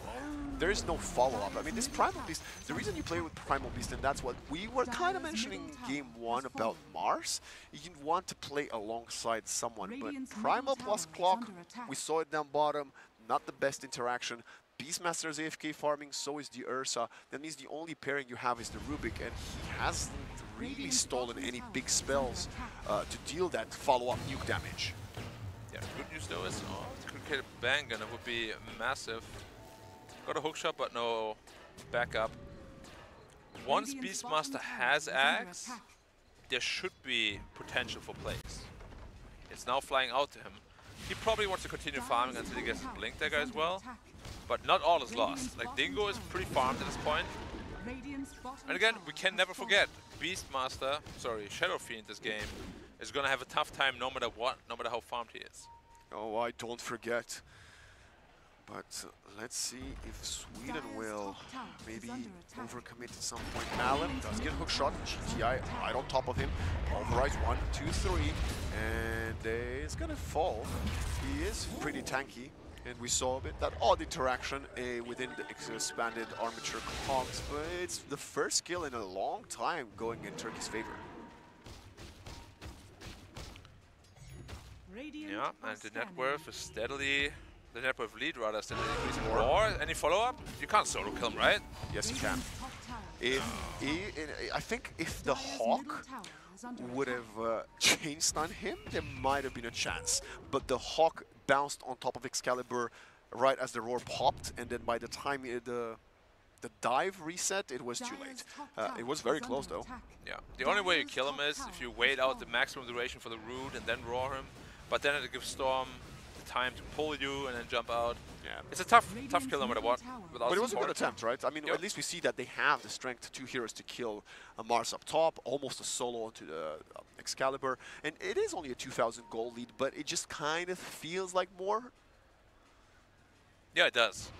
D: There is no follow-up. I mean, this Primal Beast, the reason you play with Primal Beast, and that's what we were kind of mentioning in Game 1 about Mars, you want to play alongside someone, but Primal plus Clock, we saw it down bottom, not the best interaction. Beastmaster is AFK farming, so is the Ursa. That means the only pairing you have is the Rubik, and he hasn't really stolen any big spells to deal that follow-up nuke damage.
E: Yeah, good news though is, if you could get a bang, and it would be massive. Got a hookshot, but no backup. Once Beastmaster has axe, there should be potential for plays. It's now flying out to him. He probably wants to continue farming until he gets his blink dagger as well. But not all is lost. Like, Dingo is pretty farmed at this point. And again, we can never forget, Beastmaster, sorry, Shadow Fiend this game, is going to have a tough time no matter what, no matter how farmed he is.
D: Oh, I don't forget. But let's see if Sweden will maybe overcommit at some point. Allen does get a hook shot. GTI right on top of him. Pulverize 1, 2, 3. And it's gonna fall. He is pretty tanky. And we saw a bit that odd interaction within the expanded armature cogs. But it's the first kill in a long time going in Turkey's favor.
E: Yeah, and the net worth is steadily... The net worth lead rather is steadily increasing more. Any follow-up? You can't solo kill him, right?
D: Yes, you can. I think if the Hawk would have changed on him, there might have been a chance. But the Hawk bounced on top of Excalibur right as the roar popped, and then by the time the dive reset, it was too late. It was very close, though.
E: Yeah, the only way you kill him is if you wait out the maximum duration for the root and then roar him. But then it gives Storm the time to pull you and then jump out. Yeah, it's a tough kill no matter what.
D: But it was a good attempt, right? I mean, at least we see that they have the strength, 2 heroes to kill Mars up top, almost a solo onto the Excalibur. And it is only a 2,000 gold lead, but it just kind of feels like more.
E: Yeah, it does.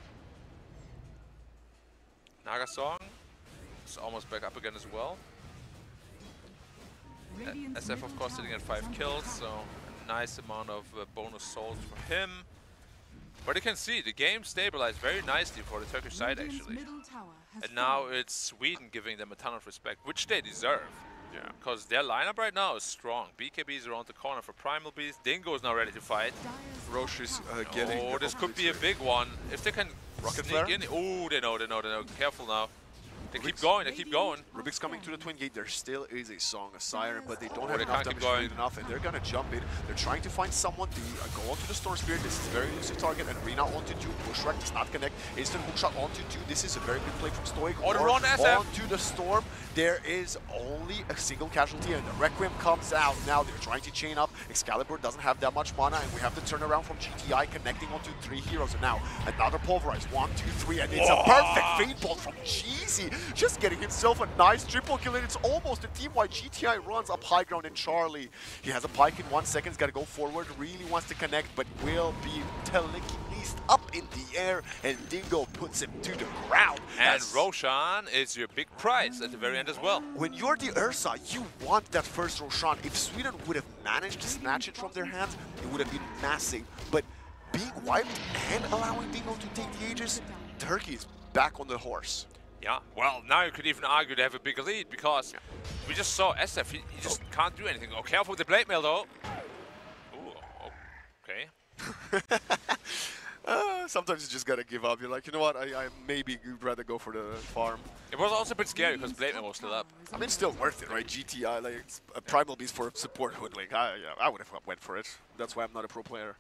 E: Naga Song is almost back up again as well. SF, of course, sitting at 5 kills, so a nice amount of bonus souls for him. But you can see the game stabilized very nicely for the Turkish side, actually. And now it's Sweden giving them a ton of respect, which they deserve. Yeah, because their lineup right now is strong. BKB is around the corner for Primal Beast. Dingo is now ready to fight.
D: Roche is getting...
E: Oh, this could be a big one. If they can sneak in... Oh, they know. Careful now. They keep going.
D: Rubik's coming to the Twin Gate. There still is a Song, a Siren, but they don't have enough damage enough, and they're gonna jump in. They're trying to find someone to go onto the Storm Spirit. This is a very elusive target, and Rina onto 2. Bushwhack does not connect. Instant hookshot onto 2. This is a very good play from Stoic.
E: Oh, the run SF!
D: Onto the Storm. there is only a single casualty, and the Requiem comes out. Now they're trying to chain up. Excalibur doesn't have that much mana, and we have the turnaround from GTI connecting onto 3 heroes. And now another Pulverize, 1, 2, 3, and it's a perfect Fade Bolt from Cheesy, just getting himself a nice triple kill, and it's almost a team-wide. GTI runs up high ground, and Charlie, he has a pike in 1 second, he's got to go forward, really wants to connect, but will be telekinesed up in the air, and Dingo puts him to the ground.
E: And Roshan is your big prize at the very end as well.
D: When you're the Ursa, you want that first Roshan. If Sweden would have managed to snatch it from their hands, it would have been massive. But being wiped and allowing Dingo to take the Aegis, Turkey is back on the horse.
E: Yeah, well, now you could even argue they have a bigger lead because we just saw SF, he just can't do anything. Oh, careful with the blade mail though. Ooh, okay.
D: Sometimes you just gotta give up. You're like, you know what, I maybe would rather go for the farm.
E: It was also a bit scary because blade mail was still up.
D: I mean, it's still worth it, right? GTI, like, it's a Primal Beast for support hoodlink. I would have went for it. That's why I'm not a pro player.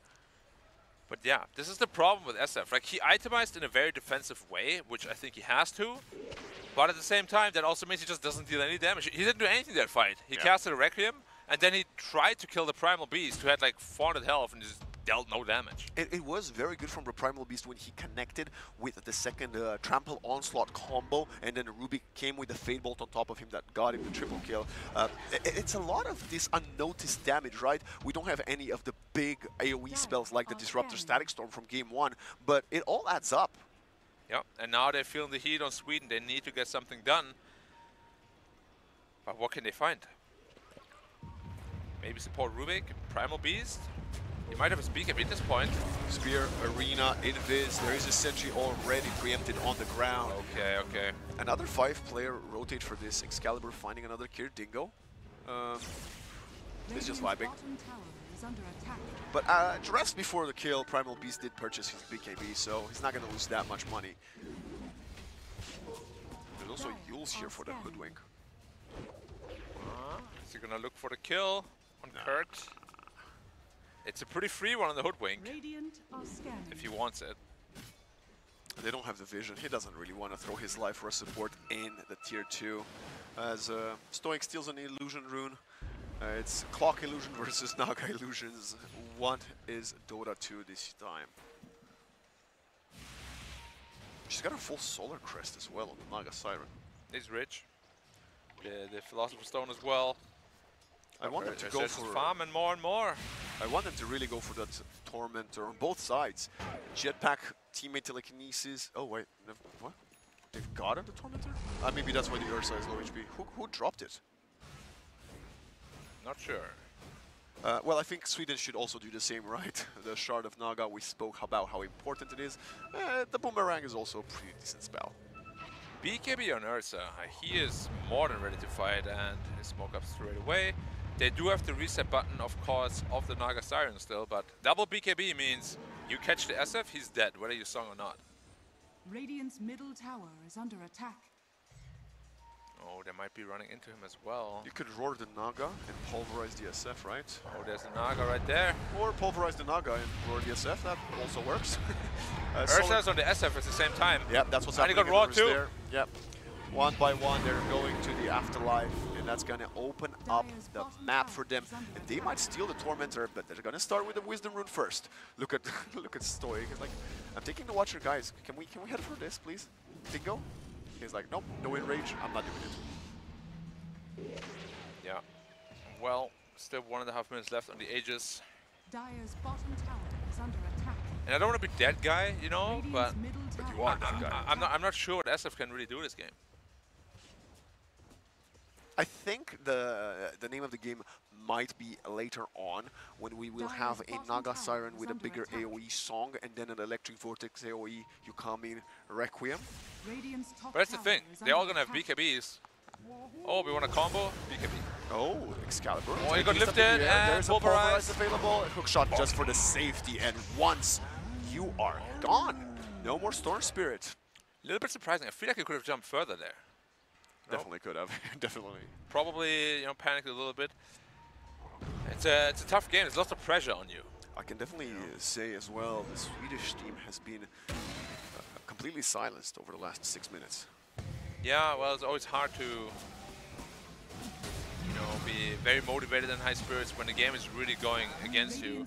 E: But yeah, this is the problem with SF. Like, he itemized in a very defensive way, which I think he has to. But at the same time, that also means he just doesn't deal any damage. He didn't do anything that fight. He casted a Requiem, and then he tried to kill the Primal Beast, who had like 400 health and just dealt no damage.
D: It was very good from the Primal Beast when he connected with the second Trample Onslaught combo, and then Rubik came with the Fade Bolt on top of him that got him the triple kill. It's a lot of this unnoticed damage, right? We don't have any of the big AoE spells like the Disruptor Static Storm from Game 1, but it all adds up.
E: Yeah, and now they're feeling the heat on Sweden. They need to get something done. But what can they find? Maybe support Rubik, Primal Beast? He might have his BKB at this point.
D: Spear, Arena, Invis, there is a sentry already preempted on the ground.
E: Okay, okay.
D: Another 5-player rotate for this. Excalibur finding another Kier Dingo. He's just vibing. But just before the kill, Primal Beast did purchase his BKB, so he's not going to lose that much money. There's also Yules here for the Hoodwink.
E: Is he going to look for the kill on Kurt? It's a pretty free one on the Hoodwink, if he wants it.
D: They don't have the vision. He doesn't really want to throw his life for a support in the tier 2. As Stoic steals an illusion rune. It's Clock Illusion versus Naga Illusions. What is Dota 2 this time? She's got a full Solar Crest as well on the Naga Siren.
E: He's rich. The Philosopher's Stone as well.
D: I want them to go for
E: farm and more.
D: I want them to really go for that Tormentor on both sides. Jetpack, teammate telekinesis. Oh wait, no, what? They've gotten the Tormentor? Maybe that's why the Ursa is low HP. Who dropped it?
E: Not sure.
D: Well, I think Sweden should also do the same, right? The Shard of Naga, we spoke about how important it is. The Boomerang is also a pretty decent spell.
E: BKB on Ursa, he is more than ready to fight, and his smoke up straight away. They do have the reset button, of course, of the Naga Siren still, but double BKB means you catch the SF, he's dead, whether you sung or not.
F: Radiant's middle tower is under attack.
E: Oh, they might be running into him as well.
D: You could roar the Naga and pulverize the SF, right?
E: Oh, there's the Naga right there.
D: Or pulverize the Naga and roar the SF, that also works.
E: Ursa's on the SF at the same time.
D: Yep, that's what's happening.
E: And he got roar too.
D: There. Yep. One by one, they're going to the Afterlife, and that's going to open up the map for them. And they might steal the Tormentor, but they're going to start with the Wisdom Rune first. Look at look at Stoic. He's like, I'm taking the Watcher, guys. Can we head for this, please? Dingo? He's like, nope, no enrage. I'm not doing it.
E: Yeah. Well, still 1.5 minutes left on the Aegis.
F: Dire's bottom tower is under attack.
E: And I don't want to be that guy, you know, but
D: you are that guy.
E: I'm not sure what SF can really do this game.
D: I think the name of the game might be later on when we will have a Naga Siren with a bigger AoE song and then an Electric Vortex AoE. You come in Requiem.
E: But that's the thing, they're all gonna have BKBs. Oh, we want a combo? BKB.
D: Oh, Excalibur.
E: Oh, he got lifted and
D: there's a Pulverize
E: Pulverize
D: available. Hookshot just for the safety, and once you are gone, no more Storm Spirit.
E: A little bit surprising. I feel like he could have jumped further there.
D: Definitely could have. Definitely.
E: Probably, you know, panicked a little bit. It's a tough game. There's lots of pressure on you.
D: I can definitely say as well, the Swedish team has been completely silenced over the last 6 minutes.
E: Yeah, well, it's always hard to be very motivated and high spirits when the game is really going against you.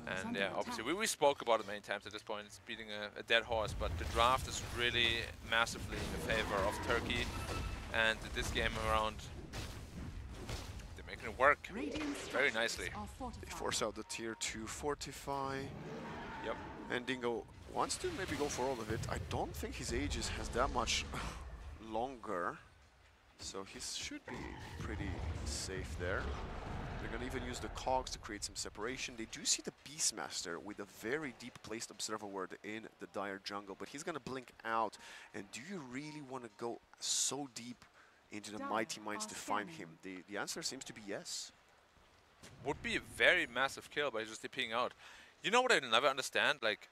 E: And yeah, obviously we spoke about it many times at this point. It's beating a dead horse, but the draft is really massively in favor of Turkey. And this game around, they're making it work very nicely.
D: They force out the tier 2 fortify.
E: Yep.
D: And Dingo wants to maybe go for all of it. I don't think his Aegis has that much longer, so he should be pretty safe there. They're going to even use the cogs to create some separation. They do see the Beastmaster with a very deep placed Observer Ward in the Dire jungle, but he's going to blink out. And do you really want to go so deep into the Mighty Mines to find him? The answer seems to be yes.
E: Would be a very massive kill by just TPing out. You know what I never understand? Like,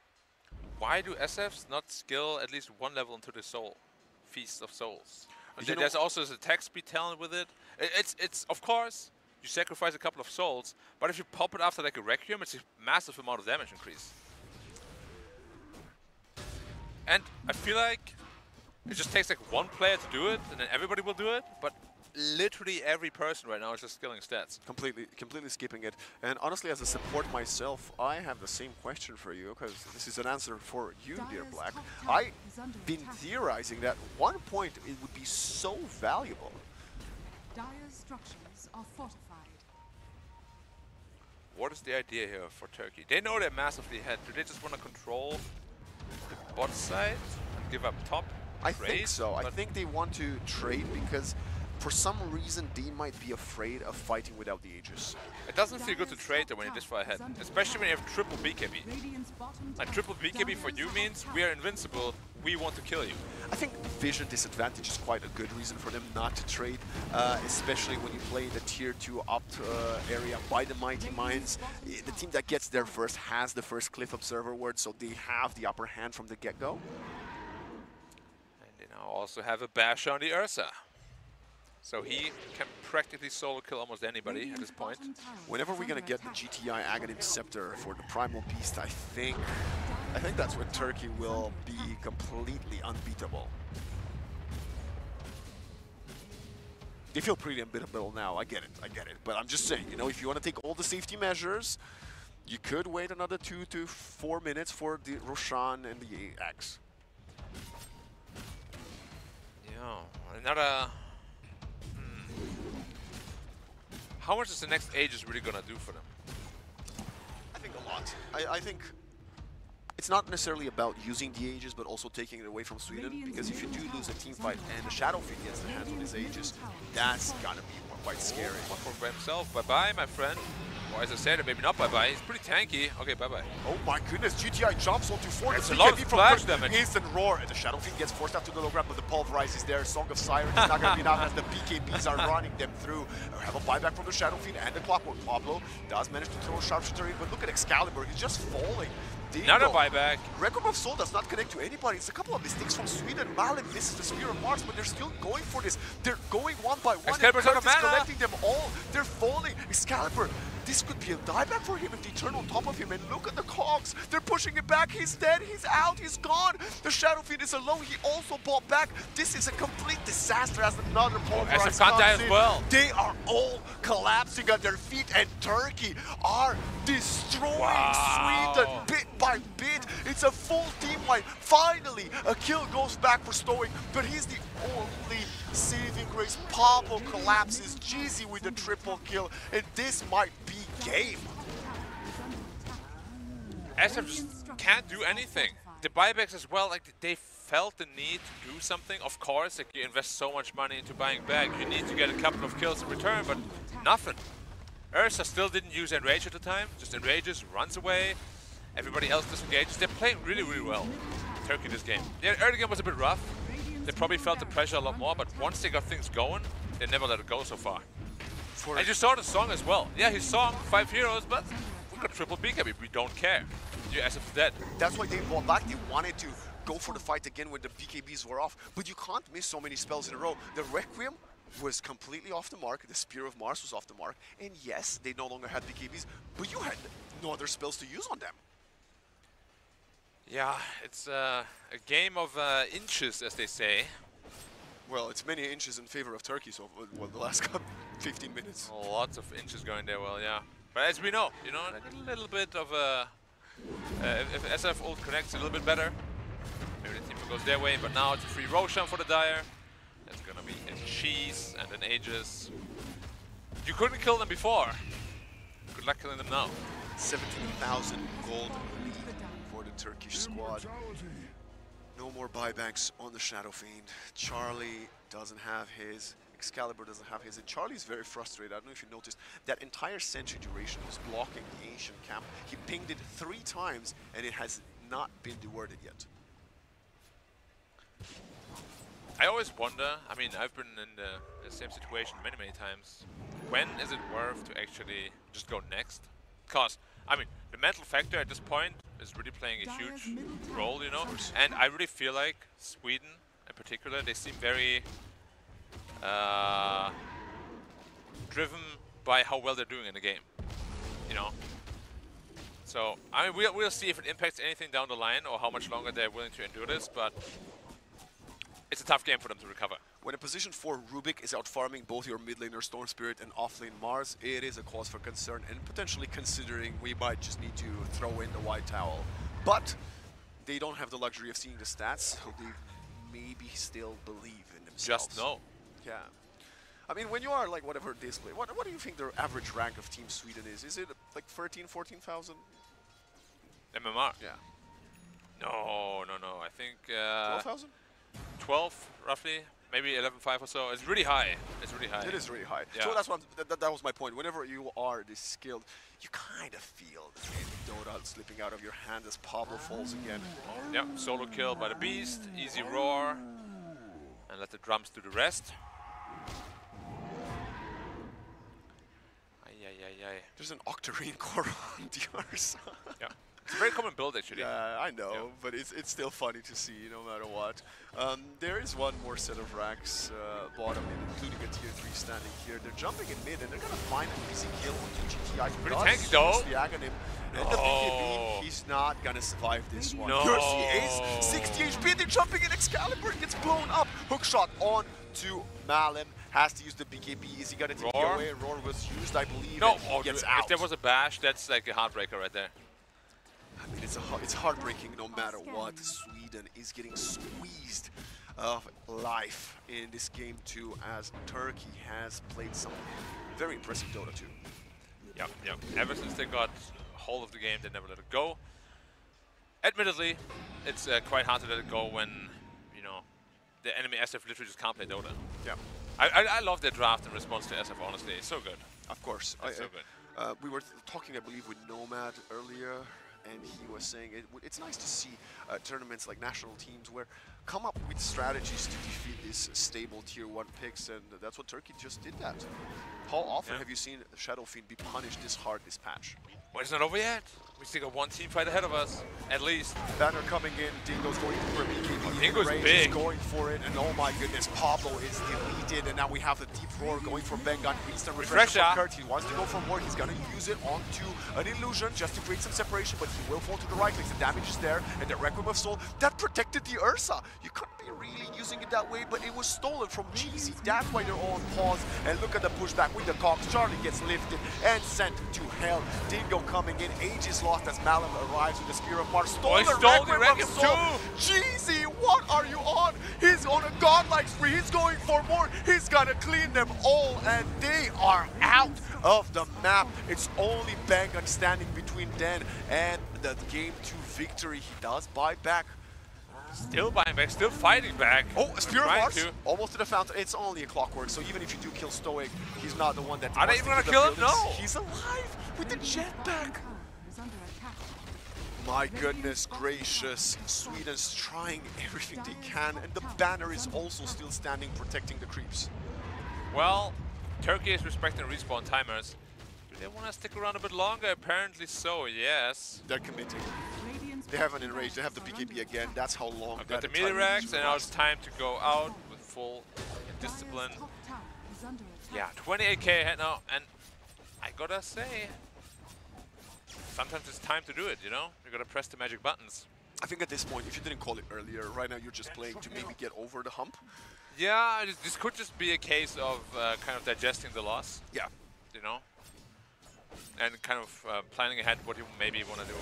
E: why do SFs not skill at least one level into the soul? Feast of Souls. There's also this attack speed talent with it. It's of course, you sacrifice a couple of souls, but if you pop it after like a Requiem, it's a massive amount of damage increase. And I feel like it just takes like one player to do it, and then everybody will do it, but literally every person right now is just skilling stats.
D: Completely skipping it. And honestly, as a support myself, I have the same question for you, because this is an answer for you, dear Black. I've been theorizing that 1 point it would be so valuable.
F: Dire's structures are fortified.
E: What is the idea here for Turkey? They know they're massively ahead. Do they just want to control the bot side and give up top?
D: I think so. I think they want to trade because for some reason they might be afraid of fighting without the Aegis.
E: It doesn't feel good to trade them when you're this far ahead, especially when you have triple BKB. And triple BKB for you means we are invincible, we want to kill you.
D: I think vision disadvantage is quite a good reason for them not to trade, especially when you play the tier 2 up area by the Mighty Mines. The team that gets there first has the first Cliff Observer Ward, so they have the upper hand from the get-go.
E: And they now also have a bash on the Ursa. So he can practically solo kill almost anybody at this point.
D: Whenever we're going to get the GTI Aghanim Scepter for the Primal Beast, I think that's when Turkey will be completely unbeatable. They feel pretty unbeatable now, I get it. But I'm just saying, you know, if you want to take all the safety measures, you could wait another 2 to 4 minutes for the Roshan and the Axe.
E: Yeah, another... How much is the next Aegis really gonna do for them?
D: I think a lot. I think it's not necessarily about using the Aegis, but also taking it away from Sweden, because if you do lose a team fight and the Shadow Fiend gets the hands on his Aegis, that's gonna be quite scary.
E: One for by himself. Bye-bye, my friend. Or as I said, maybe not bye-bye. He's pretty tanky. Okay, bye-bye.
D: Oh my goodness, GTI jumps onto 4.
E: It's a lot of splash damage.
D: Instant roar, and the Shadow Fiend gets forced out to the low ground, but the Pulverize is there. Song of Sirens is not going to be enough as the BKBs are running them through. We have a buyback from the Shadow Fiend and the Clockwork. Pablo does manage to throw a Sharpshooter in, but look at Excalibur, he's just falling.
E: Another buyback.
D: Record of Soul does not connect to anybody. It's a couple of mistakes from Sweden. Malin misses the Spear of Mars, but they're still going for this. They're going one by one.
E: Excalibur's out of mana.
D: Collecting them all. They're falling. Excalibur, this could be a dieback for him if they turn on top of him. And look at the cogs. They're pushing it back. He's dead. He's out. He's gone. The Shadow Fiend is alone. He also bought back. This is a complete disaster as another Pulverize
E: can't die as well.
D: They are all collapsing at their feet, and Turkey are destroying Sweden bit by bit. It's a full team wipe. Finally, a kill goes back for Stoic, but he's the only saving grace. Pablo collapses. Jeezy with the triple kill, and this might be game.
E: SF just can't do anything. The buybacks as well, like they felt the need to do something. Of course, like you invest so much money into buying back, you need to get a couple of kills in return, but nothing. Ursa still didn't use Enrage at the time, just enrages, runs away. Everybody else disengages. They're playing really, really well, Turkey, this game. The early game was a bit rough. They probably felt the pressure a lot more, but once they got things going, they never let it go so far. And you saw the song as well. Yeah, his song, 5 heroes, but we got triple BKB. We don't care. Your SF is dead.
D: That's why they bought back. They wanted to go for the fight again when the BKBs were off. But you can't miss so many spells in a row. The Requiem was completely off the mark. The Spear of Mars was off the mark. And yes, they no longer had BKBs, but you had no other spells to use on them.
E: Yeah, it's a game of inches, as they say.
D: Well, it's many inches in favor of Turkey so well, the last 15 minutes.
E: Lots of inches going there, well, yeah. But as we know, you know, like a little bit of a... if SF ult connects a little bit better, maybe the team goes their way, but now it's a free Roshan for the Dire. It's gonna be a cheese and an Aegis. You couldn't kill them before. Good luck killing them now.
D: 17,000 gold lead for the Turkish squad. No more buybacks on the Shadow Fiend. Charlie doesn't have his. Excalibur doesn't have his. And Charlie's very frustrated. I don't know if you noticed that entire Sentry duration he was blocking the Ancient camp. He pinged it 3 times and it has not been dewarded yet.
E: I always wonder, I mean, I've been in the same situation many times. When is it worth to actually just go next? Because, I mean, the mental factor at this point is really playing a huge role, you know? And I really feel like Sweden, in particular, they seem very driven by how well they're doing in the game, you know? So, I mean, we'll see if it impacts anything down the line or how much longer they're willing to endure this, but it's a tough game for them to recover.
D: When a position 4 Rubik is out farming both your mid laner Storm Spirit and offlane Mars, it is a cause for concern and potentially considering we might just need to throw in the white towel. But they don't have the luxury of seeing the stats, so they maybe still believe in themselves.
E: Just know.
D: Yeah. I mean, when you are like whatever display, what do you think their average rank of Team Sweden is? Is it like 13, 14,000?
E: MMR?
D: Yeah.
E: No. I think
D: 12,000?
E: 12, roughly. Maybe 11.5 or so. It's really high. It's really high.
D: It is really high.
E: Yeah.
D: So that's what that was my point. Whenever you are this skilled, you kind of feel the Dota slipping out of your hand as Pablo falls again.
E: Yeah, solo kill by the Beast. Easy roar. And let the drums do the rest. Ay.
D: There's an Octarine core on Diar's.
E: Yeah. It's a very common build, actually.
D: Yeah, I know, but it's still funny to see, no matter what. There is one more set of racks bottom, including a tier 3 standing here. They're jumping in mid, and they're gonna find an easy kill onto GTI.
E: Pretty tanky, though.
D: The Aghanim. And the BKB, he's not gonna survive this one.
E: No.
D: Here's the Ace, 60 HP, they're jumping in. Excalibur gets blown up. Hookshot on to Malem. Has to use the BKB. Is he gonna take it away? Roar was used, I believe.
E: No,
D: and he gets out.
E: If there was a bash, that's like a heartbreaker right there.
D: I mean, it's heartbreaking no matter what. Sweden is getting squeezed of life in this game too, as Turkey has played some very impressive Dota too.
E: Yep. Ever since they got hold of the game, they never let it go. Admittedly, it's quite hard to let it go when, you know, the enemy SF literally just can't play Dota.
D: Yeah.
E: I love their draft in response to SF, honestly. It's so good.
D: Of course.
E: It's so good.
D: We were talking, I believe, with Nomad earlier, and he was saying it's nice to see tournaments like national teams where come up with strategies to defeat these stable tier 1 picks, and that's what Turkey just did that. How often have you seen Shadow Fiend be punished this hard this patch?
E: Well, it's not over yet. We still got one team fight ahead of us, at least.
D: Banner coming in, Dingo's going for a BKB.
E: Dingo's
D: Rage
E: big.
D: is going for it, and oh my goodness, Pablo is deleted, and now we have the deep roar going for Bengan. Instant refresher from Kurt. He wants to go for more. He's going to use it onto an illusion just to create some separation, but he will fall to the right click. The damage is there, and the Requiem of Soul that protected the Ursa. You couldn't be really using it that way, but it was stolen from Cheesy. That's why they're all on pause. And look at the pushback with the Cox. Charlie gets lifted and sent to hell. Dingo coming in. Age is lost as Malem arrives with the Spear of Mars. Stole the Requiem too. Cheesy, what are you on? He's on a godlike spree. He's going for more. He's gonna clean them all, and they are out of the map. It's only Bengan standing between Den and the game 2 victory. He does buy back.
E: Still buying back, still fighting back.
D: Oh, a Spear of Mars, almost to the fountain. It's only a clockwork, so even if you do kill Stoic, he's not the one that...
E: Are they even gonna kill him? No!
D: He's alive with the jetpack. My goodness gracious, Sweden's trying everything they can, and the banner is also still standing protecting the creeps.
E: Well, Turkey is respecting respawn timers. Do they want to stick around a bit longer? Apparently so, yes.
D: They're committing. They have an enrage, they have the BKB again, that's how long
E: I've got the melee racks, and now it's time to go out with full discipline. Yeah, 28k ahead now, and I gotta say, sometimes it's time to do it, you know? You gotta press the magic buttons.
D: I think at this point, if you didn't call it earlier, right now you're just playing to maybe get over the hump.
E: Yeah, this could just be a case of kind of digesting the loss.
D: Yeah.
E: You know? And kind of planning ahead what you maybe want to do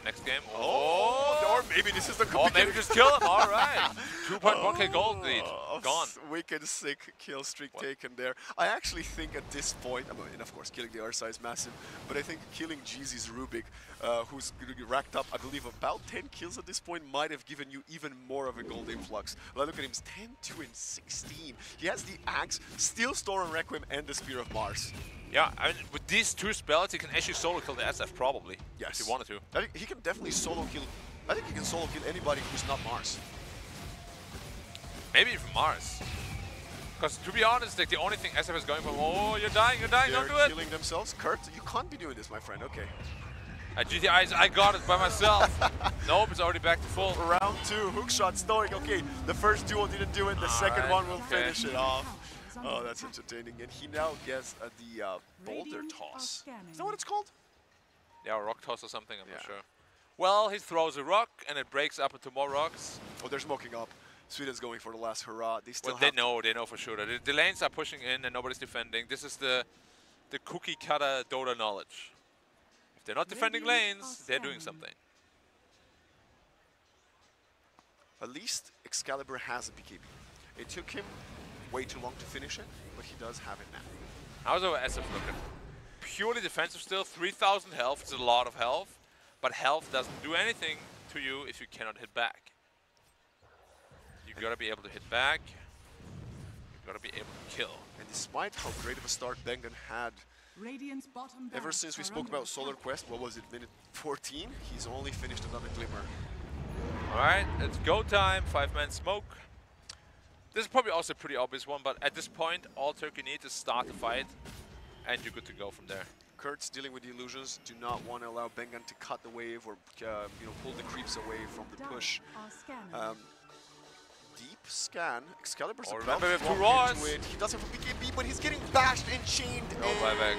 E: next game.
D: Or maybe this is the
E: Or maybe just kill him. All right. 2.1k gold lead. Gone.
D: Wicked sick kill streak taken there. I actually think at this point, I mean, of course, killing the Ursa is massive, but I think killing Jeezy's Rubik, who's racked up, I believe, about 10 kills at this point, might have given you even more of a gold influx. Well, look at him, 10, 2, and 16. He has the Axe, Steel Storm Requiem, and the Spear of Mars.
E: Yeah, I mean, with these two spells, he can actually solo kill the SF probably.
D: Yes.
E: If he wanted to.
D: I think he can definitely solo kill. I think he can solo kill anybody who's not Mars.
E: Maybe even Mars. Because to be honest, like the only thing SF is going for, oh, you're dying, don't do it.
D: They're killing themselves. Kurt, you can't be doing this, my friend. Okay.
E: At GTIs, I got it by myself. Nope, it's already back to full.
D: Round 2, hookshot stoic. Okay, the first duel didn't do it. The second one will finish it off. Oh, that's entertaining. And he now gets the boulder toss. Is that what it's called?
E: Yeah, or rock toss or something, I'm not sure. Well, he throws a rock and it breaks up into more rocks.
D: Oh, they're smoking up. Sweden's going for the last hurrah. They still
E: they know for sure. The lanes are pushing in and nobody's defending. This is the cookie cutter Dota knowledge. If they're not defending lanes, they're doing something.
D: At least Excalibur has a BKB. It took him way too long to finish it, but he does have it now.
E: How's our SF looking? Purely defensive still, 3,000 health. It's a lot of health, but health doesn't do anything to you if you cannot hit back. You gotta be able to hit back. You gotta be able to kill.
D: And despite how great of a start Bengen had, ever since we spoke about Solar Quest, what was it, minute 14? He's only finished another Glimmer.
E: Alright, it's go time, 5-man smoke. This is probably also a pretty obvious one, but at this point, all Turkey needs is start the fight, and you're good to go from there.
D: Kurt's dealing with the illusions, do not want to allow Bengen to cut the wave or pull the creeps away from the push. Deep scan, Excalibur's about to walk into it. He does have a BKB, but he's getting bashed and chained
E: buyback.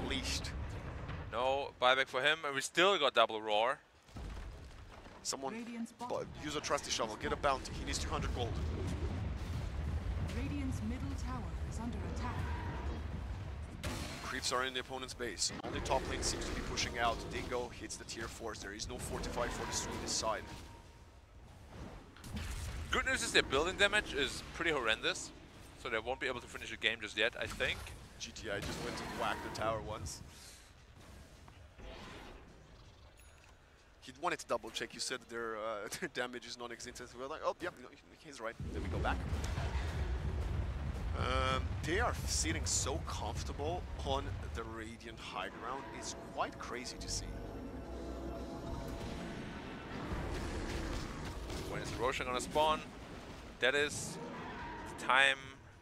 D: Leashed.
E: No buyback for him, and we still got double roar.
D: Someone use a trusty shovel, get a bounty. He needs 200 gold.
F: Radiant's middle tower is under attack.
D: Creeps are in the opponent's base. Only top lane seems to be pushing out. Dingo hits the tier 4s. There is no fortified for the Swedish side.
E: Good news is their building damage is pretty horrendous, so they won't be able to finish the game just yet, I think.
D: GTI just went to whack the tower once. He wanted to double check. You said their damage is non-existent. We were like, oh, yeah, he's right. Then we go back. They are sitting so comfortable on the Radiant high ground. It's quite crazy to see.
E: When is Roshan gonna spawn? That is the time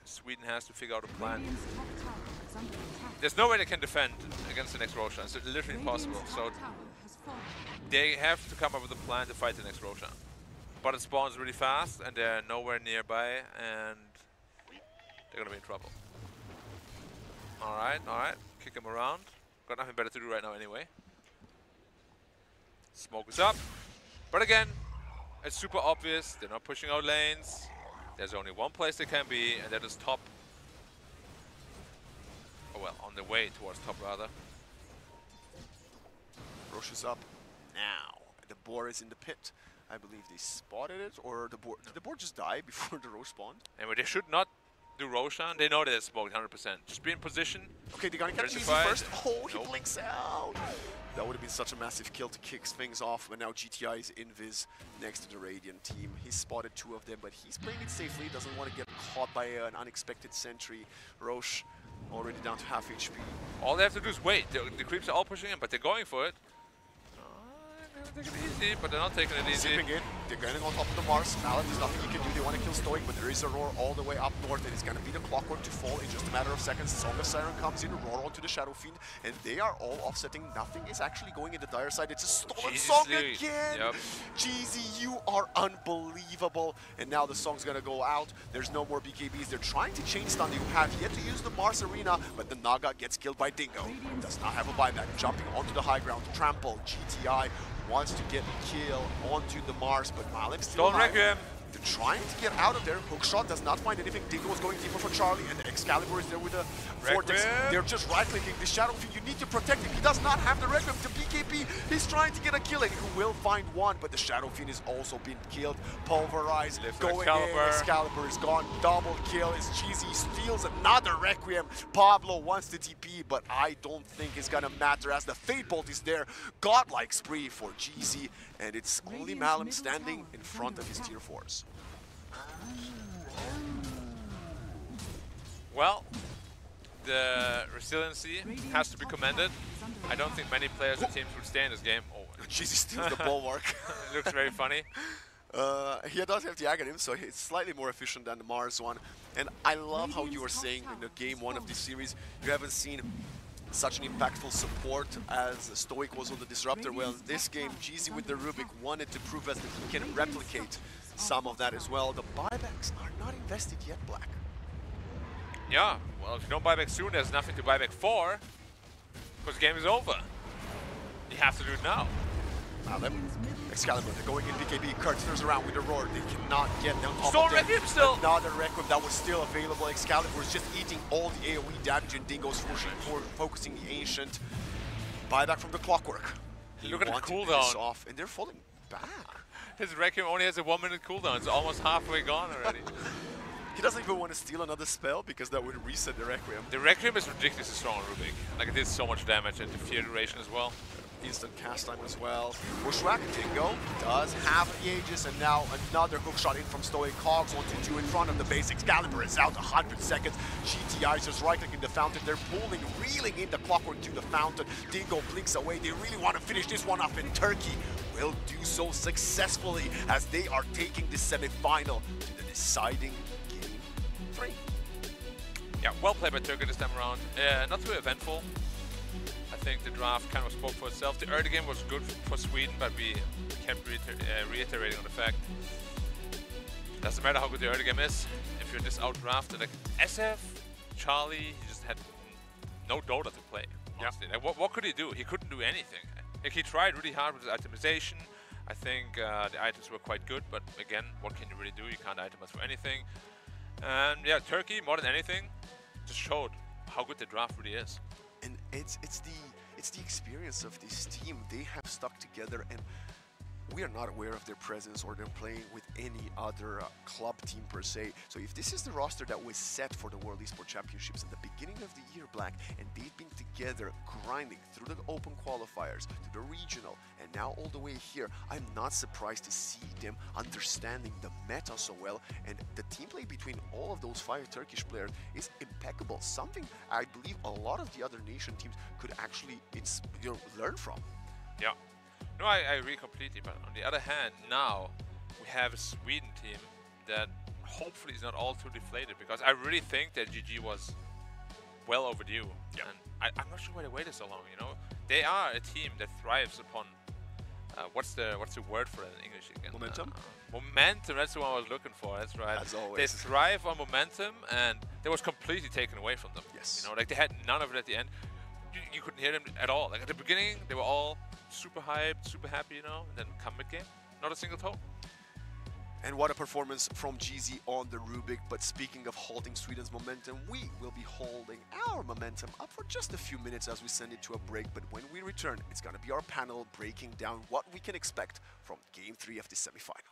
E: Sweden has to figure out a plan. There's no way they can defend against the next Roshan. It's literally impossible. So they have to come up with a plan to fight the next Roshan. But it spawns really fast and they're nowhere nearby and they're gonna be in trouble. Alright. Kick them around. Got nothing better to do right now anyway. Smoke is up. But again, it's super obvious. They're not pushing out lanes. There's only one place they can be, and that is top. Oh well, on the way towards top rather.
D: Roche is up now. The boar is in the pit. I believe they spotted it, or the boar. Did the boar just die before the Roche spawned?
E: Anyway, they should not do Roshan. They know they're smoked 100%. Just be in position.
D: Okay, they're gonna catch Easy first. Oh, he blinks out. That would have been such a massive kill to kick things off, but now GTI is invis next to the Radiant team. He's spotted 2 of them, but he's playing it safely. Doesn't want to get caught by an unexpected sentry. Roche already down to half HP.
E: All they have to do is wait. The creeps are all pushing in, but they're going for it. They're taking it easy, but they're not taking it easy.
D: Zipping in, they're going on top of the Mars. Mallet, there's nothing you can do. They want to kill Stoic, but there is a roar all the way up north, and it's going to be the clockwork to fall in just a matter of seconds. Song of Siren comes in, roar onto the Shadow Fiend, and they are all offsetting. Nothing is actually going in the dire side. It's a stolen song again!
E: Yep.
D: Jeezy, you are unbelievable. And now the song's going to go out. There's no more BKBs. They're trying to chain stun. You have yet to use the Mars Arena, but the Naga gets killed by Dingo. Does not have a buyback. Jumping onto the high ground. Trample, GTI. wants to get a kill onto the Mars, but Malim's still
E: Don't
D: alive.
E: Requiem.
D: They're trying to get out of there. Hookshot does not find anything. Dingo is going deeper for Charlie, and the Excalibur is there with a Vortex. They're just right-clicking the Shadow Fiend. You need to protect him. He does not have the Requiem to BKB. He's trying to get a kill, and he will find one, but the Shadow Fiend is also being killed. Pulverized, going in. Excalibur is gone. Double kill is Cheesy. Steals another Requiem. Pablo wants the TP, but I don't think it's gonna matter as the Fate Bolt is there. Godlike spree for Jeezy, and it's only Malum standing in front of his tier 4s.
E: Well, the resiliency has to be commended. I don't think many players and teams would stay in this game. Oh,
D: Jeezy steals the bulwark.
E: It looks very funny.
D: He does have the Aghanim, so he's slightly more efficient than the Mars one. And I love how you were saying in the game 1 of this series, you haven't seen such an impactful support as Stoic was on the Disruptor. Well, in this game, Jeezy with the Rubik wanted to prove us that he can replicate some of that as well. The buybacks are not invested yet, Black.
E: Yeah, well, if you don't buy back soon, there's nothing to buy back for, because the game is over. You have to do it now.
D: Excalibur, they're going in BKB. Kurt turns around with a roar. They cannot get down top
E: Storm
D: of them.
E: Requiem still.
D: Another Requiem that was still available. Excalibur is just eating all the AoE damage, and Dingo's focusing the Ancient. Buyback from the Clockwork.
E: Look at the
D: cooldown.
E: cooldown.
D: Off, and they're falling back.
E: His Requiem only has a 1-minute cooldown. It's almost halfway gone already.
D: He doesn't even want to steal another spell because that would reset the Requiem.
E: The Requiem is ridiculously strong on Rubik. Like, it did so much damage and the fear duration as well.
D: Instant cast time as well. Bushwhack, Dingo does have the Aegis, and now another hookshot in from Stoic. Cogs 1-2 in front of the base. Excalibur is out 100 seconds. GTI is just right-clicking the fountain. They're pulling, reeling in the Clockwork to the fountain. Dingo blinks away. They really want to finish this one off, and Turkey will do so successfully as they are taking the semi-final to the deciding game 3.
E: Yeah, well played by Turkey this time around. Not too eventful. I think the draft kind of spoke for itself. The early game was good for Sweden, but we kept reiterating on the fact doesn't matter how good the early game is if you're just out-drafted. Like SF, Charlie, he just had no Dota to play. Honestly, like, what could he do? He couldn't do anything. Like, he tried really hard with his itemization. I think the items were quite good, but again, what can you really do? You can't itemize for anything. And yeah, Turkey, more than anything, just showed how good the draft really is.
D: And it's the experience of this team. They have stuck together, and we are not aware of their presence or they're playing with any other club team per se. So if this is the roster that was set for the World Esports Championships at the beginning of the year, Black, and they've been together grinding through the open qualifiers to the regional and now all the way here, I'm not surprised to see them understanding the meta so well, and the team play between all of those 5 Turkish players is impeccable. Something I believe a lot of the other nation teams could actually learn from.
E: Yeah. No, I agree completely, but on the other hand, now we have a Sweden team that hopefully is not all too deflated, because I really think that GG was well overdue. Yeah. And I'm not sure why they waited so long, you know? They are a team that thrives upon, what's the word for it in English again?
D: Momentum?
E: Momentum, that's the one I was looking for, that's right.
D: As always.
E: They thrive on momentum, and that was completely taken away from them.
D: Yes.
E: You know, like they had none of it at the end. You couldn't hear them at all. Like at the beginning, they were all super hyped, super happy, you know, and then come mid-game, not a single toe.
D: And what a performance from Jeezy on the Rubik. But speaking of holding Sweden's momentum, we will be holding our momentum up for just a few minutes as we send it to a break. But when we return, it's going to be our panel breaking down what we can expect from Game 3 of the semifinal.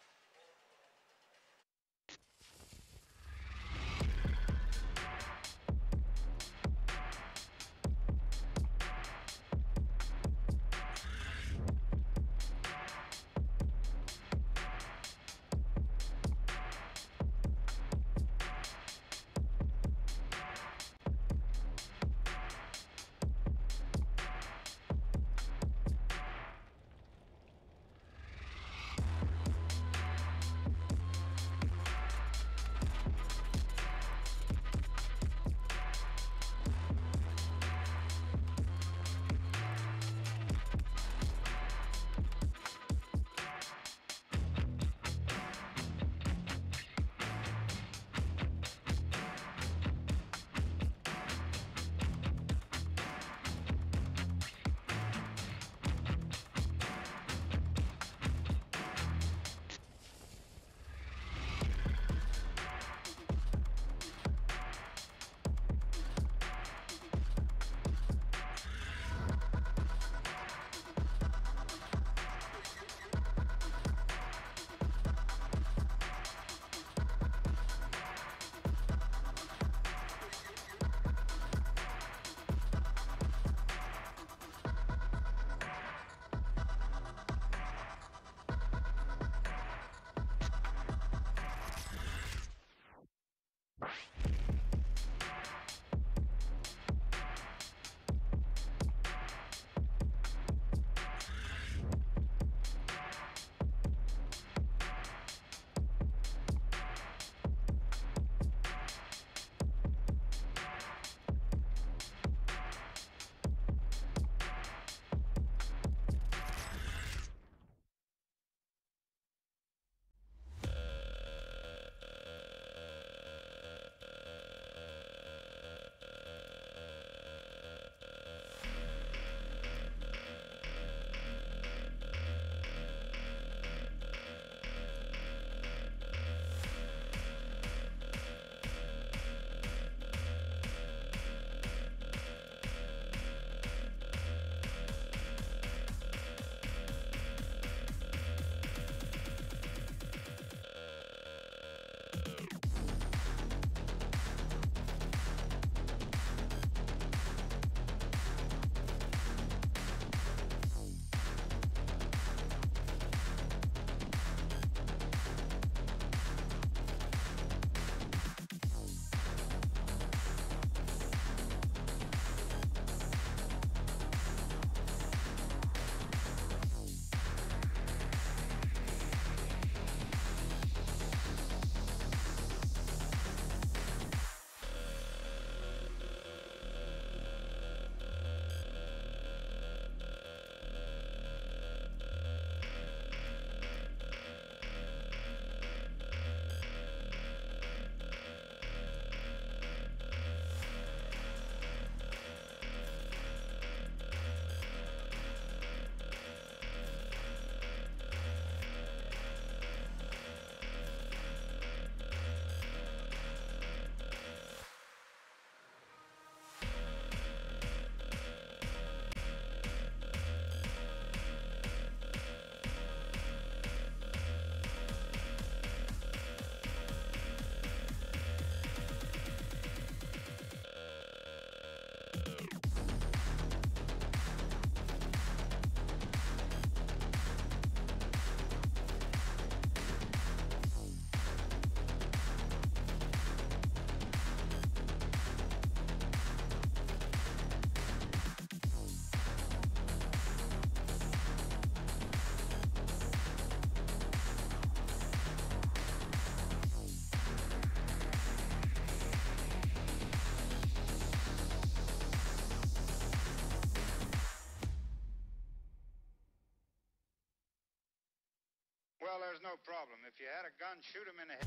G: no problem. If you had a gun, shoot him in the head.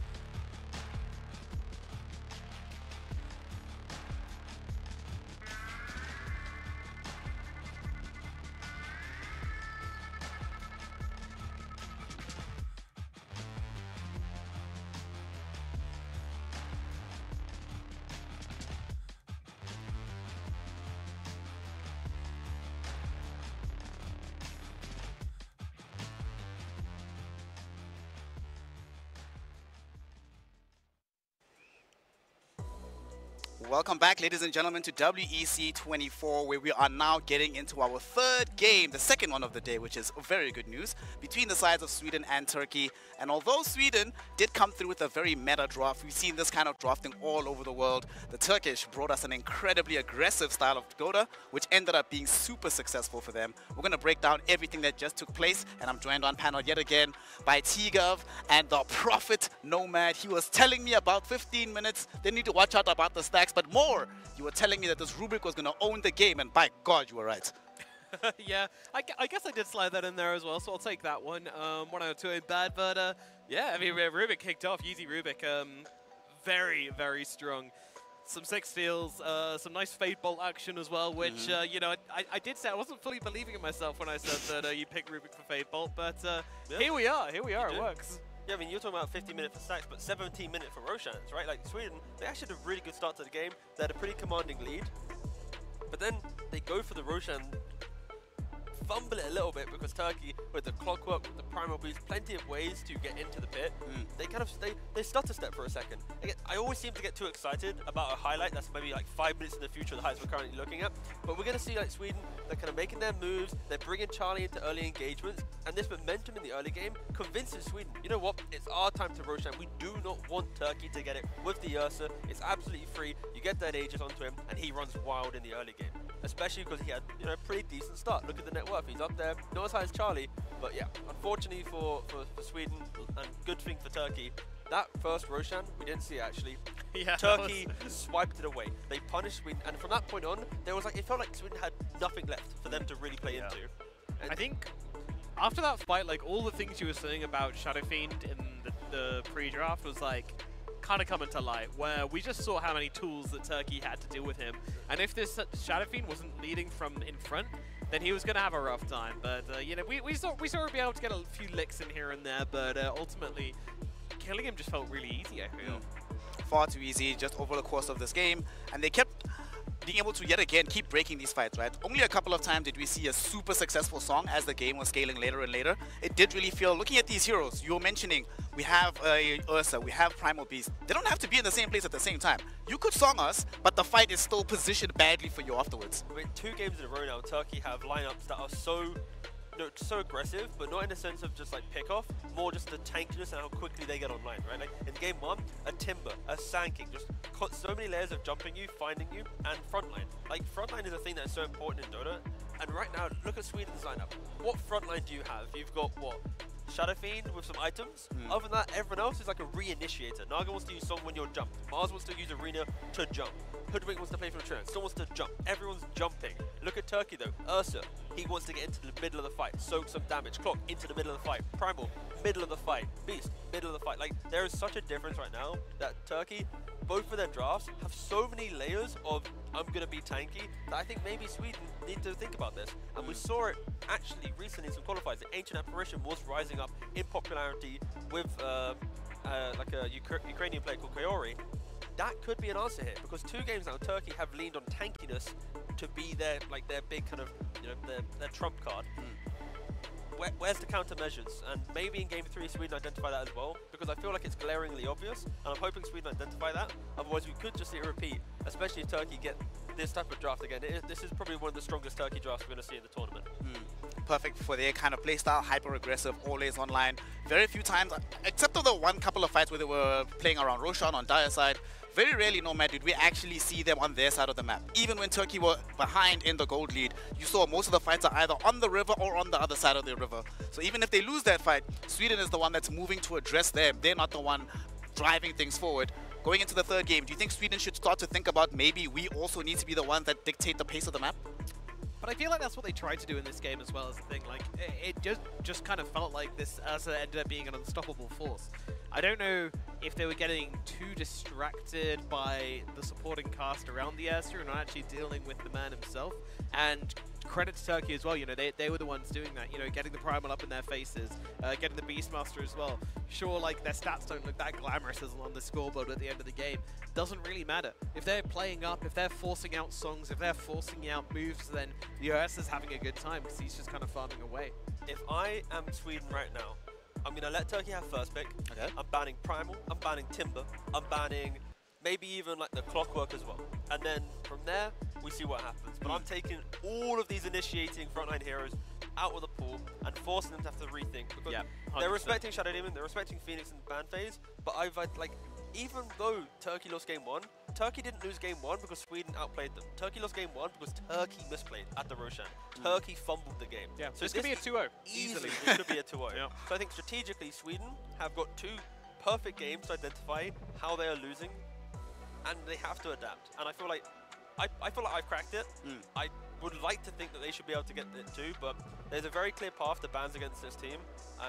C: Welcome back, ladies and gentlemen, to WEC24, where we are now getting into our third game, the second one of the day, which is very good news, between the sides of Sweden and Turkey. And although Sweden did come through with a very meta draft, we've seen this kind of drafting all over the world. The Turkish brought us an incredibly aggressive style of DOTA, which ended up being super successful for them. We're going to break down everything that just took place, and I'm joined on panel yet again by T-Gov and the Prophet Nomad. He was telling me about 15 minutes, they need to watch out about the stacks, but more, you were telling me that this Rubik was going to own the game, and by God, you were right.
B: Yeah, I guess I did slide that in there as well, so I'll take that one. 1 out of 2 ain't bad, but yeah, I mean, Rubik kicked off. Yeezy Rubik, very, very strong. Some 6 steals, some nice Fade Bolt action as well, which, you know, I did say I wasn't fully believing in myself when I said that you picked Rubik for Fade Bolt, but
A: yeah.
B: here we are, it works.
A: Yeah, I mean, you're talking about 50 minutes for stacks, but 17 minutes for Roshans, right? Like, Sweden, they actually had a really good start to the game. They had a pretty commanding lead. But then they go for the Roshan, fumble it a little bit because Turkey, with the clockwork, with the primal boost, plenty of ways to get into the pit. They kind of, they stutter step for a second. Again, I always seem to get too excited about a highlight that's maybe like 5 minutes in the future of the highlights we're currently looking at. But we're going to see like Sweden, they're kind of making their moves, they're bringing Charlie into early engagements, and this momentum in the early game convinces Sweden, you know what, it's our time to Roshan. We do not want Turkey to get it with the Ursa. It's absolutely free. You get that Aegis onto him, and he runs wild in the early game. Especially because he had, you know, a pretty decent start. Look at the net worth. He's up there, not as high as Charlie, but yeah, unfortunately for Sweden, and good thing for Turkey, that first Roshan, we didn't see it actually.
B: Yeah,
A: Turkey swiped it away. They punished Sweden, and from that point on, there was like, it felt like Sweden had nothing left for them to really play into. And
B: I think after that fight, like all the things you were saying about Shadow Fiend in the pre-draft was like kind of coming to light, where we just saw how many tools that Turkey had to deal with him, and if this Shadow Fiend wasn't leading from in front, then he was going to have a rough time. But you know, we saw her be able to get a few licks in here and there, but ultimately killing him just felt really easy, I feel.
C: Far too easy just over the course of this game, and they kept being able to yet again keep breaking these fights, right? Only a couple of times did we see a super successful song as the game was scaling later and later. It did really feel, looking at these heroes, you were mentioning, we have Ursa, we have Primal Beast. They don't have to be in the same place at the same time. You could song us, but the fight is still positioned badly for you afterwards.
A: I mean, 2 games in a row now, Turkey have lineups that are so aggressive, but not in the sense of just like pick off, more just the tankiness and how quickly they get online, right? Like in game 1, a Timber, a Sandking, just so many layers of jumping you, finding you, and frontline. Like frontline is a thing that's so important in Dota, and right now, look at Sweden's lineup. What frontline do you have? You've got what? Shadow Fiend with some items. Other than that, everyone else is like a re-initiator. Naga wants to use Song when you're jumped. Mars wants to use Arena to jump. Hoodwink wants to play for the turn. Still wants to jump. Everyone's jumping. Look at Turkey though. Ursa, he wants to get into the middle of the fight. Soak some damage. Clock, into the middle of the fight. Primal, middle of the fight. Beast, middle of the fight. Like, there is such a difference right now that Turkey, both of their drafts, have so many layers of I'm going to be tanky that I think maybe Sweden need to think about this. And we saw it actually recently in some qualifiers. The Ancient Apparition was rising up in popularity with like a Ukrainian player called Kaori. That could be an answer here, because 2 games now Turkey have leaned on tankiness to be their big kind of, you know, their trump card. Where's the countermeasures? And maybe in game 3 Sweden identify that as well, because I feel like it's glaringly obvious, and I'm hoping Sweden identify that. Otherwise we could just see a repeat, especially if Turkey get this type of draft again. This is probably one of the strongest Turkey drafts we're going to see in the tournament.
C: Perfect for their kind of playstyle, hyper aggressive, always online. Very few times, except for the couple of fights where they were playing around Roshan on Dire side, very rarely, Nomad, did we actually see them on their side of the map. Even when Turkey were behind in the gold lead, you saw most of the fights are either on the river or on the other side of the river. So even if they lose that fight, Sweden is the one that's moving to address them. They're not the one driving things forward. Going into the third game, do you think Sweden should start to think about maybe we also need to be the ones that dictate the pace of the map?
B: But I feel like that's what they tried to do in this game as well as the thing. Like, it just kind of felt like this Ursa ended up being an unstoppable force. I don't know if they were getting too distracted by the supporting cast around the Ursa and not actually dealing with the man himself. And credit to Turkey as well, you know, they were the ones doing that, you know, getting the Primal up in their faces, getting the Beastmaster as well. Sure, like, their stats don't look that glamorous as on the scoreboard at the end of the game. Doesn't really matter. If they're playing up, if they're forcing out songs, if they're forcing out moves, then the Ursa's having a good time because he's just kind of farming away.
A: If I am Sweden right now, I'm going to let Turkey have first pick.
C: Okay.
A: I'm banning Primal, I'm banning Timber, I'm banning maybe even like the Clockwork as well. And then from there, we see what happens. But I'm taking all of these initiating frontline heroes out of the pool and forcing them to have to rethink. Because they're respecting Shadow Demon, they're respecting Phoenix in the ban phase, but I've like, even though Turkey lost game 1, Turkey didn't lose game 1 because Sweden outplayed them. Turkey lost game 1 because Turkey misplayed at the Roshan. Turkey fumbled the game.
B: Yeah, so this could be a 2-0.
A: Easily, this could be a 2-0. Yeah. So I think strategically, Sweden have got 2 perfect games to identify how they are losing, and they have to adapt. And I feel like I've cracked it. I would like to think that they should be able to get it too, but there's a very clear path to bans against this team,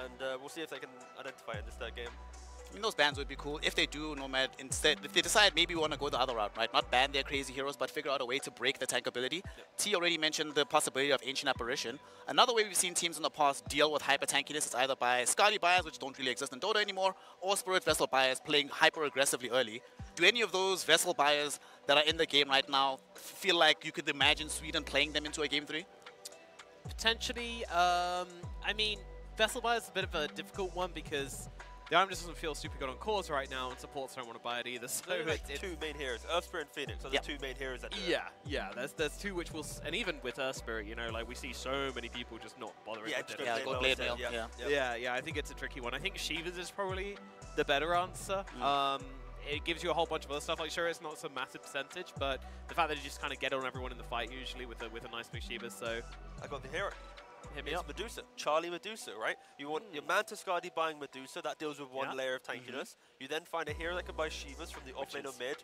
A: and we'll see if they can identify it in this third game.
C: I mean, those bans would be cool if they do, Nomad. Instead, if they decide maybe we want to go the other route, right? Not ban their crazy heroes, but figure out a way to break the tank ability. T already mentioned the possibility of Ancient Apparition. Another way we've seen teams in the past deal with hyper tankiness is either by Scarly Bias, which don't really exist in Dota anymore, or Spirit Vessel Bias, playing hyper aggressively early. Do any of those Vessel Bias that are in the game right now feel like you could imagine Sweden playing them into a game 3?
B: Potentially. I mean, Vessel Bias is a bit of a difficult one because the item just doesn't feel super good on cores right now, and supports don't want to buy it either. So
A: it's 2 main heroes. Earthspirit and Phoenix are the 2 main heroes that do it.
B: Yeah. There's 2 which will, and even with Earthspirit, you know, like we see so many people just not bothering with it.
C: Yeah, go Blade Mail.
B: Yeah, I think it's a tricky one. I think Shiva's is probably the better answer. It gives you a whole bunch of other stuff. Like, sure, it's not some massive percentage, but the fact that you just kind of get on everyone in the fight usually with a nice big Shiva. So
A: I got the hero.
B: Hit me
A: It's
B: up.
A: Medusa, Charlie Medusa, right? You want your Manta Skadi buying Medusa, that deals with 1 layer of tankiness. You then find a hero that can buy Shivas from the offlane or mid.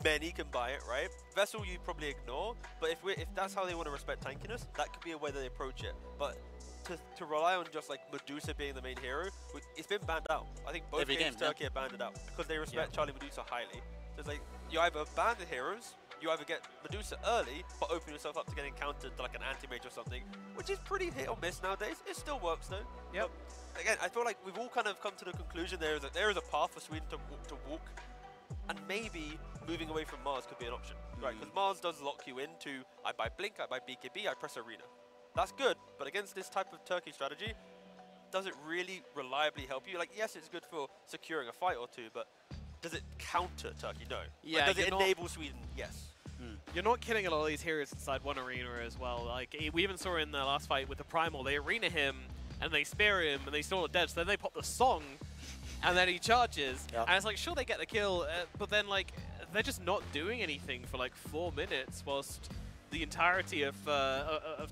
A: Many can buy it, right? Vessel you probably ignore, but if that's how they want to respect tankiness, that could be a way that they approach it. But to rely on just like Medusa being the main hero, it's been banned out. I think both games Turkey have banned it out because they respect Charlie Medusa highly. So it's like, you either ban the heroes, you either get Medusa early, but open yourself up to getting countered to like an anti-mage or something, which is pretty hit or miss nowadays. It still works though.
B: Yep.
A: But again, I feel like we've all kind of come to the conclusion there is a path for Sweden to walk, and maybe moving away from Mars could be an option, right? Because Mars does lock you into, I buy Blink, I buy BKB, I press Arena. That's good, but against this type of Turkey strategy, does it really reliably help you? Like, yes, it's good for securing a fight or 2, but does it counter Turkey? No.
B: Yeah,
A: like, does it enable Sweden? Yes.
B: You're not killing a lot of these heroes inside one arena as well. Like, we even saw in the last fight with the Primal, they arena him, and they spear him, and they still not dead, so then they pop the song, and then he charges, and it's like, sure, they get the kill, but then, like, they're just not doing anything for, like, 4 minutes, whilst the entirety of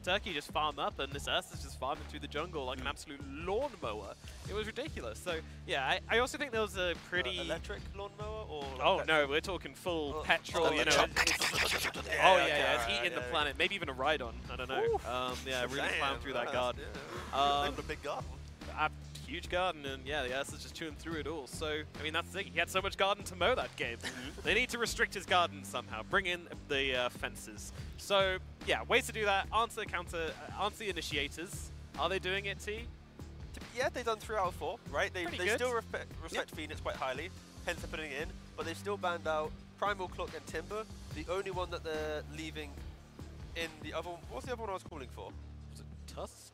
B: Turkey just farm up, and this Ursa's just farming through the jungle like an absolute lawnmower. It was ridiculous. So, yeah, I also think there was a pretty...
A: electric lawnmower? Or like
B: oh, no, we're talking full petrol, you know. It's eating the planet. Maybe even a ride-on. I don't know. Yeah, really plowing through that garden.
A: They've got a big garden.
B: Huge garden, and yeah, the Ursa's just chewing through it all. So, I mean, that's the thing. He had so much garden to mow that game. They need to restrict his garden somehow. Bring in the fences. So, yeah, ways to do that. Answer the initiators. Are they doing it, T?
A: Yeah, they've done 3 out of 4, right? They
B: good.
A: still respect Phoenix quite highly, hence they're putting it in, but they've still banned out Primal, Clock, and Timber. The only one that they're leaving in the other one, what's the other one I was calling for? Was it Tusk?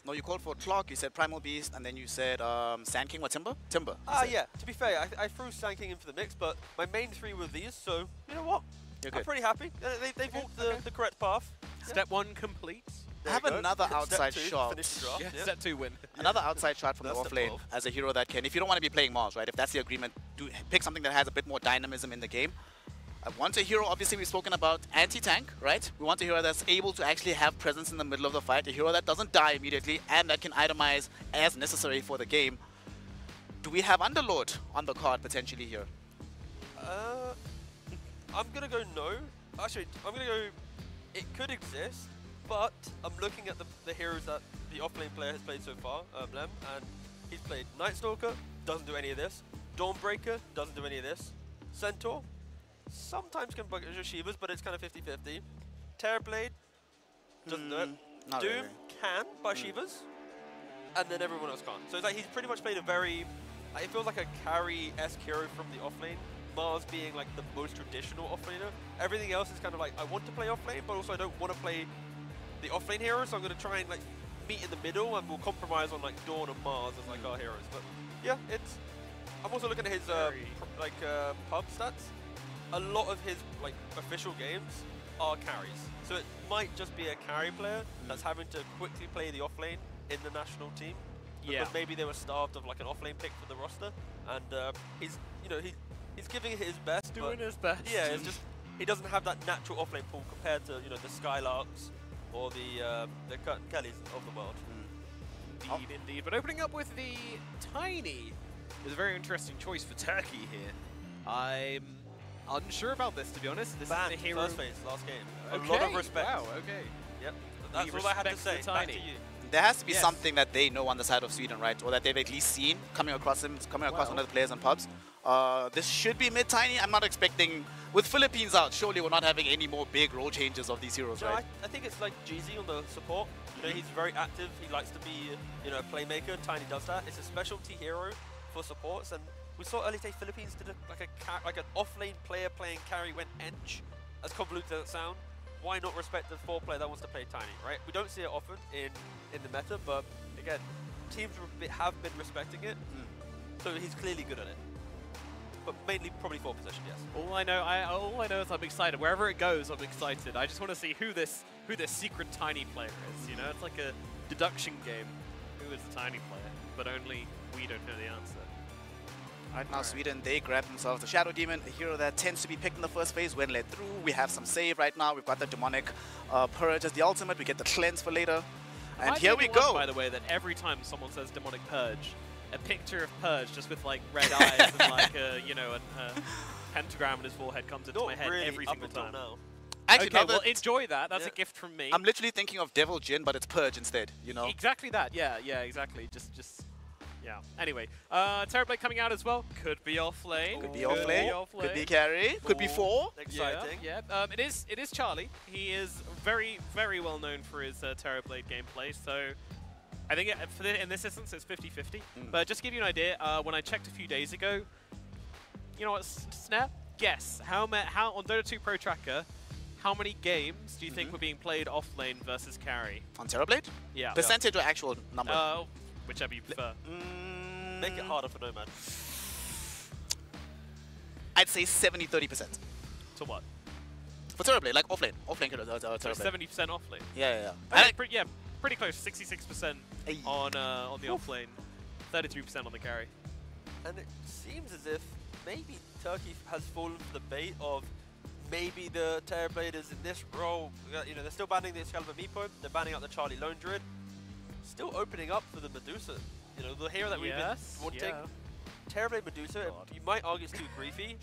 C: No, you called for Clock, you said Primal Beast, and then you said Sand King or Timber? Timber.
A: Yeah, to be fair, I threw Sand King into the mix, but my main 3 were these, so you know what? I'm pretty happy. They've walked the correct path.
B: Step 1 complete.
C: I have another outside shot.
B: Step 2 win.
C: Another outside shot from the offlane as a hero that can, if you don't want to be playing Mars, right? If that's the agreement, pick something that has a bit more dynamism in the game. I want a hero, obviously we've spoken about anti-tank, right? We want a hero that's able to actually have presence in the middle of the fight, a hero that doesn't die immediately and that can itemize as necessary for the game. Do we have Underlord on the card potentially here?
A: I'm going to go no. Actually, I'm going to go, it could exist, but I'm looking at the heroes that the offlane player has played so far, Lem, and he's played Night Stalker, doesn't do any of this. Dawnbreaker, doesn't do any of this. Centaur, sometimes can bug Shivas, but it's kind of 50-50. Terrorblade, doesn't do it.
C: Not
A: Doom
C: really.
A: can buy Shivas, and then everyone else can't. So it's like he's pretty much played a very, it feels like a carry-esque hero from the offlane. Mars being like the most traditional offlaner. Everything else is kind of like, I want to play offlane, but also I don't want to play the offlane hero, so I'm going to try and like meet in the middle, and we'll compromise on like Dawn and Mars as like our heroes. But yeah, it's. I'm also looking at his pub stats. A lot of his like official games are carries, so it might just be a carry player that's having to quickly play the offlane in the national team. Because maybe they were starved of like an offlane pick for the roster, and he's giving it his best.
B: Doing his best.
A: Yeah, it's just he doesn't have that natural offlane pool compared to the Skylarks or the Kellys of the world.
B: Indeed, indeed. But opening up with the Tiny is a very interesting choice for Turkey here. I'm unsure about this, to be honest. This
A: Banned
B: is a hero.
A: first phase last game.
B: Okay.
A: A lot of respect.
B: Wow. Okay.
A: Yep. That's all I had to say.
B: respect the
A: Back to
B: Tiny.
A: you.
C: There has to be
A: Yes.
C: something that they know on the side of Sweden, right? Or that they've at least seen coming across one of the players and pubs. This should be mid-tiny. I'm not expecting, with Philippines out, surely we're not having any more big role changes of these heroes,
A: No,
C: right?
A: I think it's like Jeezy on the support. He's very active. He likes to be, a playmaker. Tiny does that. It's a specialty hero for supports, and we saw early stage Philippines did like an offlane player playing carry went Ench. As convoluted as it sounds, why not respect the 4 player that wants to play Tiny, right? We don't see it often in the meta, but again, teams have been respecting it, so he's clearly good at it. But mainly probably 4 position, yes.
B: All I know is I'm excited. Wherever it goes, I'm excited. I just want to see who this secret Tiny player is. It's like a deduction game. Who is the Tiny player? But only we don't know the answer.
C: Now Sweden, they grab themselves the Shadow Demon, a hero that tends to be picked in the first phase when led through. We have some save right now. We've got the Demonic Purge as the ultimate. We get the Cleanse for later. And here we go.
B: By the way, that every time someone says Demonic Purge, a picture of Purge just with like red eyes and like a pentagram on his forehead comes into my head
A: really
B: every
A: up
B: single
A: until
B: time.
A: now.
C: Actually,
B: Okay,
C: now
B: well,
C: that
B: enjoy that. That's a gift from me.
C: I'm literally thinking of Devil Jin, but it's Purge instead,
B: Exactly that. Yeah, exactly. Just yeah. Anyway, Terrorblade coming out as well. Could be offlane.
C: Could be offlane. Could be carry. Could be 4.
A: Exciting.
B: Yeah. It is Charlie. He is very, very well known for his Terrorblade gameplay. So I think in this instance it's 50-50. But just to give you an idea, when I checked a few days ago, you know what, Snare? Guess how on Dota 2 Pro Tracker, how many games do you think were being played offlane versus carry?
C: On Terrorblade?
B: Yeah.
C: Percentage or actual number?
B: Whichever you prefer.
A: Make it harder for Nomad.
C: I'd say 70-30%.
B: To what?
C: For Terrorblade, like offlane. Offlane
B: So
C: Terrorblade.
B: 70% offlane.
C: Yeah.
B: Pretty close. 66% on the offlane, 33% on the carry.
A: And it seems as if maybe Turkey has fallen for the bait of maybe the Terrorbladers in this role. They're still banning the Excalibur Meepo. They're banning out the Charlie Lone Druid. Still opening up for the Medusa. The hero that we've been wanting.
B: Yeah.
A: Terrorblade Medusa, you might argue it's too griefy.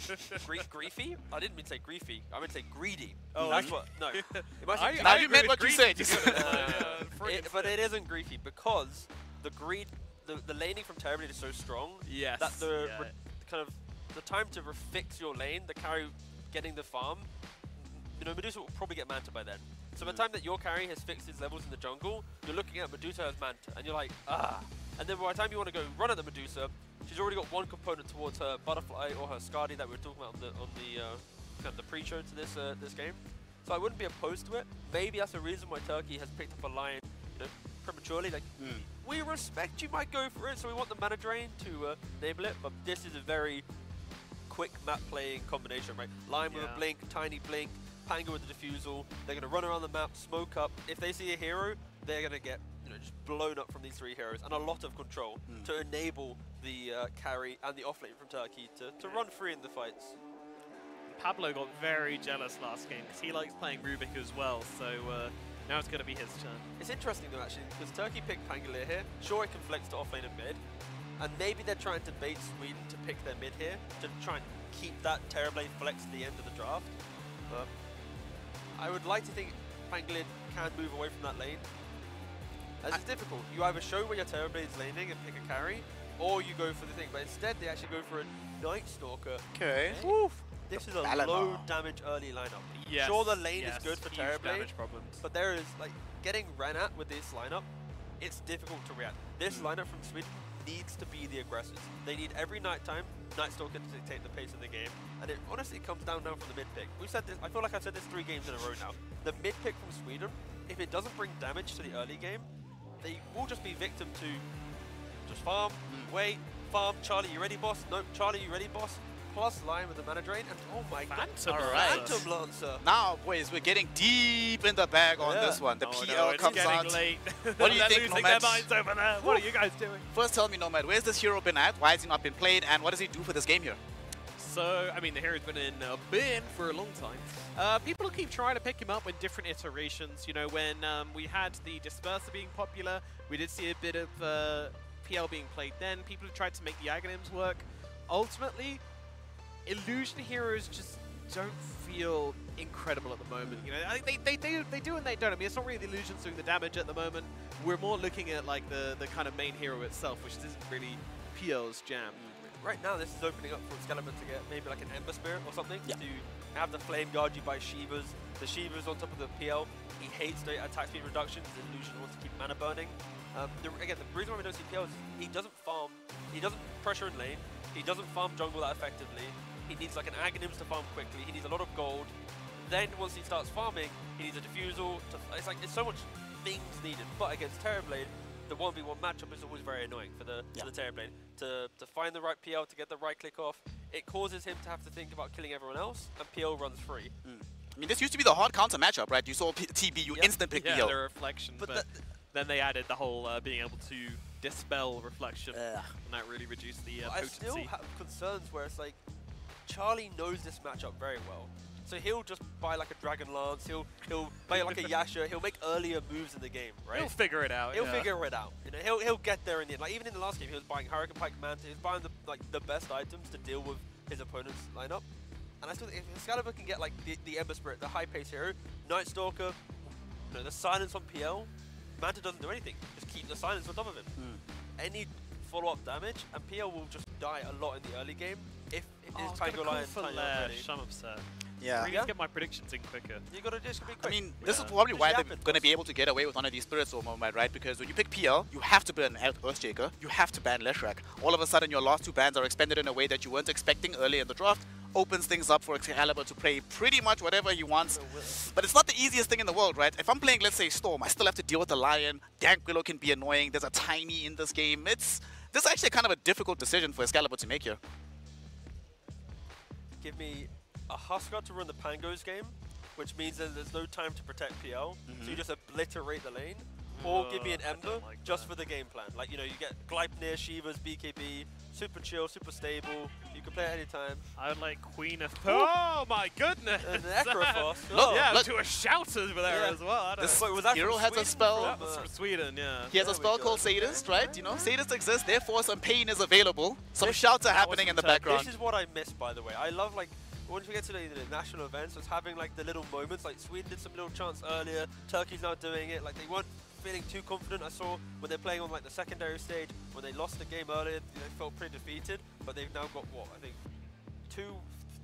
A: Griefy? I didn't mean to say griefy. I meant to say greedy.
B: Oh,
A: that's what. No. It might say
C: Now
A: greedy.
C: you meant what you said.
A: But it isn't griefy because the greed, the laning from Terrorblade is so strong
B: Yes.
A: that the time to fix your lane, the carry getting the farm, Medusa will probably get Manta by then. So by the time that your carry has fixed his levels in the jungle, you're looking at Medusa as Manta, and you're like, ah. And then by the time you want to go run at the Medusa, she's already got one component towards her Butterfly or her Skadi that we were talking about on the pre-show to this game. So I wouldn't be opposed to it. Maybe that's the reason why Turkey has picked up a line, prematurely. Like, we respect you might go for it, so we want the mana drain to enable it. But this is a very quick map playing combination, right? Lion with a blink, Tiny blink, Panga with the defusal. They're going to run around the map, smoke up. If they see a hero, they're going to get just blown up from these 3 heroes, and a lot of control to enable the carry and the offlane from Turkey to run free in the fights.
B: Pablo got very jealous last game because he likes playing Rubik as well, so now it's going to be his turn.
A: It's interesting though actually, because Turkey picked Pangolier here. Sure, it can flex to offlane and mid, and maybe they're trying to bait Sweden to pick their mid here, to try and keep that Terrorblade flex to the end of the draft. But I would like to think Pangolin can move away from that lane. As it's difficult. You either show where your Terrorblade's laning and pick a carry, or you go for the thing. But instead, they actually go for a Night Stalker.
C: Okay.
A: This is a
C: Balana.
A: low damage early lineup.
B: Yes,
A: Sure, the lane
B: yes,
A: is good for
B: huge
A: Terrorblade,
B: damage problems.
A: but there is, like, getting ran at with this lineup, it's difficult to react. This lineup from Sweden needs to be the aggressors. They need every nighttime Night Stalker to dictate the pace of the game, and it honestly comes down from the mid pick. We said this. I feel like I've said this 3 games in a row now. The mid pick from Sweden, if it doesn't bring damage to the early game, they will just be victim to just farm, wait, farm. Charlie, you ready, boss? No, Charlie, you ready, boss? Plus line with the mana drain, and oh my god, Phantom Lancer.
C: Now, boys, we're getting deep in the bag on this one. The PL
B: it's
C: comes
B: getting
C: out.
B: late.
C: What do you
B: They're
C: think,
B: losing
C: Nomad?
B: their minds over there. What are you guys doing?
C: First, tell me, Nomad, where's this hero been at? Why has he not been played? And what does he do for this game here?
B: So, I mean, the hero's been in a bin for a long time. People keep trying to pick him up with different iterations. You know, when we had the Disperser being popular, we did see a bit of PL being played then. People have tried to make the Aghanims work. Ultimately, Illusion heroes just don't feel incredible at the moment. You know, I think they do and they don't. I mean, it's not really the Illusions doing the damage at the moment. We're more looking at like the kind of main hero itself, which isn't really PL's jam.
A: Right now, this is opening up for Excalibur to get maybe like an Ember Spirit or something to have the Flame guard you by Shivas. The Shivas on top of the PL. He hates the attack speed reductions. The Illusion wants to keep mana burning. Again, the reason why we don't see PL is he doesn't farm. He doesn't pressure in lane. He doesn't farm jungle that effectively. He needs like an Aghanims to farm quickly. He needs a lot of gold. Then once he starts farming, he needs a Diffusal. It's like there's so much things needed. But against Terrorblade, the 1v1 matchup is always very annoying for the Terrorblade. To find the right PL, to get the right click off, it causes him to have to think about killing everyone else, and PL runs free.
C: I mean, this used to be the hard counter matchup, right? You saw TB, you instant pick PL.
B: The reflection, but then they added the whole being able to dispel reflection, and that really reduced the potency.
A: I still have concerns where it's like, Charlie knows this matchup very well. So he'll just buy like a Dragon Lance, he'll play like a Yasha, he'll make earlier moves in the game, right?
B: He'll figure it out.
A: He'll figure it out. You know, he'll get there in the end. Like even in the last game, he was buying Hurricane Pike Manta, he was buying the best items to deal with his opponent's lineup. And I still think if Excalibur can get like the Ember Spirit, the high pace hero, Night Stalker, you know, the silence on PL, Manta doesn't do anything. Just keep the silence on top of him. Any follow-up damage, and PL will just die a lot in the early game if his Tiger Lion
B: I'm upset.
C: Yeah.
B: I need to get my predictions in quicker.
A: You gotta just be quick.
C: I mean, this is probably why they're going to be able to get away with one of these Spirit Soul Nomad, right? Because when you pick PL, you have to ban Earthshaker, you have to ban Leshrac. All of a sudden, your last 2 bans are expended in a way that you weren't expecting early in the draft. Opens things up for Excalibur to play pretty much whatever he wants. But it's not the easiest thing in the world, right? If I'm playing, let's say, Storm, I still have to deal with the Lion. Dank Willow can be annoying. There's a Tiny in this game. This is actually kind of a difficult decision for Excalibur to make here.
A: Give me a Huskar to run the Pangos game, which means that there's no time to protect PL, so you just obliterate the lane. Or give me an Ember just for the game plan. Like, you know, you get Gleipnir, Shivas, BKB, super chill, super stable. You can play at any time.
B: I would like Queen of... Oh my goodness!
A: And Necrophos.
B: Yeah, to a shout over there as well.
C: This hero has a spell.
B: That was from Sweden, yeah.
C: He has a spell called Sadist, right? You know, Sadist exists, therefore some pain is available. Some shouts are happening in the background.
A: This is what I miss, by the way. I love, like, once we get to the national events, it's having, like, the little moments. Like, Sweden did some little chants earlier. Turkey's now doing it. Like, they weren't feeling too confident. I saw when they're playing on like the secondary stage, when they lost the game earlier, they felt pretty defeated, but they've now got what, I think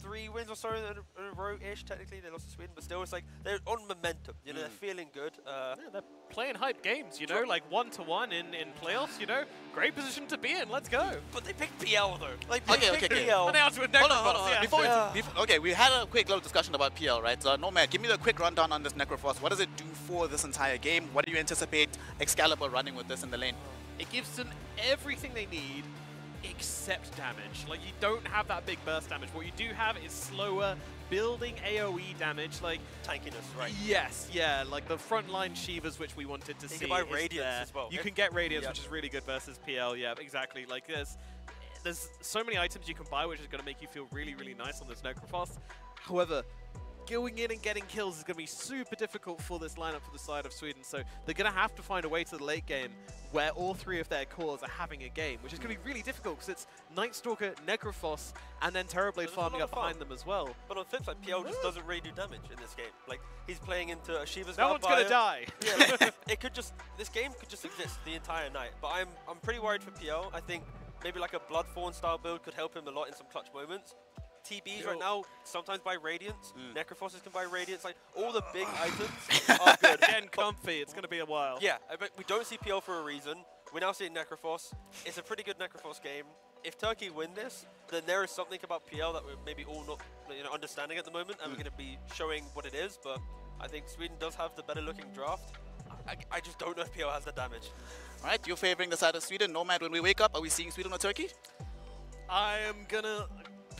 A: 2-3 wins or so in a row-ish. Technically they lost to Sweden, but still it's like they're on momentum, you know, they're feeling good.
B: Yeah, they're playing hype games, you know, like 1-to-1 in playoffs, you know, great position to be in, let's go.
A: But they picked PL though. Like
C: okay.
A: PL.
B: Announced with Necrophos,
C: yeah. Okay, we had a quick little discussion about PL, right? Nomad, give me the quick rundown on this Necrophos. What does it do for this entire game? What do you anticipate Excalibur running with this in the lane?
B: It gives them everything they need except damage. Like, you don't have that big burst damage. What you do have is slower building AoE damage, like
A: tankiness, right?
B: Yes, yeah, like the frontline Shivas, which we wanted to see.
A: You can buy Radiance as well.
B: You can get Radiance, which is really good versus PL. Yeah, exactly. Like there's so many items you can buy, which is going to make you feel really, really nice on this Necrophos. However, going in and getting kills is going to be super difficult for this lineup for the side of Sweden. So they're going to have to find a way to the late game where all three of their cores are having a game, which is going to be really difficult because it's Night Stalker, Necrophos, and then Terrorblade farming up behind them as well.
A: But on the flip side, PL just doesn't really do damage in this game. Like, he's playing into a Shiva's
B: No one's going to die.
A: Yeah, like, it could just, this game could just exist the entire night. But I'm pretty worried for PL. I think maybe like a Bloodthorn style build could help him a lot in some clutch moments. TBs right now sometimes buy Radiance, Necrophoses can buy Radiance, like all the big items are good.
B: Getting comfy, it's going to be a while.
A: Yeah, but we don't see PL for a reason. We're now seeing Necrophos. It's a pretty good Necrophos game. If Turkey win this, then there is something about PL that we're maybe all not understanding at the moment, and we're going to be showing what it is, but I think Sweden does have the better looking draft. I just don't know if PL has the damage.
C: All right, you're favoring the side of Sweden. Nomad, when we wake up, are we seeing Sweden or Turkey?
B: I am going to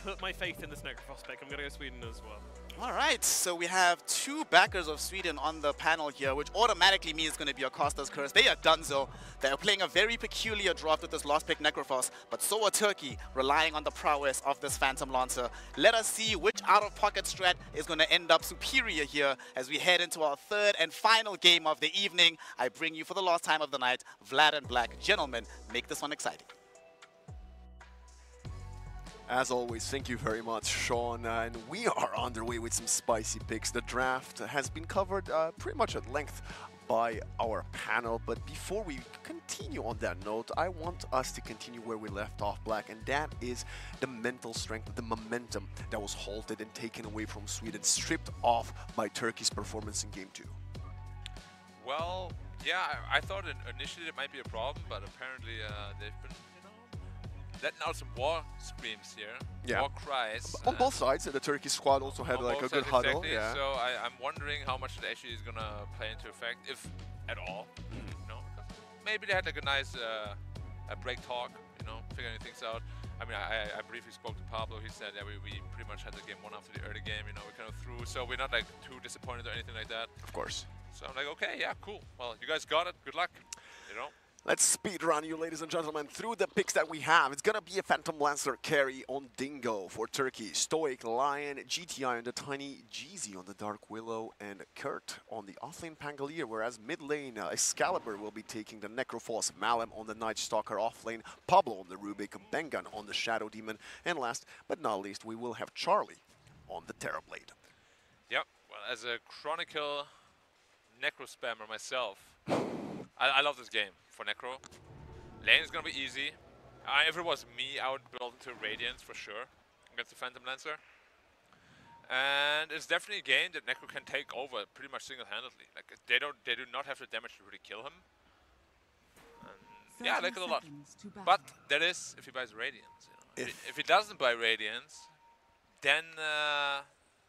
B: put my faith in this Necrophos pick. I'm going to go Sweden as well.
C: All right, so we have two backers of Sweden on the panel here, which automatically means it's going to be a Costa's curse. They are donezo. They are playing a very peculiar draft with this last pick Necrophos, but so are Turkey, relying on the prowess of this Phantom Lancer. Let us see which out-of-pocket strat is going to end up superior here as we head into our third and final game of the evening. I bring you for the last time of the night, Vlad and Black. Gentlemen, make this one exciting.
D: As always, thank you very much, Sean. And we are underway with some spicy picks. The draft has been covered pretty much at length by our panel. But before we continue on that note, I want us to continue where we left off, Black. And that is the mental strength, the momentum that was halted and taken away from Sweden, stripped off by Turkey's performance in Game 2.
E: Well, yeah, I thought initially it might be a problem, but apparently they've been letting out some war screams here, war cries.
D: On both sides, the Turkey squad also had like a good huddle.
E: Exactly.
D: Yeah.
E: So I'm wondering how much it actually is going to play into effect, if at all. Maybe they had like a nice a break talk, figuring things out. I mean, I briefly spoke to Pablo. He said, yeah, we pretty much had the game won after the early game. We're kind of through, so we're not like too disappointed or anything like that.
D: Of course.
E: So I'm like, okay, yeah, cool. Well, you guys got it. Good luck.
D: Let's speed run you, ladies and gentlemen, through the picks that we have. It's going to be a Phantom Lancer carry on Dingo for Turkey, Stoic, Lion, GTI on the Tiny, Jeezy on the Dark Willow, and Kurt on the offlane Pangolier, whereas mid lane, Excalibur will be taking the Necrophos, Malem on the Night Stalker offlane, Pablo on the Rubik, Bengan on the Shadow Demon, and last but not least, we will have Charlie on the Terrorblade.
E: Yep, well, as a Chronicle Necro spammer myself, I love this game for Necro. Lane is going to be easy. If it was me, I would build into Radiance for sure against the Phantom Lancer. And it's definitely a game that Necro can take over pretty much single-handedly. Like they do not have the damage to really kill him. Yeah, I like it a lot. But that is if he buys Radiance. If he doesn't buy Radiance, then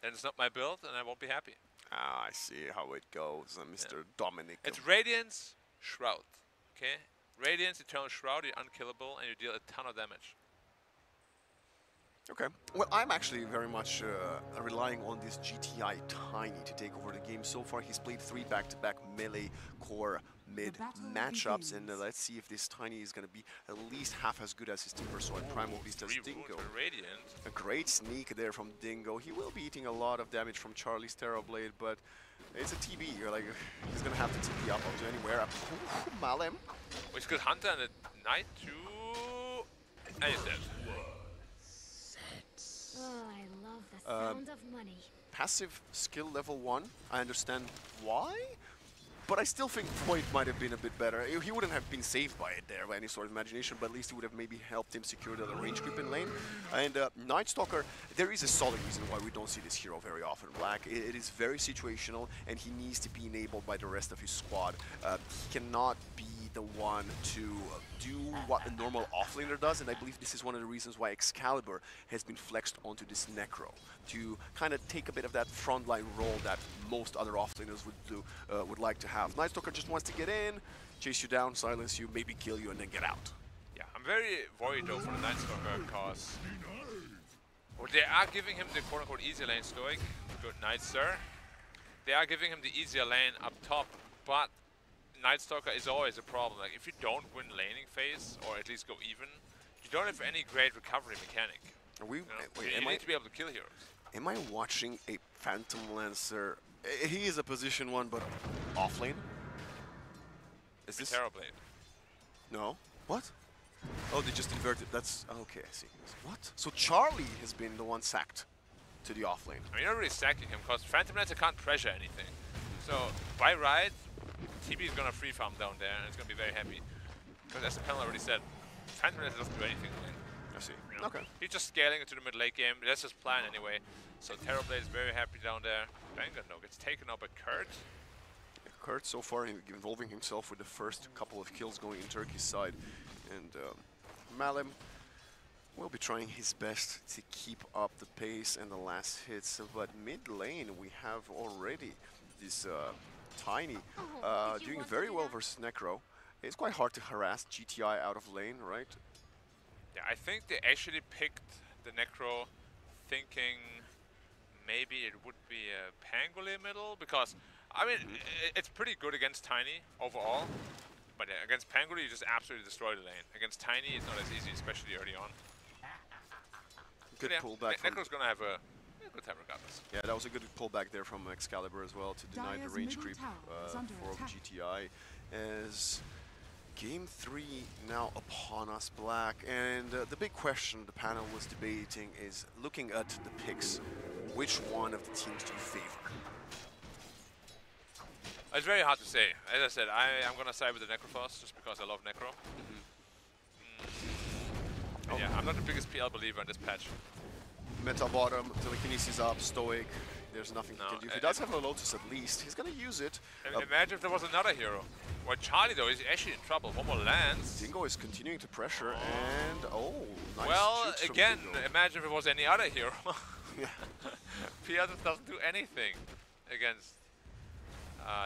E: it's not my build, and I won't be happy.
D: I see how it goes, Mr. Dominic.
E: It's Radiance, Shroud, okay? Radiance, Eternal Shroud, you're unkillable, and you deal a ton of damage.
D: Okay. Well, I'm actually very much relying on this GTI Tiny to take over the game. So far, he's played 3 back-to-back melee core mid matchups, and let's see if this Tiny is going to be at least half as good as his Timber Sword Prime, at least as Dingo. A great sneak there from Dingo. He will be eating a lot of damage from Charlie's Terrorblade, but it's a TB. You're like, he's going to have to TP up to anywhere. Malem.
E: Which could Hunter and a Knight too. And he's dead.
H: Oh, I love the sound of money.
D: Passive skill level 1. I understand why, but I still think Void might have been a bit better. He wouldn't have been saved by it there by any sort of imagination, but at least he would have maybe helped him secure the range creep in lane. And Night Stalker, there is a solid reason why we don't see this hero very often, Black. It is very situational, and he needs to be enabled by the rest of his squad. He cannot be the one to do what a normal offlaner does, and I believe this is one of the reasons why Excalibur has been flexed onto this Necro, to kind of take a bit of that frontline role that most other offlaners would like to have. Night Stalker just wants to get in, chase you down, silence you, maybe kill you, and then get out.
E: Yeah, I'm very worried though for the Night Stalker, because they are giving him the quote-unquote easy lane Stoic. Good night, sir. They are giving him the easier lane up top, but Night Stalker is always a problem. Like, if you don't win laning phase, or at least go even, you don't have any great recovery mechanic.
D: Wait,
E: you need to be able to kill heroes.
D: Am I watching a Phantom Lancer? He is a position 1, but off lane? Is this...
E: Terrorblade.
D: No. What? Oh, they just inverted. That's... Okay, I see. What? So Charlie has been the one sacked to the off lane.
E: I mean, you're not really sacking him because Phantom Lancer can't pressure anything. So, by right, TB is going to free farm down there and it's going to be very happy. Because as the panel already said, Phantom Lancer doesn't do anything.
D: I see.
E: You know?
D: Okay.
E: He's just scaling into the mid-late game. That's his plan anyway. So Terrorblade is very happy down there. Bangano gets taken up by Kurt.
D: Yeah, Kurt so far involving himself with the first couple of kills going in Turkey's side. And Malim will be trying his best to keep up the pace and the last hits. But mid lane we have already this Tiny doing very well versus Necro. It's quite hard to harass GTI out of lane, right?
E: Yeah, I think they actually picked the Necro thinking maybe it would be a Pangolin middle, because, I mean, it's pretty good against Tiny overall, but against Pangolin you just absolutely destroy the lane. Against Tiny it's not as easy, especially early on.
D: Good pullback.
E: Necro's gonna have a good time regardless.
D: Yeah, that was a good pullback there from Excalibur as well to deny the range creep for GTI. As Game 3 now upon us, Black, and the big question the panel was debating is, looking at the picks, which one of the teams do you favor?
E: It's very hard to say. As I said, I'm going to side with the Necrophos just because I love Necro. Yeah, I'm not the biggest PL believer in this patch.
D: Meta bottom, telekinesis up, Stoic, there's nothing he can do. If he does have a Lotus at least, he's going to use it.
E: Imagine if there was another hero. Well, Charlie, though, is actually in trouble. One more lands.
D: Dingo is continuing to pressure, and nice.
E: Well, again, imagine if it was any other hero. PL just doesn't do anything against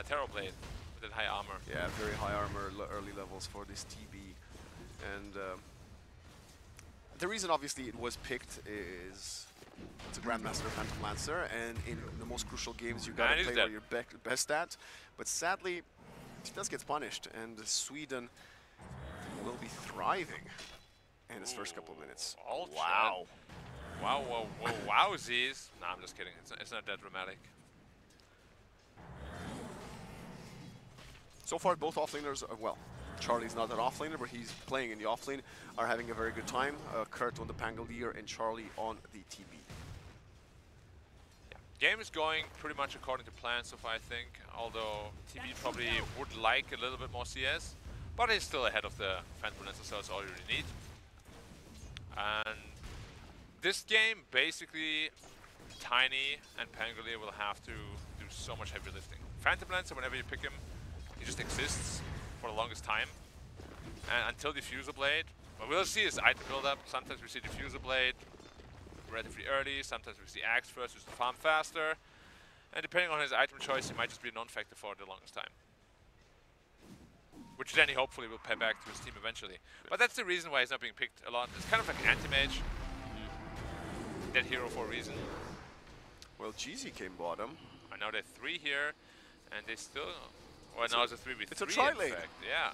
E: Terrorblade with that high armor.
D: Yeah, very high armor, early levels for this TB. And the reason, obviously, it was picked is it's a Grandmaster Phantom Lancer, and in the most crucial games, you gotta play where you're best at. But sadly, he does get punished, and Sweden will be thriving in his first couple of minutes.
E: Wow. Wow, wowsies. Nah, I'm just kidding. It's not that dramatic.
D: So far, both offlaners, well, Charlie's not an offlaner, but he's playing in the offlane, are having a very good time. Kurt on the Pangolier and Charlie on the TB.
E: Game is going pretty much according to plan so far, I think, although TB probably would like a little bit more CS, but he's still ahead of the Phantom Lancer, so that's all you really need. And this game, basically, Tiny and Pangolier will have to do so much heavy lifting. Phantom Lancer, whenever you pick him, he just exists for the longest time. And until Diffuser Blade, well, we'll see his item build-up. Sometimes we see Diffuser Blade relatively early, sometimes we see Axe first, just to farm faster. And depending on his item choice, he might just be a non-factor for the longest time. Which then he hopefully will pay back to his team eventually. But that's the reason why he's not being picked a lot. It's kind of like anti-mage. Dead hero for a reason.
D: Well, GZ came bottom.
E: I know they're 3 here, and they still... Well, now it's a 3v3.
D: It's a tri-lane.
E: Yeah.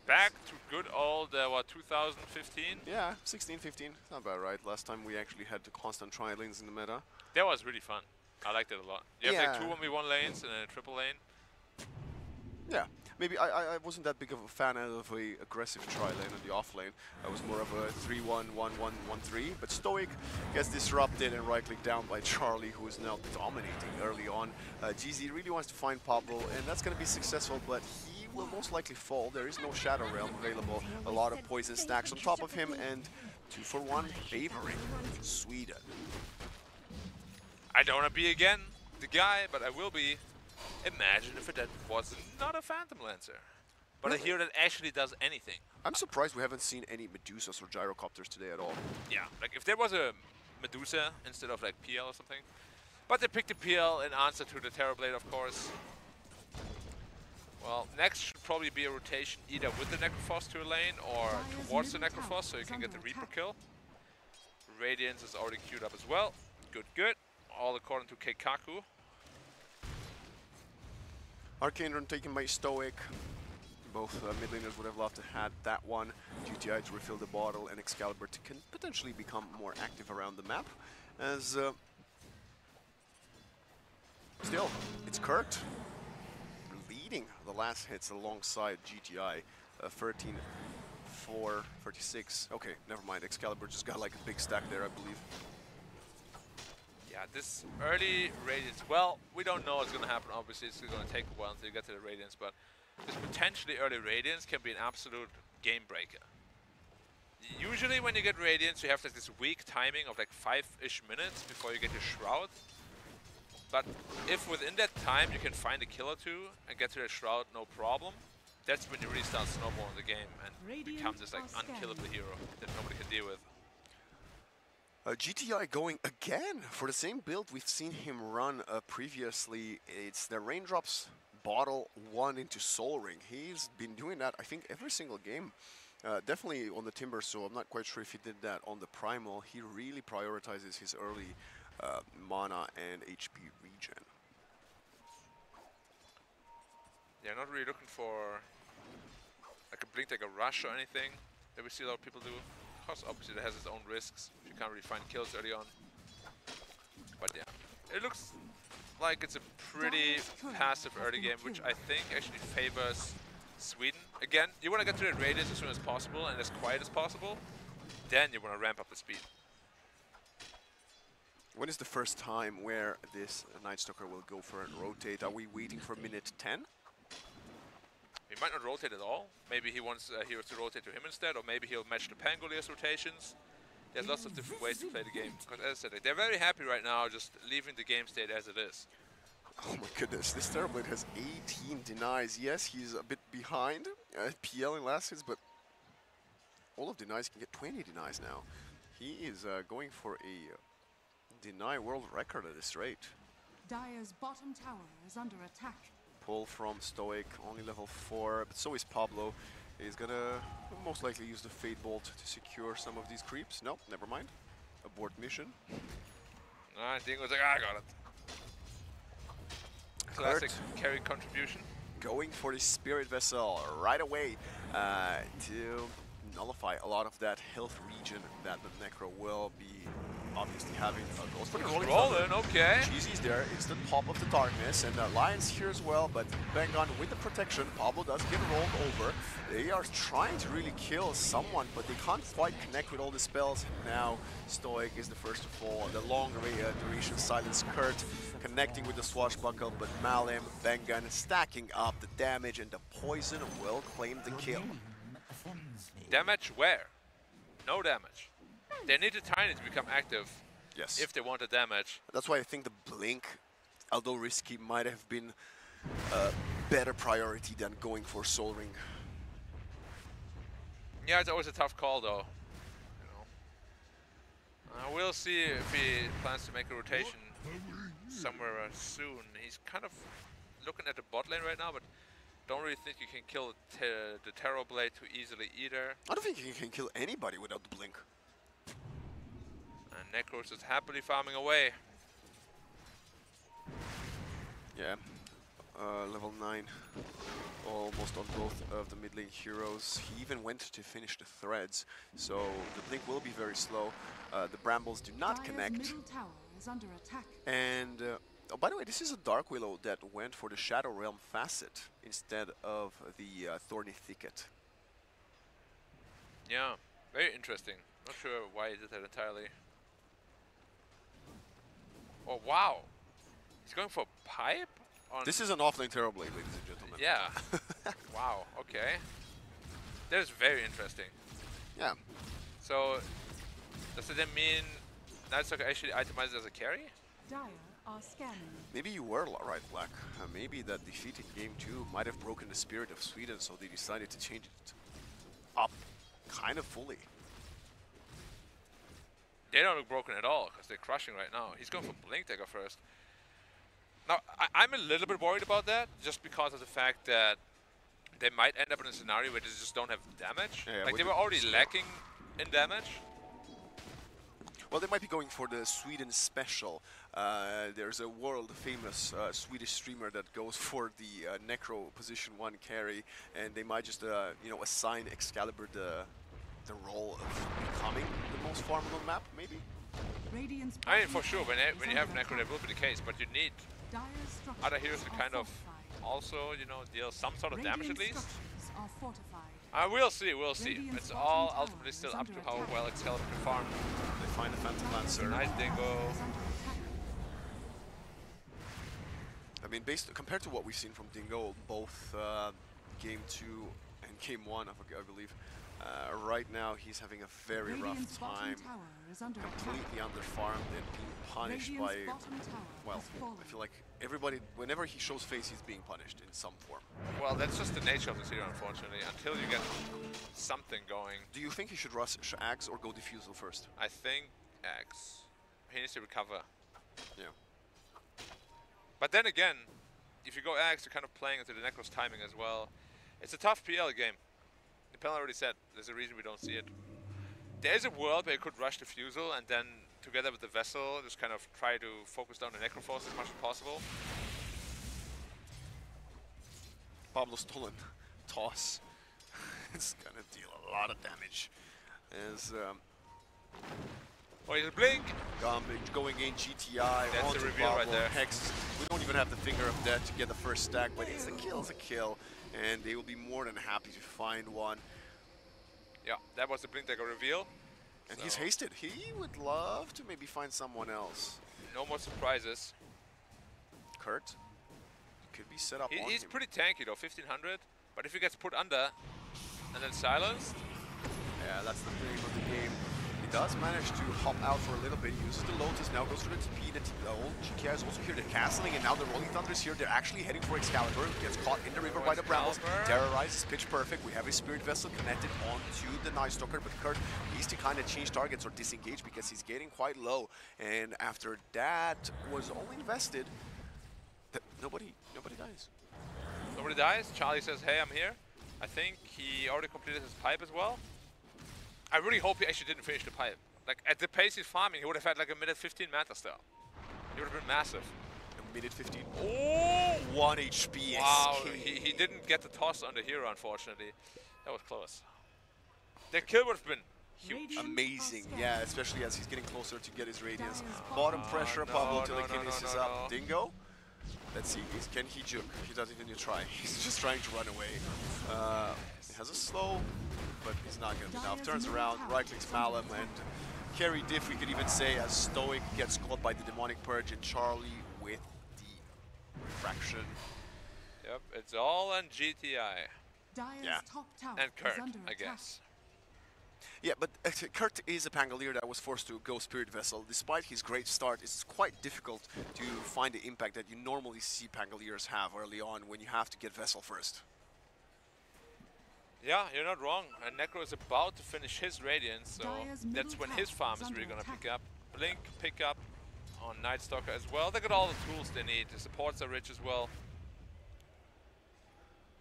E: Back to good old, what, 2015?
D: Yeah, 16, 15. Not bad, right? Last time we actually had the constant tri-lanes in the meta.
E: That was really fun. I liked it a lot. You have like 2 1v1 lanes and then a triple lane.
D: Yeah. Maybe I wasn't that big of a fan of a aggressive tri-lane on the off-lane. I was more of a 3-1-1-1-1-3. But Stoic gets disrupted and right-clicked down by Charlie, who is now dominating early on. GZ really wants to find Pablo, and that's going to be successful, but he will most likely fall. There is no Shadow Realm available. A lot of poison stacks on top of him, and 2-for-1 favoring Sweden.
E: I don't want to be again the guy, but I will be. Imagine if it was not a Phantom Lancer, but a hero that actually does anything.
D: I'm surprised we haven't seen any Medusas or Gyrocopters today at all.
E: Yeah, like if there was a Medusa instead of like PL or something. But they picked the PL in answer to the Terrorblade, of course. Well, next should probably be a rotation either with the Necrophos to a lane or towards the Necrophos so you can get the Reaper kill. Radiance is already queued up as well. Good, good. All according to Keikaku.
D: Arcane Run taken by Stoic. Both mid laners would have loved to have that one. GTI to refill the bottle, and Excalibur to potentially become more active around the map. As Still, it's Kurt leading the last hits alongside GTI. 13, 4, 36. Okay, never mind. Excalibur just got like a big stack there, I believe.
E: Yeah, this early Radiance, well, we don't know what's going to happen. Obviously, it's going to take a while until you get to the Radiance, but this potentially early Radiance can be an absolute game breaker. Usually when you get Radiance, you have like this weak timing of like 5-ish minutes before you get your Shroud. But if within that time you can find a kill or two and get to the Shroud no problem, that's when you really start snowballing the game and become this like unkillable hero that nobody can deal with.
D: GTI going again for the same build we've seen him run previously. It's the Raindrops Bottle 1 into Soul Ring. He's been doing that, I think, every single game. Definitely on the Timber, so I'm not quite sure if he did that on the Primal. He really prioritizes his early mana and HP regen.
E: Yeah, not really looking for like a blink, like a rush or anything that we see a lot of people do. Because obviously it has its own risks. You can't really find kills early on. But yeah, it looks like it's a pretty passive early game, which I think actually favors Sweden. Again, you want to get to that radius as soon as possible and as quiet as possible. Then you want to ramp up the speed.
D: When is the first time where this Night Stalker will go for a rotate? Are we waiting for minute 10?
E: He might not rotate at all. Maybe he wants heroes to rotate to him instead, or maybe he'll match the Pangoliers rotations. There's lots of different ways to play the game. Because as I said, they're very happy right now just leaving the game state as it is.
D: Oh my goodness, this Terrorblade has 18 denies. Yes, he's a bit behind PL in last hits, but all of denies can get 20 denies now. He is going for a deny world record at this rate.
F: Dire's bottom tower is under attack.
D: Pull from Stoic, only level 4, but so is Pablo. He's gonna most likely use the Fate Bolt to secure some of these creeps. Nope, never mind. Abort mission.
E: I think it was like, I got it. Classic carry contribution.
D: Going for the Spirit Vessel right away to nullify a lot of that health regen that the Necro will be obviously having. Goes for the
E: Rolling, okay.
D: Cheesy's there, instant pop of the darkness, and Lions here as well, but Bangon with the protection. Pablo does get rolled over. They are trying to really kill someone, but they can't quite connect with all the spells. Now Stoic is the first to fall. The long duration silence Kurt connecting with the swashbuckle, but Malim, Bangon stacking up the damage, and the poison will claim the kill.
E: Damage where? No damage. They need the Tiny to become active.
D: Yes.
E: If they want the damage.
D: That's why I think the Blink, although risky, might have been a better priority than going for Soul Ring.
E: Yeah, it's always a tough call though. You know. We'll see if he plans to make a rotation somewhere soon. He's kind of looking at the bot lane right now, but don't really think you can kill the Terrorblade too easily either.
D: I don't think you can kill anybody without the Blink.
E: And Necros is happily farming away.
D: Yeah, level 9, almost on both of the mid lane heroes. He even went to finish the threads, so the Blink will be very slow. The Brambles do not connect.
F: Middle tower is under attack.
D: And oh, by the way, this is a Dark Willow that went for the Shadow Realm Facet instead of the Thorny Thicket.
E: Yeah, very interesting. Not sure why he did that entirely. Oh wow, he's going for pipe? On
D: This is an offlane Terrorblade, ladies and gentlemen.
E: Yeah. Wow, okay. That is very interesting.
D: Yeah.
E: So, does it then mean Night Stalker actually itemized as a carry?
F: Dire are scanning.
D: Maybe you were right, Black. Maybe that defeat in Game 2 might have broken the spirit of Sweden, so they decided to change it up kind of fully.
E: They don't look broken at all, because they're crushing right now. He's going for Blink Dagger first. Now, I'm a little bit worried about that, just because of the fact that they might end up in a scenario where they just don't have damage.
D: Yeah,
E: like, they were already lacking in damage.
D: Well, they might be going for the Sweden special. There's a world-famous Swedish streamer that goes for the Necro position 1 carry, and they might just, you know, assign Excalibur the role of becoming the most farmable map, maybe?
F: Radiant's
E: I mean, for sure, when you have Necro, that will be the case, but you need
F: Dire's structures
E: other heroes to
F: are
E: kind of
F: fortified.
E: also, you know, deal some sort of damage at
F: Radiant
E: least.
F: structures are fortified.
E: We'll see, we'll see.
F: Radiant's
E: It's
F: bottom
E: all
F: tower
E: ultimately
F: is
E: still up
F: under
E: to how
F: attack.
E: well Excalibur can farm.
D: They find the Phantom Lancer.
E: Nice dingo.
F: Is under attack.
D: I mean, compared to what we've seen from Dingo, both game 2 and game 1, I believe, right now he's having a very
F: Radiant's
D: rough time,
F: bottom tower is under attack.
D: completely underfarmed and being punished
F: Radiant's
D: by,
F: bottom tower
D: well,
F: has fallen.
D: I feel like everybody, whenever he shows face, he's being punished in some form.
E: Well, that's just the nature of this hero, unfortunately. Until you get something going,
D: Do you think he should rush Axe or go Diffusal first?
E: I think Axe. He needs to recover.
D: Yeah.
E: But then again, if you go Axe, you're kind of playing into the Necro's timing as well. It's a tough PL game. The panel already said there's a reason we don't see it. There's a world where you could rush Diffusal and then together with the Vessel just kind of try to focus down the Necroforce as much as possible.
D: Pablo stolen toss. It's gonna deal a lot of damage. As
E: Oh, he's a blink!
D: Gambit going in GTI.
E: That's
D: onto
E: the reveal right
D: Pablo,
E: there.
D: Hex. We don't even have the finger of death to get the first stack, but it's a kill, and they will be more than happy to find one.
E: Yeah, that was the blink that got reveal.
D: And
E: So,
D: he's hasted. He would love to maybe find someone else.
E: no more surprises.
D: Kurt could be set up on
E: He's
D: him.
E: pretty tanky though, 1500. But if he gets put under and then silenced,
D: Yeah, that's the thing of the game. He does manage to hop out for a little bit. He uses the Lotus, now goes for the TP. The old GTI is also here. They're castling, and now the Rolling Thunder is here. They're actually heading for Excalibur. Gets caught in the river by the Brambles. Terrorizes pitch perfect. We have a Spirit Vessel connected onto the Night Stalker, but Kurt needs to kind of change targets or disengage because he's getting quite low. And after that was all invested, nobody dies.
E: nobody dies. Charlie says, hey, I'm here. I think he already completed his pipe as well. I really hope he actually didn't finish the pipe. Like, at the pace he's farming, he would have had like a minute 15 Manta still. He would have been massive.
D: A minute 15.
E: Oh!
D: 1 HP.
E: Wow,
D: escape.
E: he didn't get the toss on the hero, unfortunately. That was close. The kill would have been huge.
D: Amazing, yeah, especially as he's getting closer to get his Radiance. Bottom pressure,
E: no,
D: Pablo
E: no,
D: telekinesis
E: no,
D: up.
E: no.
D: Dingo. Let's see, can he juke? He doesn't even try. He's just trying to run away. He has a slow, but he's not good enough. Turns around, right-clicks Malum, and carry diff, we could even say, as Stoic gets caught by the Demonic Purge, and Charlie with the Refraction.
E: Yep, it's all on GTI.
F: Dire's
D: Yeah.
F: top tower
E: And Kurt,
F: is under
E: I
F: attack.
E: guess.
D: Yeah, but Kurt is a Pangolier that was forced to go Spirit Vessel. Despite his great start, it's quite difficult to find the impact that you normally see Pangoliers have early on when you have to get Vessel first.
E: Yeah, you're not wrong. And Necro is about to finish his Radiance, so
F: Dire's
E: that's
F: middle
E: when
F: tower
E: his farm
F: is
E: is really
F: under
E: going to
F: attack.
E: pick up. Blink, pick up on Night Stalker as well. They got all the tools they need. The supports are rich as well.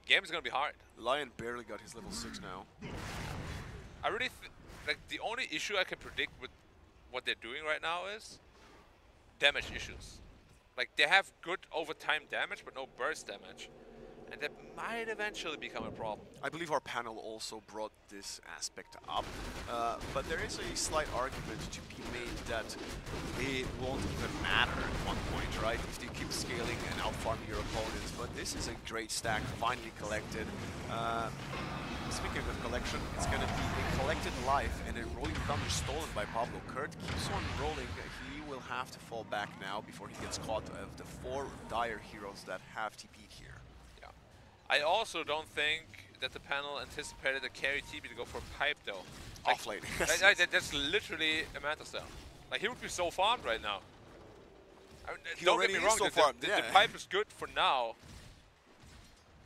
E: Game is going to be hard.
D: Lion barely got his level 6 now.
E: I really like the only issue I can predict with what they're doing right now is damage issues. Like, they have good overtime damage, but no burst damage. And that might eventually become a problem.
D: I believe our panel also brought this aspect up, but there is a slight argument to be made that it won't even matter at one point, right? If they keep scaling and outfarming your opponents. But this is a great stack, finally collected. Speaking of collection, it's going to be a collected life and a Rolling Thunder stolen by Pablo. Kurt keeps on rolling. He will have to fall back now before he gets caught of the 4 Dire heroes that have TP'd here.
E: I also don't think that the panel anticipated a carry TP to go for a pipe though. Like,
D: Offlane.
E: that's literally a Manta style. Like, he would be so farmed right now. I mean,
D: He
E: don't get
D: already
E: me
D: is
E: wrong,
D: so
E: the
D: farmed, yeah.
E: pipe is good for now,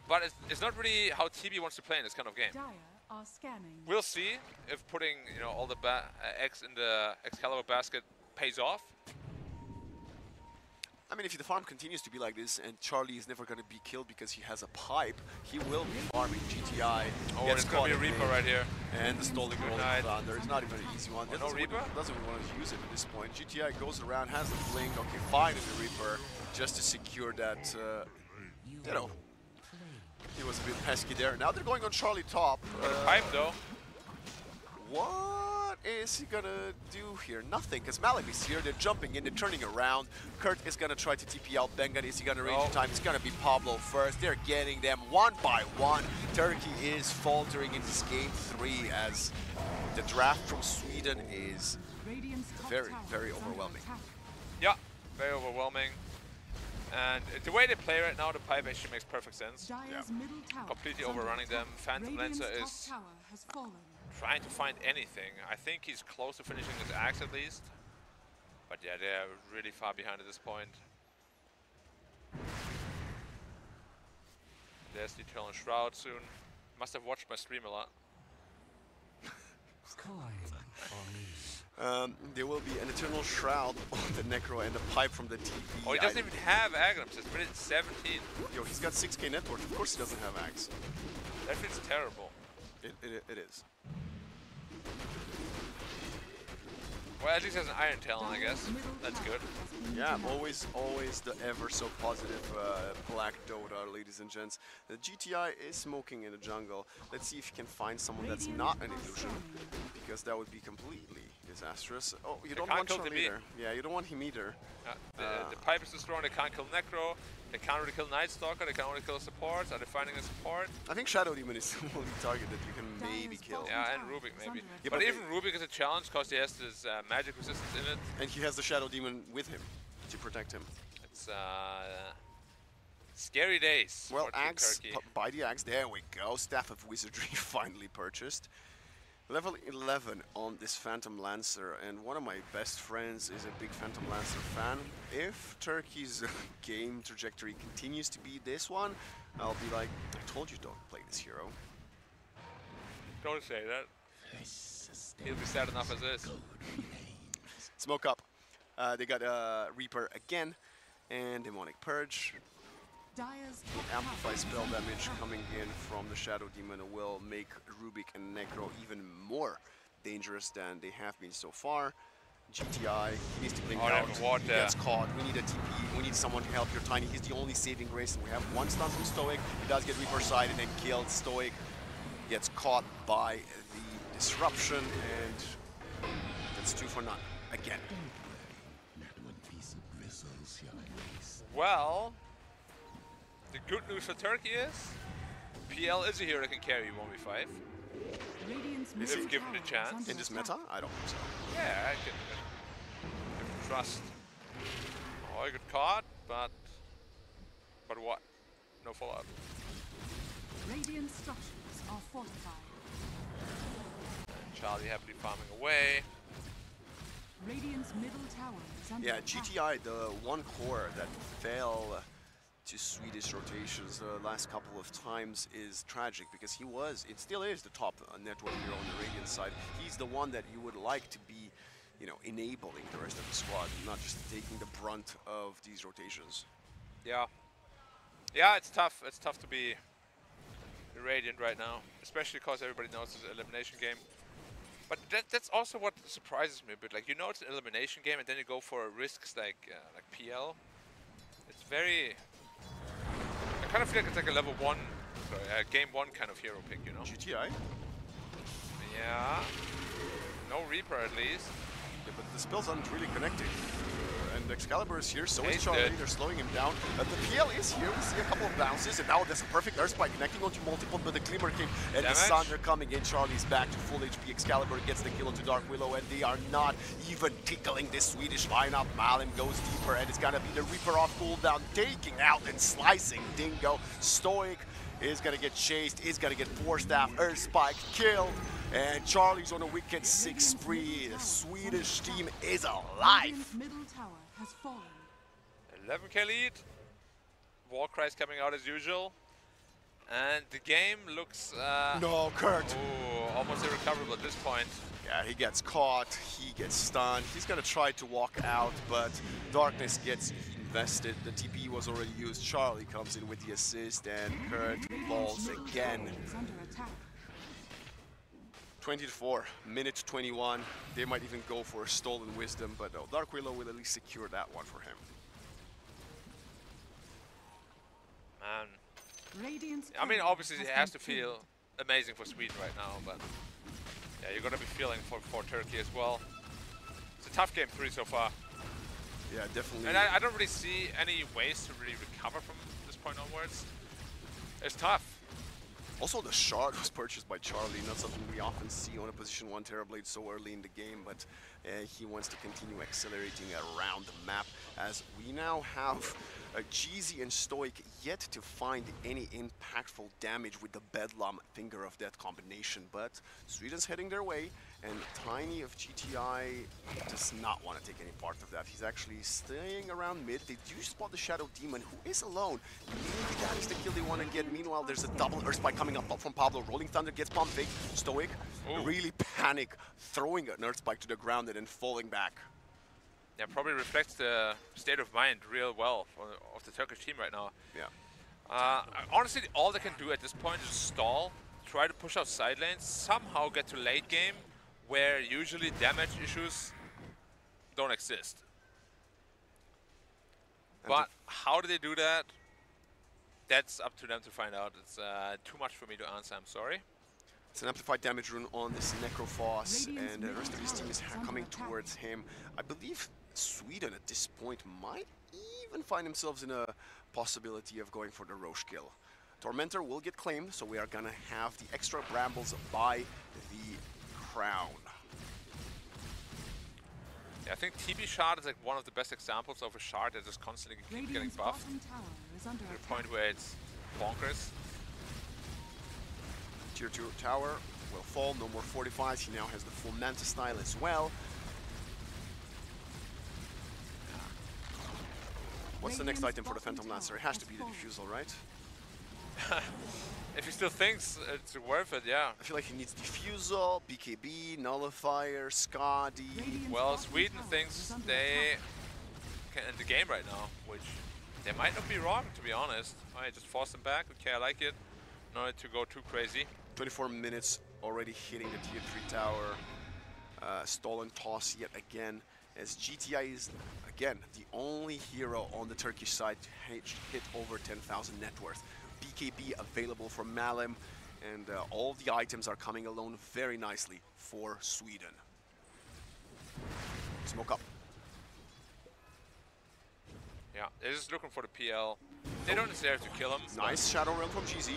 E: but it's not really how TB wants to play in this kind of game.
F: Dire are scanning.
E: We'll see if putting all the eggs in the Excalibur basket pays off.
D: I mean, if the farm continues to be like this and Charlie is never going to be killed because he has a pipe, he will be farming GTI.
E: Oh,
D: gets
E: it's going to be a
D: caught in
E: Reaper
D: mid,
E: right here.
D: And the Stolen
E: Good
D: Rolling
E: night.
D: Thunder. It's not even an easy one.
E: Oh, no Reaper?
D: Doesn't even want to use it at this point. GTI goes around, has the blink. Okay, fine with the Reaper, just to secure that, he was a bit pesky there. Now they're going on Charlie top.
E: Got a pipe though.
D: What? is he gonna do here? Nothing, because Malib is here, they're jumping in, they're turning around. Kurt is gonna try to TP out Bengan. Is he gonna range in time? It's gonna be Pablo first. They're getting them one by one. Turkey is faltering in this game 3 as the draft from Sweden is very, very overwhelming.
E: Yeah, very overwhelming. And the way they play right now, the pipe actually makes perfect sense. Completely overrunning them. Phantom Lancer is trying to find anything. I think he's close to finishing his axe at least. But yeah, they're really far behind at this point. There's the Eternal Shroud soon. Must have watched my stream a lot.
D: There will be an Eternal Shroud on the Necro and a pipe from the TP.
E: Oh, he doesn't even have Aghanims. It's minute 17.
D: Yo, he's got 6k net worth. Of course he doesn't have Axe.
E: That feels terrible.
D: It is.
E: Well, at least he has an Iron Talon, I guess. That's good.
D: Yeah, always the ever so positive Black Dota, ladies and gents. The GTI is smoking in the jungle. Let's see if he can find someone that's not an illusion, because that would be completely disastrous. Oh, you don't want him either. Yeah, you don't want him either.
E: The pipe is too strong. They can't kill Necro. They can't really kill Night Stalker. They can only kill supports. Are they finding a support?
D: I think Shadow Demon is the only target that you can maybe kill.
E: Yeah, and Rubik maybe.
D: Yeah,
E: but even Rubik is a challenge because he has this magic resistance in it.
D: And he has the Shadow Demon with him to protect him.
E: It's scary days.
D: Well, Axe, buy the Axe. There we go. Staff of Wizardry finally purchased. Level 11 on this Phantom Lancer, and one of my best friends is a big Phantom Lancer fan. If Turkey's game trajectory continues to be this one, I'll be like, I told you don't play this hero.
E: Don't say that. He'll be sad enough as is.
D: Smoke up. They got Reaper again, and Demonic Purge. Amplify spell damage coming in from the Shadow Demon will make Rubik and Necro even more dangerous than they have been so far. GTI, he needs to blink out, he gets caught, we need a TP, we need someone to help your Tiny, he's the only saving grace, and we have one stun from Stoic, he does get Reaper sided and killed. Stoic gets caught by the disruption, and that's 2 for none, again.
E: Well, the good news for Turkey is PL is a hero that can carry 1v5. If given the chance.
D: In this meta? I don't think so.
E: Yeah, I can trust. Oh, I got caught, but what? No follow-up.
F: Radiant structures are fortified.
E: Charlie happily farming away.
F: Radiant's middle tower is under attack.
D: GTI, the one core that fell to Swedish rotations the last couple of times is tragic, because it still is the top network hero on the Radiant side. He's the one that you would like to be, you know, enabling the rest of the squad, not just taking the brunt of these rotations.
E: Yeah. Yeah, it's tough. It's tough to be Radiant right now, especially because everybody knows it's an elimination game. But that's also what surprises me a bit. Like, you know it's an elimination game, and then you go for risks like PL. It's very... I kind of feel like it's like a level 1, game 1 kind of hero pick, you know?
D: GTI?
E: Yeah. No Reaper at least.
D: Yeah, but the spells aren't really connecting. And Excalibur is here, so is Charlie, they're slowing him down. The PL is here, we see a couple of bounces, and now that's a perfect Earth Spike connecting onto multiple, but the Glimmer came, and the Sunder coming in. Charlie's back to full HP, Excalibur gets the kill onto Dark Willow, and they are not even tickling this Swedish lineup. Malin goes deeper, and it's gonna be the Reaper off cooldown, taking out and slicing Dingo. Stoic is gonna get chased, is gonna get Force Staff, Earth Spike, killed. And Charlie's on a wicked 6 spree. The Swedish team is alive.
F: Middle tower has fallen.
E: 11k lead. Warcry's coming out as usual. And the game looks...
D: no, Kurt.
E: Oh, almost irrecoverable at this point.
D: Yeah, he gets caught, he gets stunned. He's gonna try to walk out, but Darkness gets invested. The TP was already used. Charlie comes in with the assist, and Kurt falls again. 20-4, minute 21. They might even go for a Stolen Wisdom, but no, Dark Willow will at least secure that one for him.
E: Man. I mean, obviously it has to feel amazing for Sweden right now, but Yeah, you're gonna be feeling for Turkey as well. It's a tough game 3 so far.
D: Yeah, definitely.
E: And I don't really see any ways to really recover from this point onwards. It's tough.
D: Also, the shard was purchased by Charlie, not something we often see on a position 1 Terrorblade so early in the game, but he wants to continue accelerating around the map, as we now have Jeezy and Stoic yet to find any impactful damage with the Bedlam Finger of Death combination, but Sweden's heading their way, and Tiny of GTI does not want to take any part of that. He's actually staying around mid. They do spot the Shadow Demon, who is alone. Maybe that is the kill they want to get. Meanwhile, there's a double Earth Spike coming up from Pablo. Rolling Thunder gets pump fake. Stoic really panic, throwing an Earth Spike to the ground and then falling back.
E: Yeah, probably reflects the state of mind real well of the Turkish team right now.
D: Yeah.
E: Honestly, all they can do at this point is stall, try to push out side lanes, somehow get to late game, where usually damage issues don't exist. But how do they do that? That's up to them to find out. It's too much for me to answer, I'm sorry.
D: It's an amplified damage rune on this Necrophos, and the rest of his team is coming towards him. I believe Sweden at this point might even find themselves in a possibility of going for the Roche kill. Tormentor will get claimed, so we are gonna have the extra brambles by the crown.
E: Yeah, I think TB shard is like one of the best examples of a shard that just constantly keeps getting buffed to the point where it's bonkers.
D: Tier 2 tower will fall, no more 45s. He now has the full Manta style as well. What's the next item for the Phantom Lancer? It has to be the Diffusal, right?
E: If he still thinks it's worth it, yeah.
D: I feel like he needs Diffusal, BKB, Nullifier, Skadi.
E: Well, Sweden thinks they can end the game right now, which they might not be wrong, to be honest. I just force them back. Okay, I like it. No need to go too crazy.
D: 24 minutes already hitting the tier 3 tower. Stolen toss yet again, as GTI is again the only hero on the Turkish side to hit over 10,000 net worth. BKB available from Malem, and all the items are coming alone very nicely for Sweden. Smoke up.
E: Yeah, they're just looking for the PL. They don't necessarily have to kill him.
D: Nice Shadow Realm from GZ.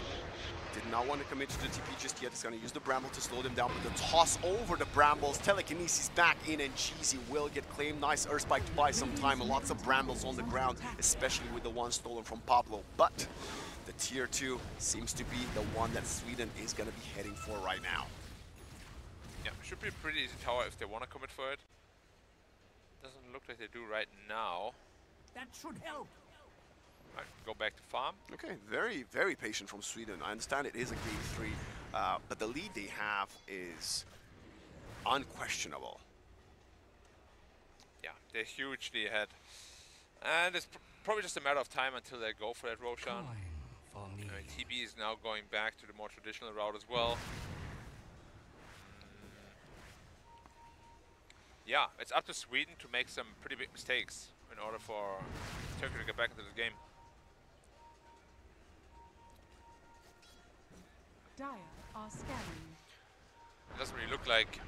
D: Did not want to commit to the TP just yet. He's going to use the Bramble to slow them down, but the toss over the Brambles. Telekinesis back in, and GZ will get claimed. Nice Earth Spike to buy some time. Lots of Brambles on the ground, especially with the one stolen from Pablo. But the tier 2 seems to be the one that Sweden is going to be heading for right now.
E: Yeah, should be a pretty easy tower if they want to commit for it. Doesn't look like they do right now.
I: That should help.
E: Right, go back to farm.
D: Okay, very, very patient from Sweden. I understand it is a game 3, but the lead they have is unquestionable.
E: Yeah, they're hugely ahead. And it's probably just a matter of time until they go for that Roshan. TB is now going back to the more traditional route as well. Yeah, it's up to Sweden to make some pretty big mistakes in order for Turkey to get back into the game.
F: Dire are scanning.
E: It doesn't really look like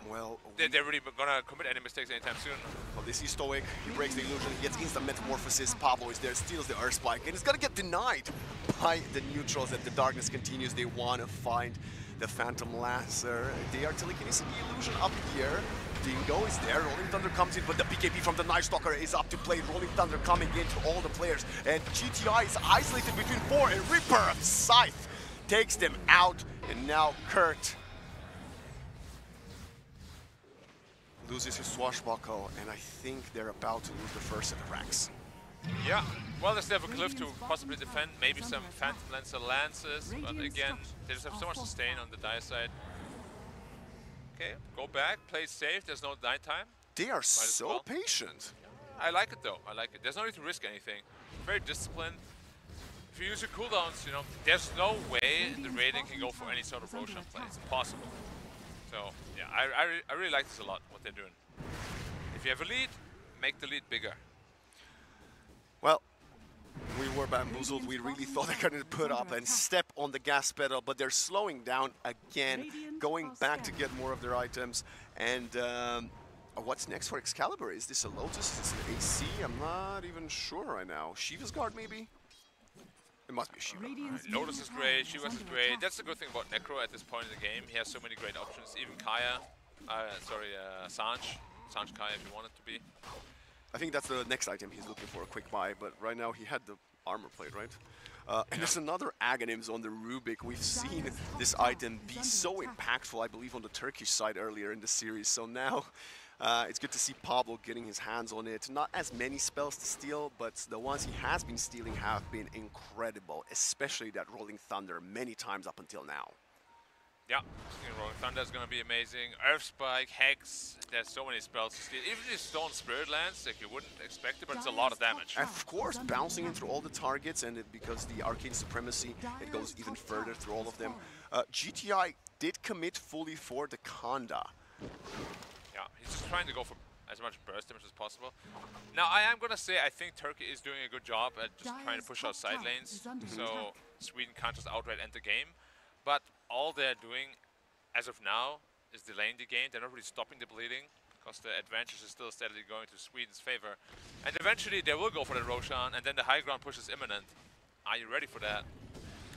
D: well,
E: they're really gonna commit any mistakes anytime soon.
D: Well, this is Stoic. He breaks the illusion, he gets instant metamorphosis. Pablo is there, steals the Earth Spike, and it's gonna get denied by the neutrals. As the darkness continues, they want to find the Phantom Lancer. They are telekinesis the illusion up here. Dingo is there, Rolling Thunder comes in, but the BKB from the Night Stalker is up to play. Rolling Thunder coming in to all the players, and GTI is isolated between 4, and Reaper of Scythe takes them out, and now Kurt loses his swashbuckle, and I think they're about to lose the first set of racks.
E: Yeah, well, they still have a cliff to possibly defend, maybe some Phantom Lancer lances, but again, they just have so much sustain on the Dire side. Okay, go back, play safe, there's no nighttime.
D: They are so patient.
E: I like it though, I like it. There's no need to risk anything. Very disciplined. If you use your cooldowns, you know, there's no way the Radiant can go for any sort of Roshan play. It's impossible. So, yeah, I really like this a lot, what they're doing. If you have a lead, make the lead bigger.
D: Well, We were bamboozled. We really thought they're going to put up and step on the gas pedal, but they're slowing down again, going back to get more of their items. And what's next for Excalibur? Is this a Lotus? Is this an AC? I'm not even sure right now. Shiva's guard, maybe? It must be Shiva.
E: Lotus is great, Shiva's is great. That's the good thing about Necro at this point in the game. He has so many great options. Even Kaya, Sanj Kaya if you want it to be.
D: I think that's the next item he's looking for, a quick buy, but right now he had the armor plate, right? And there's another Aghanims on the Rubik. We've seen this item be so impactful, I believe, on the Turkish side earlier in the series. So now it's good to see Pablo getting his hands on it. Not as many spells to steal, but the ones he has been stealing have been incredible, especially that Rolling Thunder many times up until now.
E: Yeah, Rolling Thunder is going to be amazing. Earth Spike, Hex, there's so many spells to steal. Even these Stone Spirit Lands, like you wouldn't expect it, but it's a lot of damage.
D: And of course, bouncing in through all the targets, and because the Arcane Supremacy, it goes even further through all of them. GTI did commit fully for the Kanda.
E: Yeah, he's just trying to go for as much burst damage as possible. Now, I am going to say I think Turkey is doing a good job at just trying to push out side lanes, so Sweden can't just outright end the game. But all they're doing, as of now, is delaying the game. They're not really stopping the bleeding, because the advantage is still steadily going to Sweden's favor. And eventually they will go for the Roshan, and then the high ground push is imminent. Are you ready for that?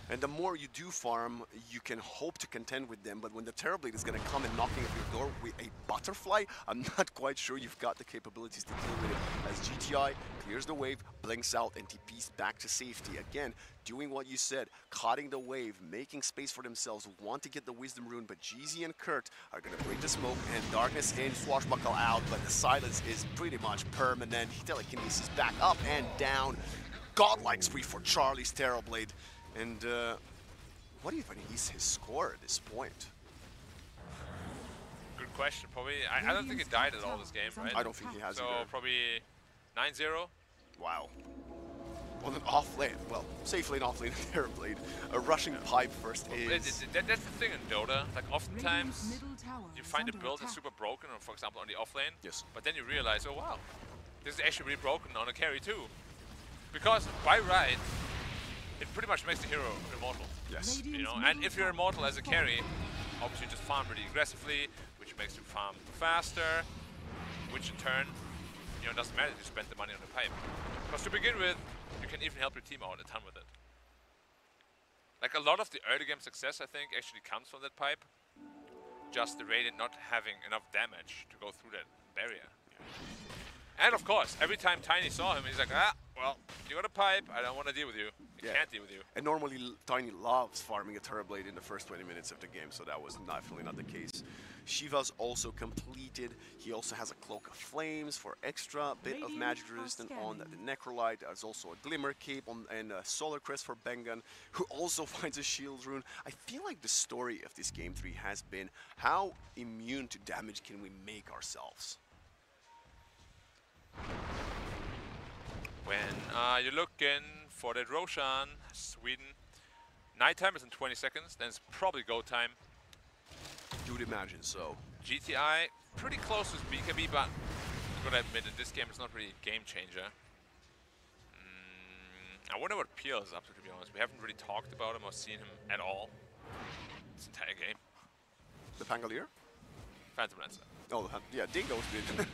D: And the more you do farm, you can hope to contend with them, but when the Terrorblade is going to come and knocking at your door with a Butterfly, I'm not quite sure you've got the capabilities to deal with it, as GTI clears the wave, blinks out, and TPs back to safety. Again, doing what you said, cutting the wave, making space for themselves, want to get the Wisdom Rune, but GZ and Kurt are going to break the smoke, and Darkness in, Swashbuckle out, but the silence is pretty much permanent. Telekinesis back up and down. Godlike spree for Charlie's Terrorblade. And what even is his score at this point?
E: Good question. Probably, I don't think he died at all this game, right?
D: I don't think he has
E: so
D: either.
E: Probably 9-0.
D: Wow. On an off lane, well, safe lane, off lane, Terrorblade. A rushing pipe first is...
E: That's the thing in Dota. Like, oftentimes you find a build that's super broken, or for example on the off lane.
D: Yes.
E: But then you realize, oh wow, this is actually really broken on a carry too. Because by right, it pretty much makes the hero immortal.
D: Yes.
E: You know, and if you're immortal as a carry, obviously you just farm really aggressively, which makes you farm faster, which in turn, you know, doesn't matter if you spend the money on the pipe. Because to begin with, you can even help your team out a ton with it. Like a lot of the early game success, I think, actually comes from that pipe. Just the Radiant not having enough damage to go through that barrier. And of course, every time Tiny saw him, he's like, ah, well, you got a pipe, I don't want to deal with you. I can't deal with you.
D: And normally Tiny loves farming a Terrorblade in the first 20 minutes of the game, so that was definitely not the case. Shiva's also completed. He also has a Cloak of Flames for extra bit of magic resistance on the Necrolite. There's also a Glimmer Cape on, and a Solar Crest for Bengan, who also finds a Shield Rune. I feel like the story of this Game 3 has been, how immune to damage can we make ourselves?
E: When you're looking for that Roshan, Sweden, nighttime is in 20 seconds, then it's probably go time.
D: You would imagine so.
E: GTI, pretty close with BKB, but I'm gonna admit that this game is not really a game changer. I wonder what Peel is up to be honest. We haven't really talked about him or seen him at all this entire game.
D: The Pangolier?
E: Phantom Lancer.
D: Oh, yeah, Dingo's been...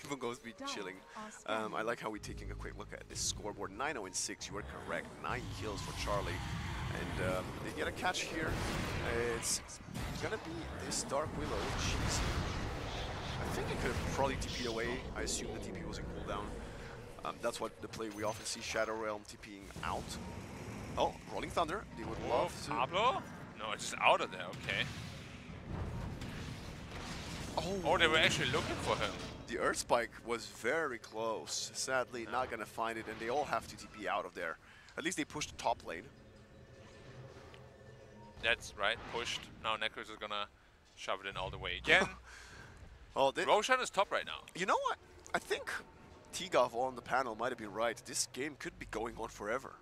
D: Dingo's been chilling. I like how we're taking a quick look at this scoreboard. 9-0 and 6, you are correct. 9 kills for Charlie. And they get a catch here. It's gonna be this Dark Willow. Jeez. I think it could have probably TP'd away. I assume the TP was in cooldown. That's what the play we often see, Shadow Realm TPing out. Oh, Rolling Thunder. They would love to...
E: Pablo? No, it's just out of there, okay. Oh, they were actually looking for him.
D: The Earth Spike was very close. Sadly, not gonna find it, and they all have to TP out of there. At least they pushed the top lane.
E: That's right, pushed. Now Necros is gonna shove it in all the way again.
D: Oh,
E: Roshan is top right now.
D: You know what? I think Tigov on the panel might have been right. This game could be going on forever.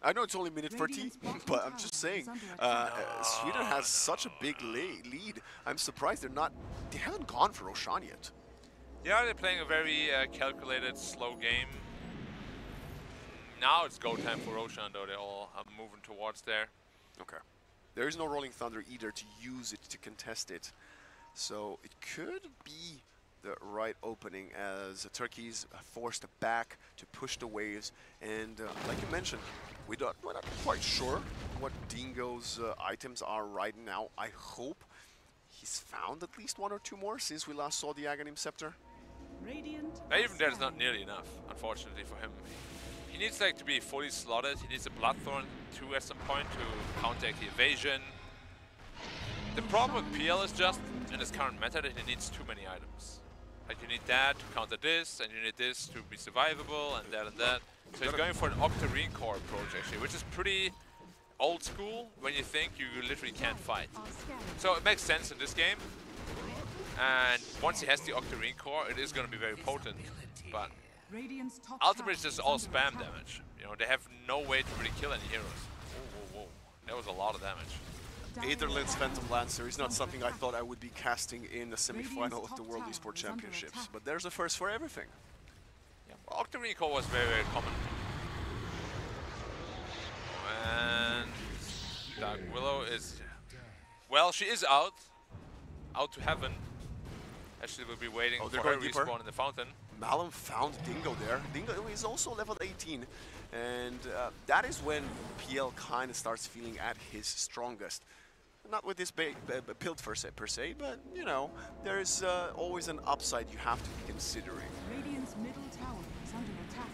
D: I know it's only minute 13, but I'm just saying, Sweden has such a big lead. I'm surprised they haven't gone for Roshan yet.
E: Yeah, they're playing a very calculated, slow game. now it's go time for Roshan, though. They all are moving towards there.
D: Okay. There is no Rolling Thunder either to use it, to contest it. So it could be the right opening as Turkey's forced back to push the waves. And like you mentioned, we're not quite sure what Dingo's items are right now. I hope he's found at least 1 or 2 more since we last saw the Aghanim Scepter.
F: Radiant
E: Even there's not nearly enough, unfortunately, for him. He needs like to be fully slotted. He needs a Bloodthorn too at some point to counteract the evasion. The problem with PL is just, in his current meta, that he needs too many items. Like you need that to counter this, and you need this to be survivable, and that and that. So he's going for an Octarine Core approach actually, which is pretty old school when you think you literally can't fight. So it makes sense in this game. And once he has the Octarine Core, it is going to be very potent. But ultimately it's just all spam damage. You know, they have no way to really kill any heroes. Whoa, whoa, whoa. That was a lot of damage.
D: Aetherlin's Phantom Lancer is not something I thought I would be casting in the semi-final of the World Esports Championships, but there's a first for everything.
E: Yeah. Well, Octarine Core was very, very common. And Dark Willow is, well, she is out to heaven. Actually, we'll be waiting for her respawn in the fountain.
D: Malum found Dingo there. Dingo is also level 18, and that is when PL kind of starts feeling at his strongest. Not with this build per se, but you know, there's always an upside you have to be considering.
F: Radiant's middle tower is under attack.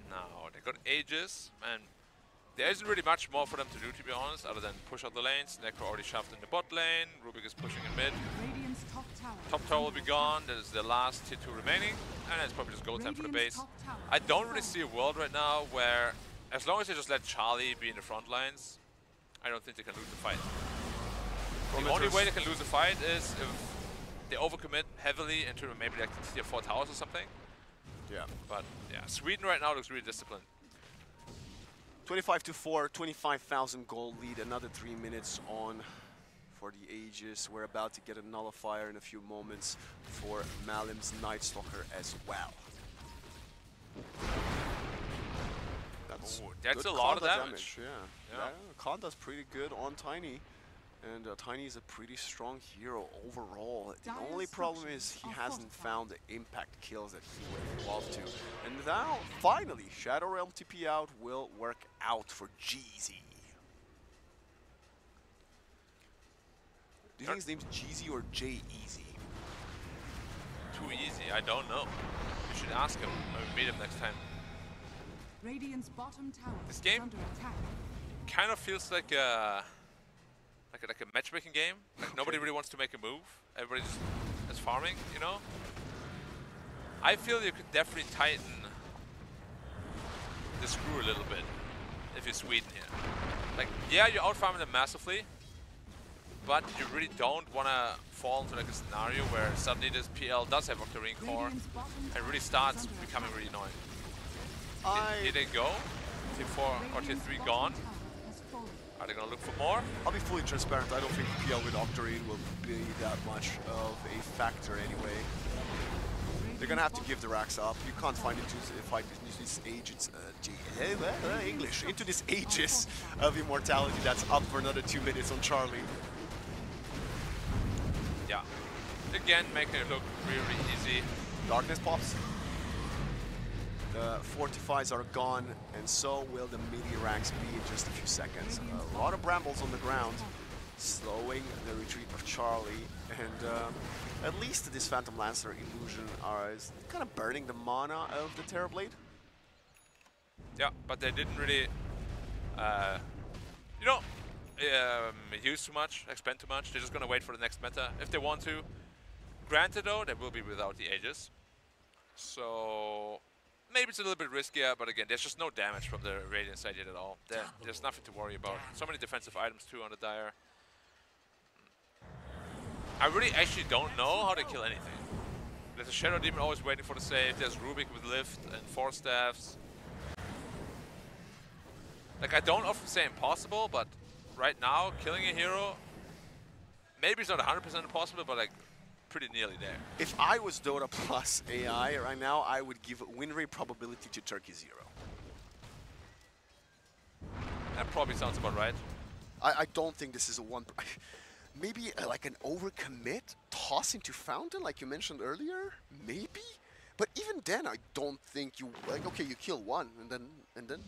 E: Now they got Aegis, and there isn't really much more for them to do, to be honest, other than push out the lanes. Necro already shoved in the bot lane. Rubik is pushing in mid.
F: Radiant's
E: Top tower will be gone. That is the last tier 2 remaining, and it's probably just go time for the base. I don't really see a world right now where, as long as they just let Charlie be in the front lines, I don't think they can lose the fight. The only way they can lose the fight is if they overcommit heavily into maybe like the tier 4 towers or something.
D: Yeah.
E: But yeah, Sweden right now looks really disciplined.
D: 25-4, 25,000 gold lead, another 3 minutes on for the Aegis. We're about to get a nullifier in a few moments for Malum's Night Stalker as well.
E: That's a lot of damage.
D: Yeah. Kanda's pretty good on Tiny. And Tiny is a pretty strong hero overall. The only problem is he hasn't found the impact kills that he would love to. And now, finally, Shadow Realm TP out will work out for Jeezy. Do you think his name's Jeezy or J-Easy?
E: Too easy, I don't know. You should ask him when we meet him next time.
F: Radiant's bottom tower
E: this game
F: is under attack.
E: kind of feels like a matchmaking game. Like nobody really wants to make a move. Everybody's just farming, you know? I feel you could definitely tighten the screw a little bit if you're Sweden here. Like, yeah, you're out farming them massively, but you really don't want to fall into like a scenario where suddenly this PL does have Octarine Core and really starts becoming really annoying. Here they go. Tier 4 or Tier 3 gone. Are they going to look for more?
D: I'll be fully transparent. I don't think PL with Octarine will be that much of a factor anyway. They're going to have to give the racks up. You can't find it to fight into this Aegis, English, into this Aegis of immortality that's up for another 2 minutes on Charlie.
E: Yeah. Again, making it look really easy.
D: Darkness pops. The fortifies are gone, and so will the midi ranks be in just a few seconds. A lot of brambles on the ground, slowing the retreat of Charlie, and at least this Phantom Lancer illusion is kind of burning the mana of the Terrorblade.
E: Yeah, but they didn't really, use too much, expend too much. They're just gonna wait for the next meta if they want to. Granted though, they will be without the Aegis. So maybe it's a little bit riskier, but again, there's just no damage from the Radiant side yet at all. There's nothing to worry about. So many defensive items too on the Dire. I really actually don't know how to kill anything. There's a Shadow Demon always waiting for the save. There's Rubik with Lift and 4 staffs. Like, I don't often say impossible, but right now, killing a hero, maybe it's not 100% impossible, but like, pretty nearly there.
D: If I was Dota plus AI right now, I would give win rate probability to Turkey 0.
E: That probably sounds about right.
D: I don't think this is a one. Maybe like an overcommit toss into fountain, like you mentioned earlier. Maybe, but even then, I don't think you like. Okay, you kill one, and then.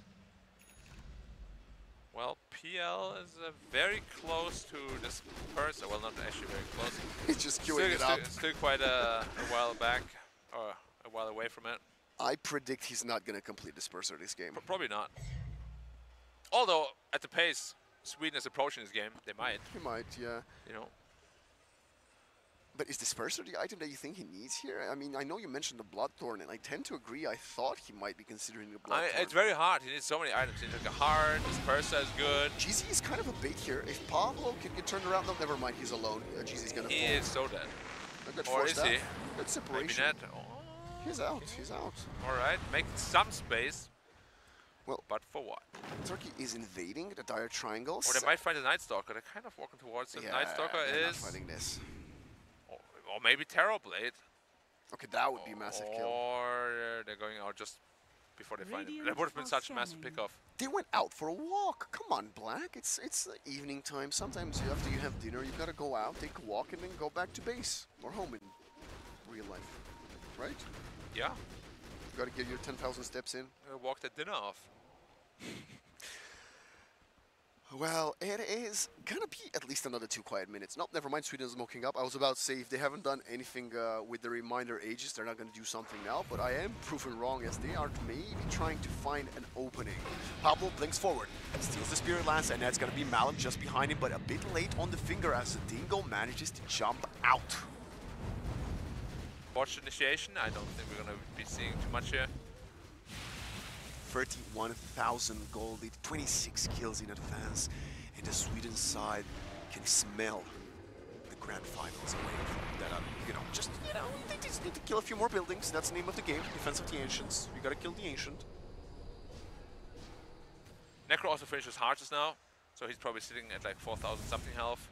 E: Well, PL is very close to this person. Well, not actually very close.
D: He's just queuing it up.
E: Still quite a while back, or a while away from it.
D: I predict he's not going to complete Disperser this game.
E: Probably not. Although, at the pace Sweden is approaching this game, they might.
D: He might, yeah.
E: You know.
D: But is Disperser the item that you think he needs here? I mean, I know you mentioned the Bloodthorn, and I tend to agree. I thought he might be considering the Bloodthorn.
E: It's very hard. He needs so many items. He needs like a heart. Disperser is good.
D: GZ is kind of a bait here. If Pablo can get turned around, no, never mind. He's alone. GZ's going to fall.
E: He is so dead.
D: Or is he? Good
E: Maybe
D: separation.
E: not. Oh.
D: He's out. He's out.
E: All right, making some space.
D: Well,
E: but for what?
D: Turkey is invading the dire triangles.
E: Or they might find a Night Stalker. They're kind of walking towards it.
D: Yeah,
E: Night Stalker
D: they're
E: is.
D: not fighting this.
E: Or maybe Terrorblade.
D: Okay, that would be a massive kill.
E: Or they're going out just before they find him. That would have been such a massive pickoff.
D: They went out for a walk. Come on, Black. It's evening time. Sometimes after you have dinner, you gotta go out, take a walk, and then go back to base or home in real life, right?
E: Yeah.
D: You gotta get your 10,000 steps in.
E: Walk that dinner off.
D: Well, it is gonna be at least another 2 quiet minutes. No, never mind, Sweden is smoking up. I was about to say, if they haven't done anything with the reminder ages, they're not gonna do something now, but I am proven wrong as they are maybe trying to find an opening. Pablo blinks forward, steals the Spirit Lance, and that's gonna be Malum just behind him, but a bit late on the finger as the Dingo manages to jump out.
E: Botched initiation, I don't think we're gonna be seeing too much here.
D: 31,000 gold lead, 26 kills in advance, and the Sweden side can smell the grand finals away from that. They just need to kill a few more buildings. That's the name of the game. Defense of the Ancients. You gotta kill the Ancient.
E: Necro also finishes Hearts now, so he's probably sitting at like 4,000 something health.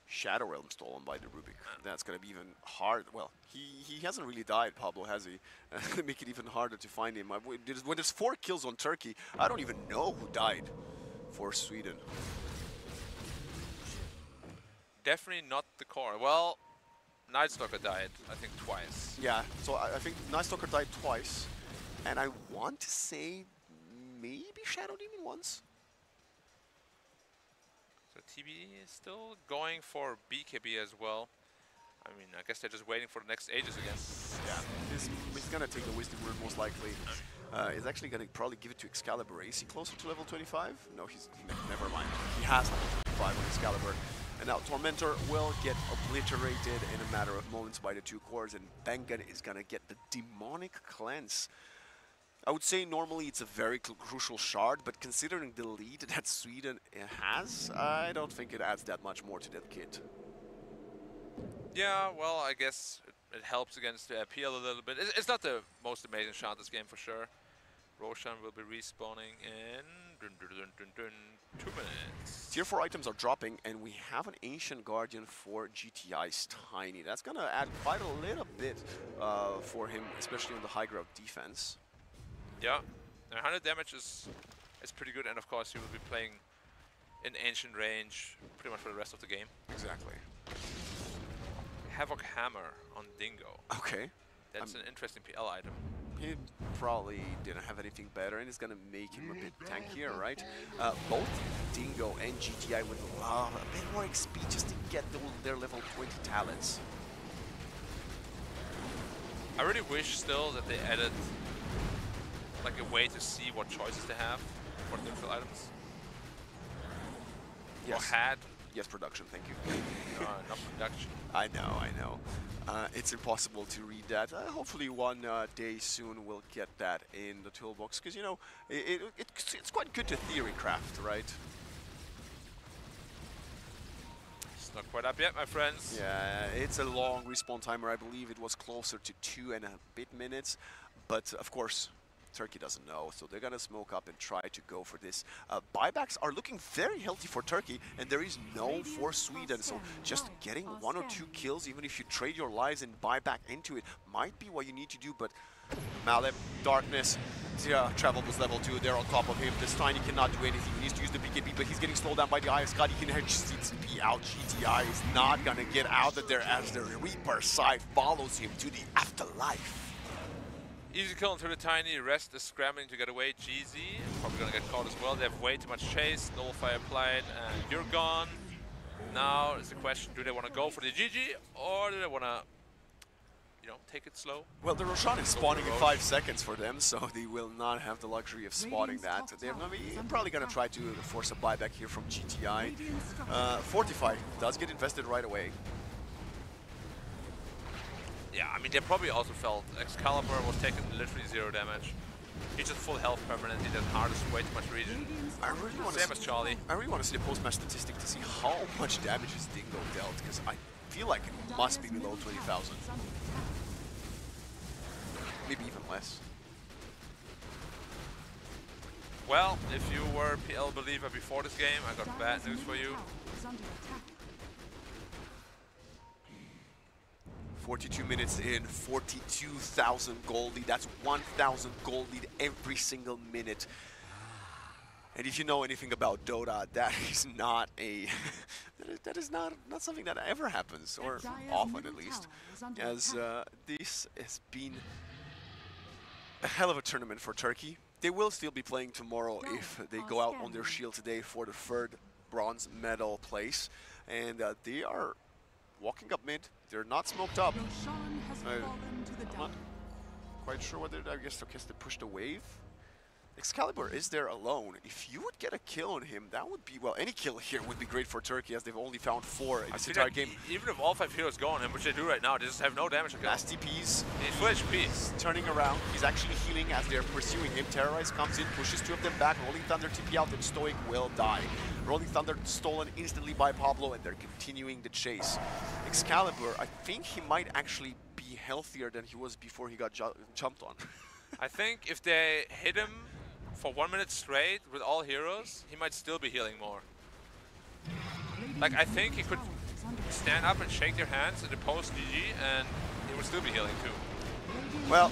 D: Shadow Realm stolen by the Rubik. That's gonna be even hard. Well, he hasn't really died, Pablo, has he? Make it even harder to find him. When there's 4 kills on Turkey, I don't even know who died for Sweden.
E: Definitely not the core. Well, Night Stalker died, I think, twice.
D: Yeah, so I think Night Stalker died twice, and I want to say maybe Shadow Demon once.
E: So TB is still going for BKB as well. I mean, I guess they're just waiting for the next Aegis again.
D: Yeah, he's gonna take the Wisdom Rune most likely. He's actually gonna probably give it to Excalibur. Is he closer to level 25? No, never mind. He has level 25 on Excalibur. And now Tormentor will get obliterated in a matter of moments by the 2 cores, and Bengen is gonna get the Demonic Cleanse. I would say normally it's a very crucial shard, but considering the lead that Sweden has, I don't think it adds that much more to that kit.
E: Yeah, well, I guess it helps against PL a little bit. It's not the most amazing shot this game for sure. Roshan will be respawning in 2 minutes.
D: Tier 4 items are dropping, and we have an Ancient Guardian for GTI's Tiny. That's gonna add quite a little bit for him, especially on the high ground defense.
E: Yeah, 100 damage is pretty good, and of course he will be playing in Ancient range pretty much for the rest of the game.
D: Exactly.
E: Havoc Hammer on Dingo.
D: Okay.
E: That's an interesting PL item.
D: He probably didn't have anything better, and it's gonna make him a bit tankier, right? Both Dingo and GTI would love a bit more XP just to get their level 20 talents.
E: I really wish still that they added like a way to see what choices they have for the neutral items.
D: Yes.
E: Or had.
D: Yes, production, thank you.
E: Not production.
D: I know. It's impossible to read that. Hopefully one day soon we'll get that in the toolbox, because, you know, it's quite good to theory craft, right?
E: It's not quite up yet, my friends.
D: Yeah, it's a long respawn timer. I believe it was closer to 2 and a bit minutes. But, of course, Turkey doesn't know, so they're gonna smoke up and try to go for this. Buybacks are looking very healthy for Turkey, and there is no for Sweden, so just getting 1 or 2 kills, even if you trade your lives and buy back into it, might be what you need to do, but Malep, Darkness, Travel was level 2, they're on top of him. This Tiny cannot do anything, he needs to use the BKB, but he's getting slowed down by the IESF. He can just see out. GTI is not gonna get out of there as the Reaper side follows him to the afterlife.
E: Easy kill into the Tiny, Rest is scrambling to get away. GZ, probably gonna get caught as well. They have way too much chase, Nullify applied, and you're gone. Now is the question, do they want to go for the GG, or do they want to, you know, take it slow?
D: Well, the Roshan is spawning in 5 seconds for them, so they will not have the luxury of spotting that. They're probably going to try to force a buyback here from GTI. Fortify does get invested right away.
E: Yeah, I mean, they probably also felt Excalibur was taking literally 0 damage. He's just full health permanently, then hardest, way too much regen.
D: I really want
E: Same as Charlie.
D: I really want to see the post-match statistic to see how much damage is Dingo dealt, because I feel like it must be below 20,000. Maybe even less.
E: Well, if you were a PL believer before this game, I got bad news for you.
D: 42 minutes in, 42,000 gold lead. That's 1,000 gold lead every single minute. And if you know anything about Dota, that is not a that is not something that ever happens, or often at least. As this has been a hell of a tournament for Turkey. They will still be playing tomorrow if they go out on their shield today for the 3rd bronze medal place, and they are walking up mid. They're not smoked up. I'm not quite sure whether, I guess they pushed the wave. Excalibur is there alone. If you would get a kill on him, that would be, well, any kill here would be great for Turkey, as they've only found 4 in this entire game.
E: Even if all 5 heroes go on him, which they do right now, they just have no damage again.
D: Last TPs.
E: He's full HP.
D: Turning around. He's actually healing as they're pursuing him. Terrorize comes in, pushes 2 of them back. Rolling Thunder TP out, and Stoic will die. Rolling Thunder stolen instantly by Pablo, and they're continuing the chase. Excalibur, I think he might actually be healthier than he was before he got jumped on.
E: I think if they hit him for 1 minute straight with all heroes, he might still be healing more. Like, I think he could stand up and shake their hands in the post GG, and he would still be healing too.
D: Well,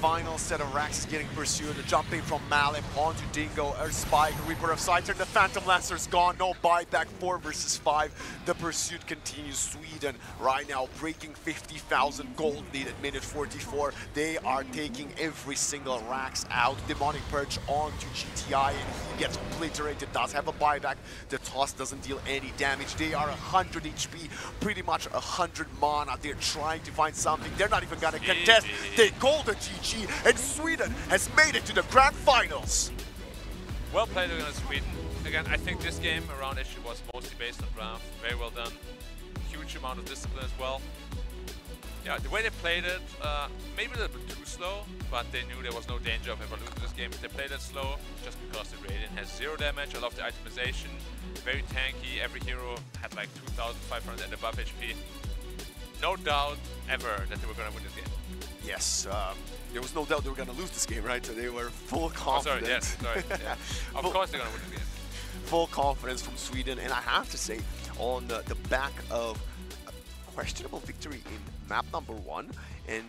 D: final set of racks is getting pursued. Jumping from Malip onto Dingo, Spike, Reaper of Scyther. The Phantom Lancer's gone. No buyback. 4 versus 5. The pursuit continues. Sweden right now breaking 50,000 gold lead at minute 44. They are taking every single racks out. Demonic Purge onto GTI, and he gets obliterated. Does have a buyback. The toss doesn't deal any damage. They are 100 HP, pretty much 100 mana. They're trying to find something. They're not even gonna contest. They call the GG, and Sweden has made it to the grand finals.
E: Well played against Sweden. Again, I think this game around issue was mostly based on draft. Very well done. Huge amount of discipline as well. Yeah, the way they played it, maybe a little bit too slow, but they knew there was no danger of ever losing this game if they played it slow, just because the Radiant has 0 damage. I love the itemization, very tanky. Every hero had like 2,500 and above HP. No doubt ever that they were going to win this game.
D: Yes, there was no doubt they were going to lose this game, right? So they were full confidence.
E: Oh, sorry, yes, sorry. Yeah. Of course they're going to win this game.
D: Full confidence from Sweden, and I have to say, on the back of a questionable victory in map number 1, and